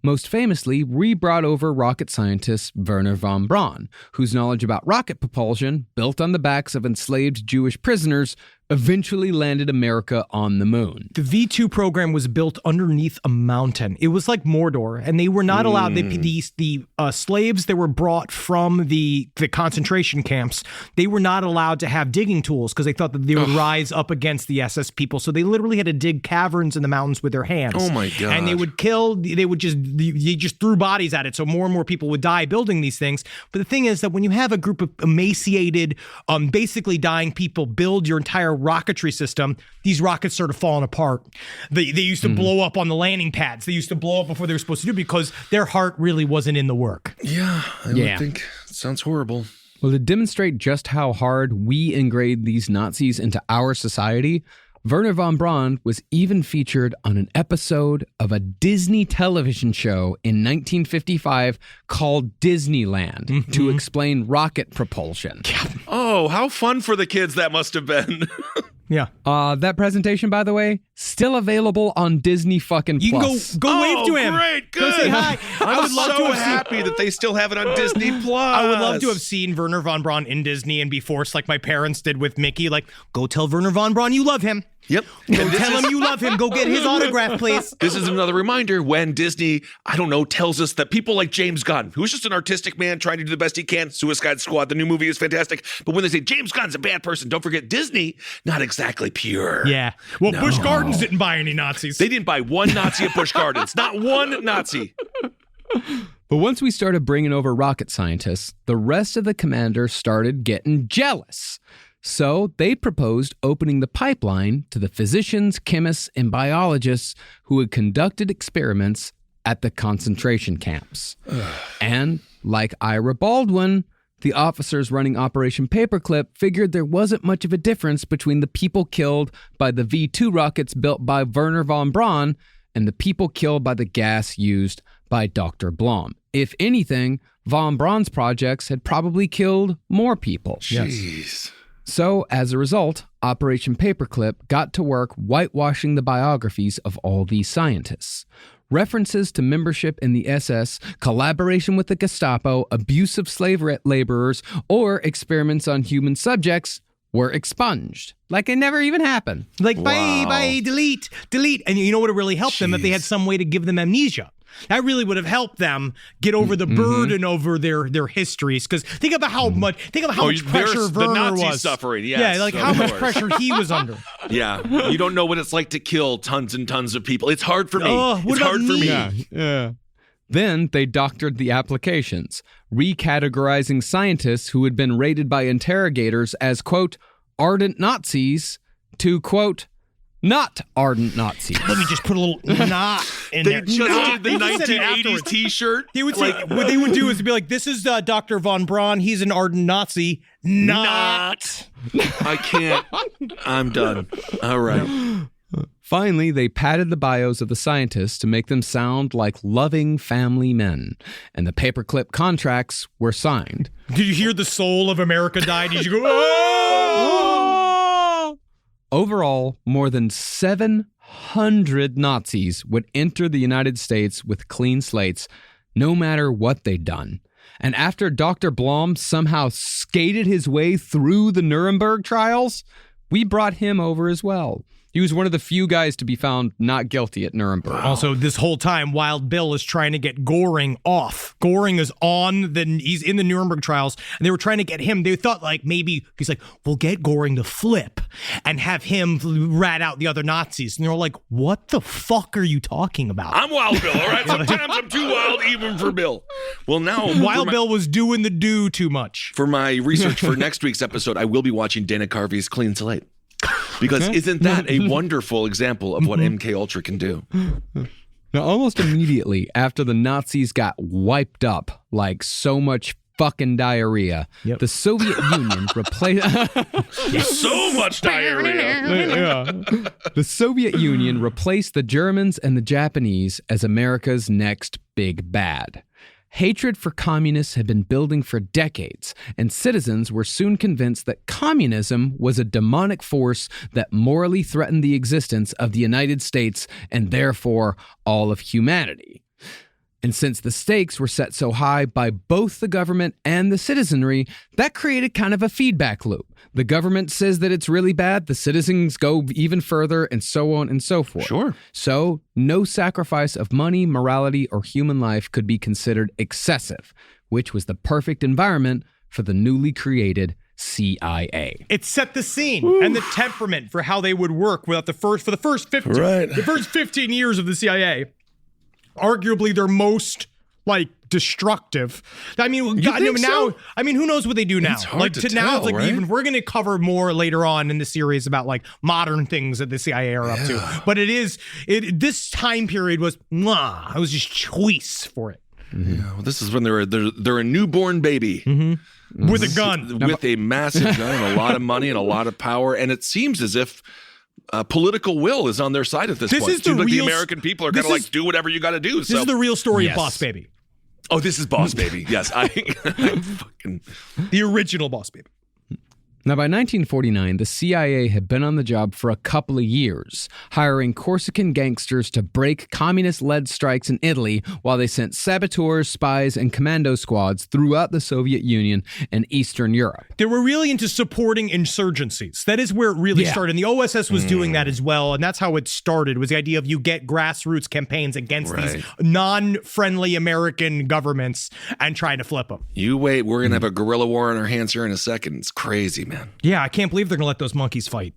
Most famously, we brought over rocket scientist Werner von Braun, whose knowledge about rocket propulsion, built on the backs of enslaved Jewish prisoners, eventually landed America on the moon.
The V2 program was built underneath a mountain. It was like Mordor, and they were not allowed. The slaves that were brought from the concentration camps, they were not allowed to have digging tools because they thought that they would rise up against the SS people. So they literally had to dig caverns in the mountains with their hands.
Oh my God.
And they just threw bodies at it. So more and more people would die building these things. But the thing is that when you have a group of emaciated, basically dying people build your entire rocketry system, these rockets started falling apart. They used to blow up on the landing pads. They used to blow up before they were supposed to do it because their heart really wasn't in the work.
Yeah, I would think. Sounds horrible.
Well, to demonstrate just how hard we ingrained these Nazis into our society, Werner von Braun was even featured on an episode of a Disney television show in 1955 called Disneyland to explain rocket propulsion.
Oh, how fun for the kids that must have been.
Yeah.
That presentation, by the way, still available on Disney fucking Plus.
You can go wave to him.
Great, good.
Go say hi.
I would love to have happy that they still have it on Disney Plus.
I would love to have seen Werner von Braun in Disney and be forced like my parents did with Mickey. Like, go tell Werner von Braun you love him.
Yep.
Go tell him you love him. Go get his autograph, please.
This is another reminder when Disney, tells us that people like James Gunn, who's just an artistic man trying to do the best he can, Suicide Squad, the new movie is fantastic, but when they say James Gunn's a bad person, don't forget Disney, not exactly pure.
Yeah. Well, Busch Gardens didn't buy any Nazis.
They didn't buy one Nazi at Busch Gardens. Not one Nazi.
But once we started bringing over rocket scientists, the rest of the commanders started getting jealous. So they proposed opening the pipeline to the physicians, chemists, and biologists who had conducted experiments at the concentration camps. And like Ira Baldwin, the officers running Operation Paperclip figured there wasn't much of a difference between the people killed by the V2 rockets built by Werner von Braun and the people killed by the gas used by Dr. Blom. If anything, von Braun's projects had probably killed more people.
Jeez.
So, as a result, Operation Paperclip got to work whitewashing the biographies of all these scientists. References to membership in the SS, collaboration with the Gestapo, abuse of slave laborers, or experiments on human subjects were expunged. Like it never even happened.
Like, bye, delete. And you know what would really help them if they had some way to give them amnesia. That really would have helped them get over the burden over their histories. Because think about how much pressure Werner
the Nazi
was
suffering. Yes,
like how much pressure he was under.
Yeah, you don't know what it's like to kill tons and tons of people. It's hard for me.
What about me?
Yeah. Then they doctored the applications, recategorizing scientists who had been rated by interrogators as, quote, ardent Nazis to, quote, not ardent Nazis.
Let me just put a little "not" in there.
They just did the 1980s T-shirt.
They would say, what they would do is be like, "This is Dr. von Braun. He's an ardent Nazi." Not.
I can't. I'm done. All right.
Finally, they padded the bios of the scientists to make them sound like loving family men, and the paperclip contracts were signed.
Did you hear the soul of America die? Did you go, oh!
Overall, more than 700 Nazis would enter the United States with clean slates, no matter what they'd done. And after Dr. Blom somehow skated his way through the Nuremberg trials, we brought him over as well. He was one of the few guys to be found not guilty at Nuremberg.
Also, this whole time, Wild Bill is trying to get Göring off. Göring is he's in the Nuremberg trials, and they were trying to get him. They thought like maybe he's like, we'll get Göring to flip and have him rat out the other Nazis. And they're like, what the fuck are you talking about?
I'm Wild Bill, all right? Sometimes I'm too wild even for Bill. Well, now
Wild Bill was doing the do too much.
For my research for next week's episode, I will be watching Dana Carvey's Clean Slate. Because isn't that a wonderful example of what MK Ultra can do?
Now, almost immediately after the Nazis got wiped up like so much fucking diarrhea, the Soviet Union replaced...
So much diarrhea.
The Soviet Union replaced the Germans and the Japanese as America's next big bad. Hatred for communists had been building for decades, and citizens were soon convinced that communism was a demonic force that morally threatened the existence of the United States and therefore all of humanity. And since the stakes were set so high by both the government and the citizenry, that created kind of a feedback loop. The government says that it's really bad, the citizens go even further, and so on and so forth.
Sure.
So, no sacrifice of money, morality, or human life could be considered excessive, which was the perfect environment for the newly created CIA.
It set the scene and the temperament for how they would work for the first 15 years of the CIA. Arguably their most destructive. I mean, God, now, so? I mean, who knows what they do now?
It's hard to
now,
tell,
it's
right?
even we're going to cover more later on in the series about modern things that the CIA are up to. But this time period was I was just choice for it.
Mm-hmm. Yeah, well, this is when they're a newborn baby.
Mm-hmm. With a gun.
With a massive gun and a lot of money and a lot of power. And it seems as if political will is on their side at this point.
Is the
the American people are going to do whatever you got to do.
This is the real story of Boss Baby.
Oh, this is Boss Baby. Yes, I fucking
the original Boss Baby.
Now, by 1949, the CIA had been on the job for a couple of years, hiring Corsican gangsters to break communist-led strikes in Italy while they sent saboteurs, spies, and commando squads throughout the Soviet Union and Eastern Europe.
They were really into supporting insurgencies. That is where it really started. And the OSS was doing that as well, and that's how it started, was the idea of you get grassroots campaigns against these non-friendly American governments and trying to flip them.
You wait, we're going to have a guerrilla war on our hands here in a second. It's crazy, man.
Yeah, I can't believe they're going to let those monkeys fight.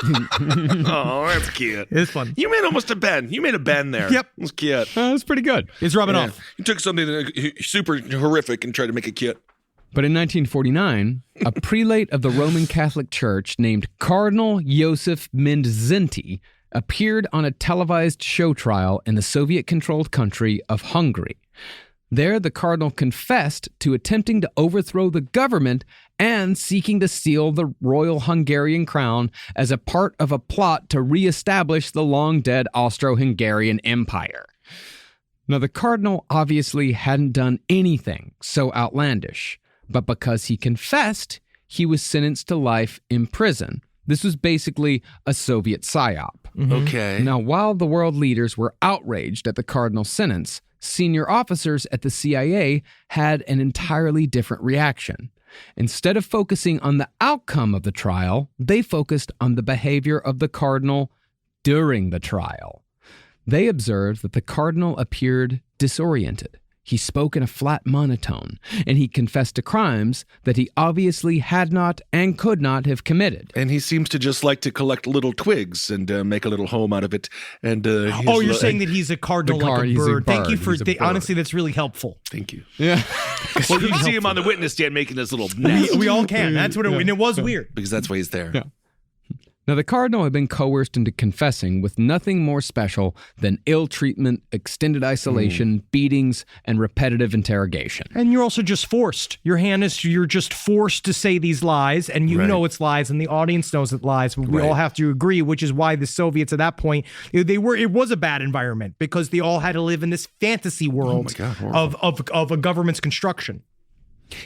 Oh, that's cute.
It's fun.
You made almost a bend. You made a bend there.
Yep.
It was cute.
That's pretty good.
It's rubbing off.
You took something super horrific and tried to make it cute.
But in 1949, a prelate of the Roman Catholic Church named Cardinal Joseph Mindzinti appeared on a televised show trial in the Soviet-controlled country of Hungary. There, the cardinal confessed to attempting to overthrow the government and seeking to steal the royal Hungarian crown as a part of a plot to reestablish the long-dead Austro-Hungarian Empire. Now, the cardinal obviously hadn't done anything so outlandish, but because he confessed, he was sentenced to life in prison. This was basically a Soviet psyop.
Mm-hmm. Okay.
Now, while the world leaders were outraged at the cardinal's sentence, senior officers at the CIA had an entirely different reaction. Instead of focusing on the outcome of the trial, they focused on the behavior of the cardinal during the trial. They observed that the cardinal appeared disoriented. He spoke in a flat monotone, and he confessed to crimes that he obviously had not and could not have committed.
And he seems to just like to collect little twigs and make a little home out of it. And
you're saying that he's a cardinal like a bird. Thank you for honestly, that's really helpful.
Thank you.
Yeah.
Well, you can see him on the witness stand making his little nest.
We all can. That's what and it was weird.
Because that's why he's there.
Yeah. Now, the cardinal had been coerced into confessing with nothing more special than ill treatment, extended isolation, beatings, and repetitive interrogation.
And you're also just forced. You're just forced to say these lies, and you know it's lies, and the audience knows it's lies. We all have to agree, which is why the Soviets at that point, it was a bad environment because they all had to live in this fantasy world of a government's construction.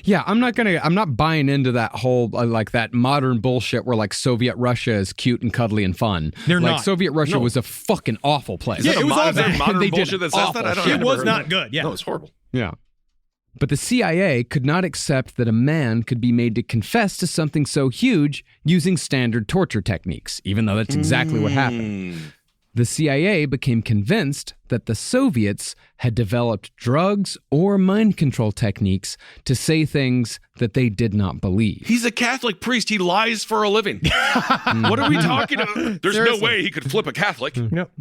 Yeah, I'm not buying into that whole, that modern bullshit where, Soviet Russia is cute and cuddly and fun.
They're not.
Soviet Russia was a fucking awful place.
Yeah,
it was all bad.
Modern bullshit that says that? I don't know.
It was not good, yeah.
No, it's horrible.
Yeah. But the CIA could not accept that a man could be made to confess to something so huge using standard torture techniques, even though that's exactly what happened. The CIA became convinced that the Soviets had developed drugs or mind control techniques to say things that they did not believe.
He's a Catholic priest. He lies for a living. What are we talking about? There's no way he could flip a Catholic.
Yep.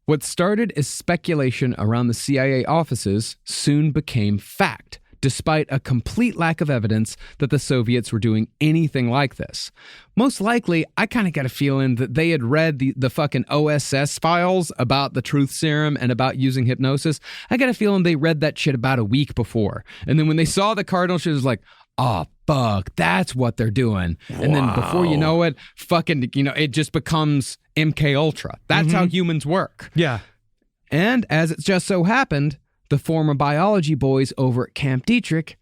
What started as speculation around the CIA offices soon became fact. despite a complete lack of evidence that the Soviets were doing anything like this. Most likely, I kind of got a feeling that they had read the fucking OSS files about the truth serum and about using hypnosis. I got a feeling they read that shit about a week before. And then when they saw the cardinal shit, it was like, oh, fuck, that's what they're doing. And then before you know it, fucking, it just becomes MK Ultra. That's how humans work.
Yeah.
And as it just so happened, the former biology boys over at Camp Dietrich,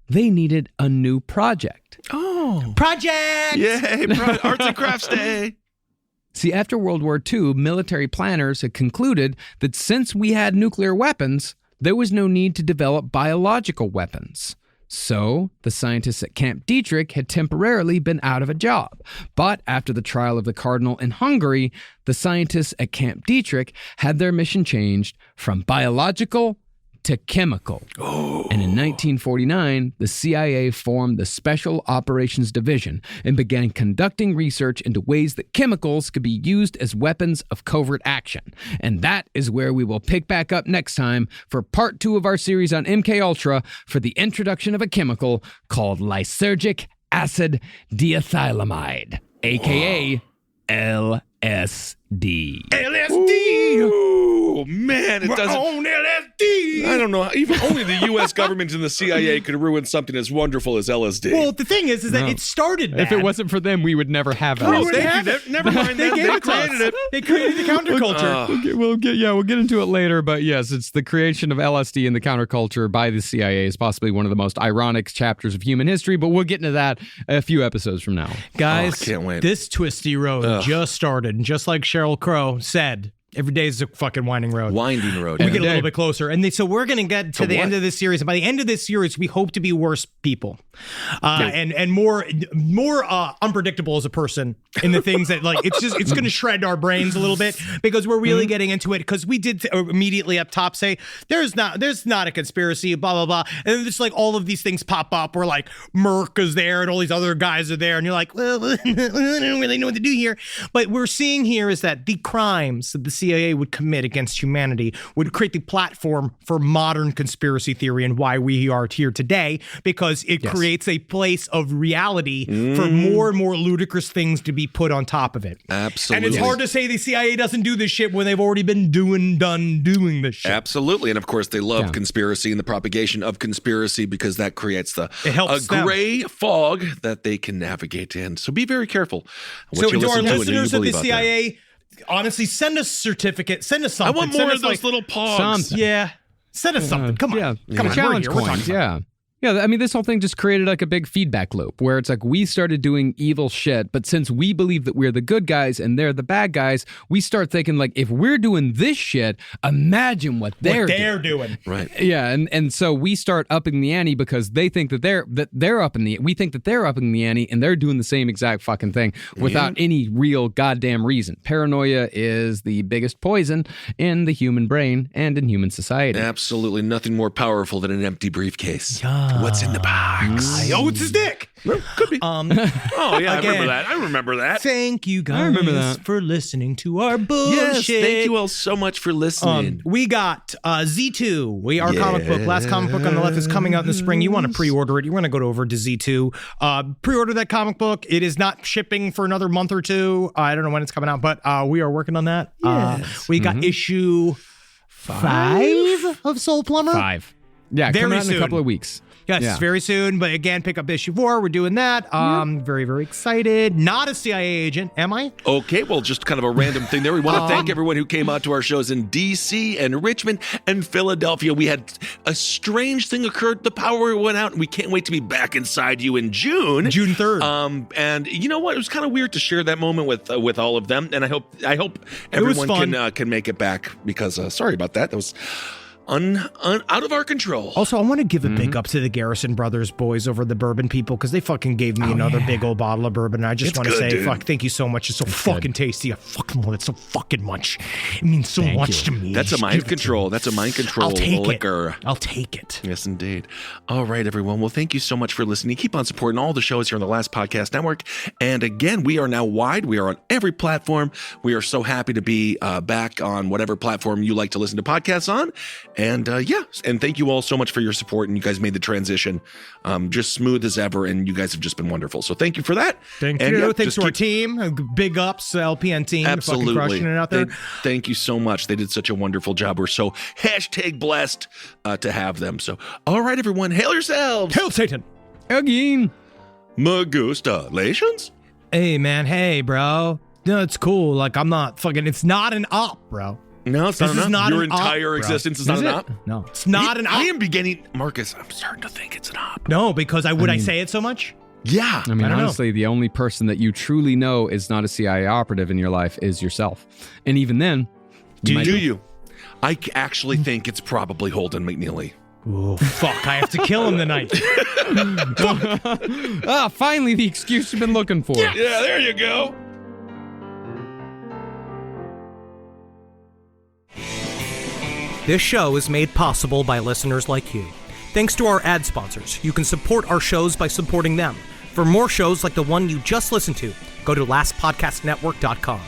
they needed a new project.
Oh. Project!
Yay, Arts and Crafts Day.
See, after World War II, military planners had concluded that since we had nuclear weapons, there was no need to develop biological weapons. So, the scientists at Camp Dietrich had temporarily been out of a job. But after the trial of the Cardinal in Hungary, the scientists at Camp Dietrich had their mission changed from biological to chemical. And in 1949, the CIA formed the Special Operations Division and began conducting research into ways that chemicals could be used as weapons of covert action. And that is where we will pick back up next time for part 2 of our series on MK Ultra for the introduction of a chemical called lysergic acid diethylamide, aka LSD.
Oh man, it doesn't.
On LSD.
I don't know. Even only the U.S. government and the CIA could ruin something as wonderful as LSD.
Well, the thing is that it started bad.
If it wasn't for them, we would never have
We
LSD.
wouldn't have it.
Never mind that. They created it.
They created the counterculture.
We'll get into it later, but yes, it's the creation of LSD and the counterculture by the CIA is possibly one of the most ironic chapters of human history, but we'll get into that a few episodes from now.
Guys,
can't wait.
This twisty road just started, and just like Sheryl Crow said, every day is a fucking winding road.
Winding road.
We get a little bit closer. And so we're going to get to the end of this series. And by the end of this series, we hope to be worse people and more unpredictable as a person in the things that, like, it's going to shred our brains a little bit because we're really getting into it. Because we did immediately up top say, there's not a conspiracy, blah, blah, blah. And then just like all of these things pop up where like Merck is there and all these other guys are there. And you're like, well, I don't really know what to do here. But we're seeing here is that the crimes that the CIA would commit against humanity would create the platform for modern conspiracy theory and why we are here today, because it creates a place of reality for more and more ludicrous things to be put on top of it.
Absolutely.
And it's hard to say the CIA doesn't do this shit when they've already been doing this shit.
Absolutely. And of course, they love conspiracy and the propagation of conspiracy because that creates a gray fog that they can navigate in. So be very careful what you
to
listen
our
to
listeners
and who you
of the
believe out there.
CIA, honestly, send us a certificate. Send us something.
I want more of those little pogs.
Something.
Yeah. Send us something. Come on. Come on.
Challenge
We're here. We're
coins.
talking about it.
Yeah, I mean, this whole thing just created like a big feedback loop where it's like we started doing evil shit, but since we believe that we're the good guys and they're the bad guys, we start thinking like, if we're doing this shit, imagine what they're
doing.
Right.
Yeah, and so we start upping the ante because they think that they're upping the. We think that they're upping the ante and they're doing the same exact fucking thing without any real goddamn reason. Paranoia is the biggest poison in the human brain and in human society.
Absolutely nothing more powerful than an empty briefcase. What's in the box?
Oh, it's his dick.
Could be. Oh, yeah,
again,
I remember that.
Thank you guys for listening to our bullshit.
Yes, thank you all so much for listening.
We got Z2. Our comic book, last comic book on the left, is coming out in the spring. You want to pre-order it. You want to go over to Z2. Pre-order that comic book. It is not shipping for another month or two. I don't know when it's coming out, but we are working on that.
Yes.
We got issue 5 of Soul Plumber.
5. Yeah,
Very
coming out in
soon.
a couple of weeks.
Yes, very soon. But again, pick up issue 4. We're doing that. Very, very excited. Not a CIA agent, am I?
Okay, well, just kind of a random thing there. We want to thank everyone who came out to our shows in D.C. and Richmond and Philadelphia. We had a strange thing occurred. The power went out, and we can't wait to be back inside you in June.
June 3rd.
And you know what? It was kind of weird to share that moment with all of them. And I hope everyone can make it back because sorry about that. That was out of our control.
Also, I want to give a big up to the Garrison Brothers boys over the bourbon people because they fucking gave me another big old bottle of bourbon. And I just want to say,
dude.
thank you so much. It's so fucking tasty. I fucking love it so fucking much. It means so much to me.
That's a mind control. That's a mind control liquor.
I'll take it.
Yes, indeed. All right, everyone. Well, thank you so much for listening. Keep on supporting all the shows here on the Last Podcast Network. And again, we are now wide. We are on every platform. We are so happy to be back on whatever platform you like to listen to podcasts on. And and thank you all so much for your support. And you guys made the transition just smooth as ever. And you guys have just been wonderful. So thank you for that.
Thank
and
you. Thanks to our team. Big ups, LPN team.
Absolutely.
Fucking crushing it out there.
Thank you so much. They did such a wonderful job. We're so #blessed to have them. So, all right, everyone, hail yourselves.
Hail Satan.
Again.
Magustalations.
Hey, man. Hey, bro. No, it's cool. Like, I'm not fucking, it's not an op, bro.
No, it's
This
not
is
an op.
not
Your
an op,
entire
bro.
existence is not an op?
No, it's not an op.
I am beginning, Marcus, I'm starting to think it's an op.
No, because I say it so much?
Yeah.
I mean,
I don't
honestly, the only person that you truly know is not a CIA operative in your life is yourself. And even then,
Do you? I actually think it's probably Holden McNeely.
Oh, fuck. I have to kill him tonight.
Finally, the excuse you've been looking for.
Yeah, there you go.
This show is made possible by listeners like you. Thanks to our ad sponsors, you can support our shows by supporting them. For more shows like the one you just listened to, go to lastpodcastnetwork.com.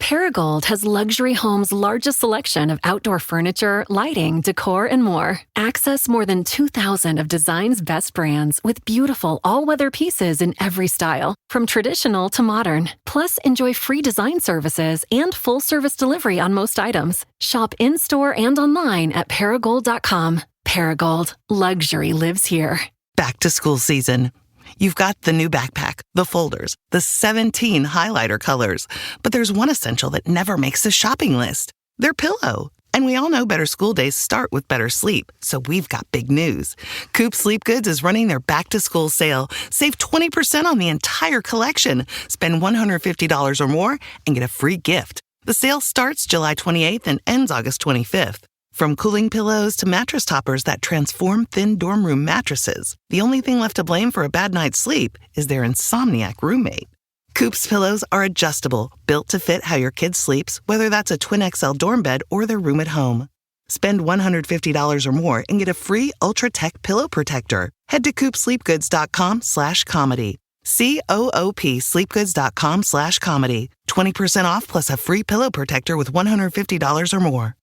Paragold has Luxury Homes' largest selection of outdoor furniture, lighting, decor, and more. Access more than 2,000 of design's best brands with beautiful all-weather pieces in every style, from traditional to modern. Plus, enjoy free design services and full-service delivery on most items. Shop in-store and online at Paragold.com. Paragold. Luxury lives here.
Back to school season. You've got the new backpack, the folders, the 17 highlighter colors. But there's one essential that never makes the shopping list. Their pillow. And we all know better school days start with better sleep. So we've got big news. Coop Sleep Goods is running their back-to-school sale. Save 20% on the entire collection. Spend $150 or more and get a free gift. The sale starts July 28th and ends August 25th. From cooling pillows to mattress toppers that transform thin dorm room mattresses, the only thing left to blame for a bad night's sleep is their insomniac roommate. Coop's pillows are adjustable, built to fit how your kid sleeps, whether that's a twin XL dorm bed or their room at home. Spend $150 or more and get a free Ultra Tech pillow protector. Head to coopsleepgoods.com/comedy. COOP sleepgoods.com/comedy. 20% off plus a free pillow protector with $150 or more.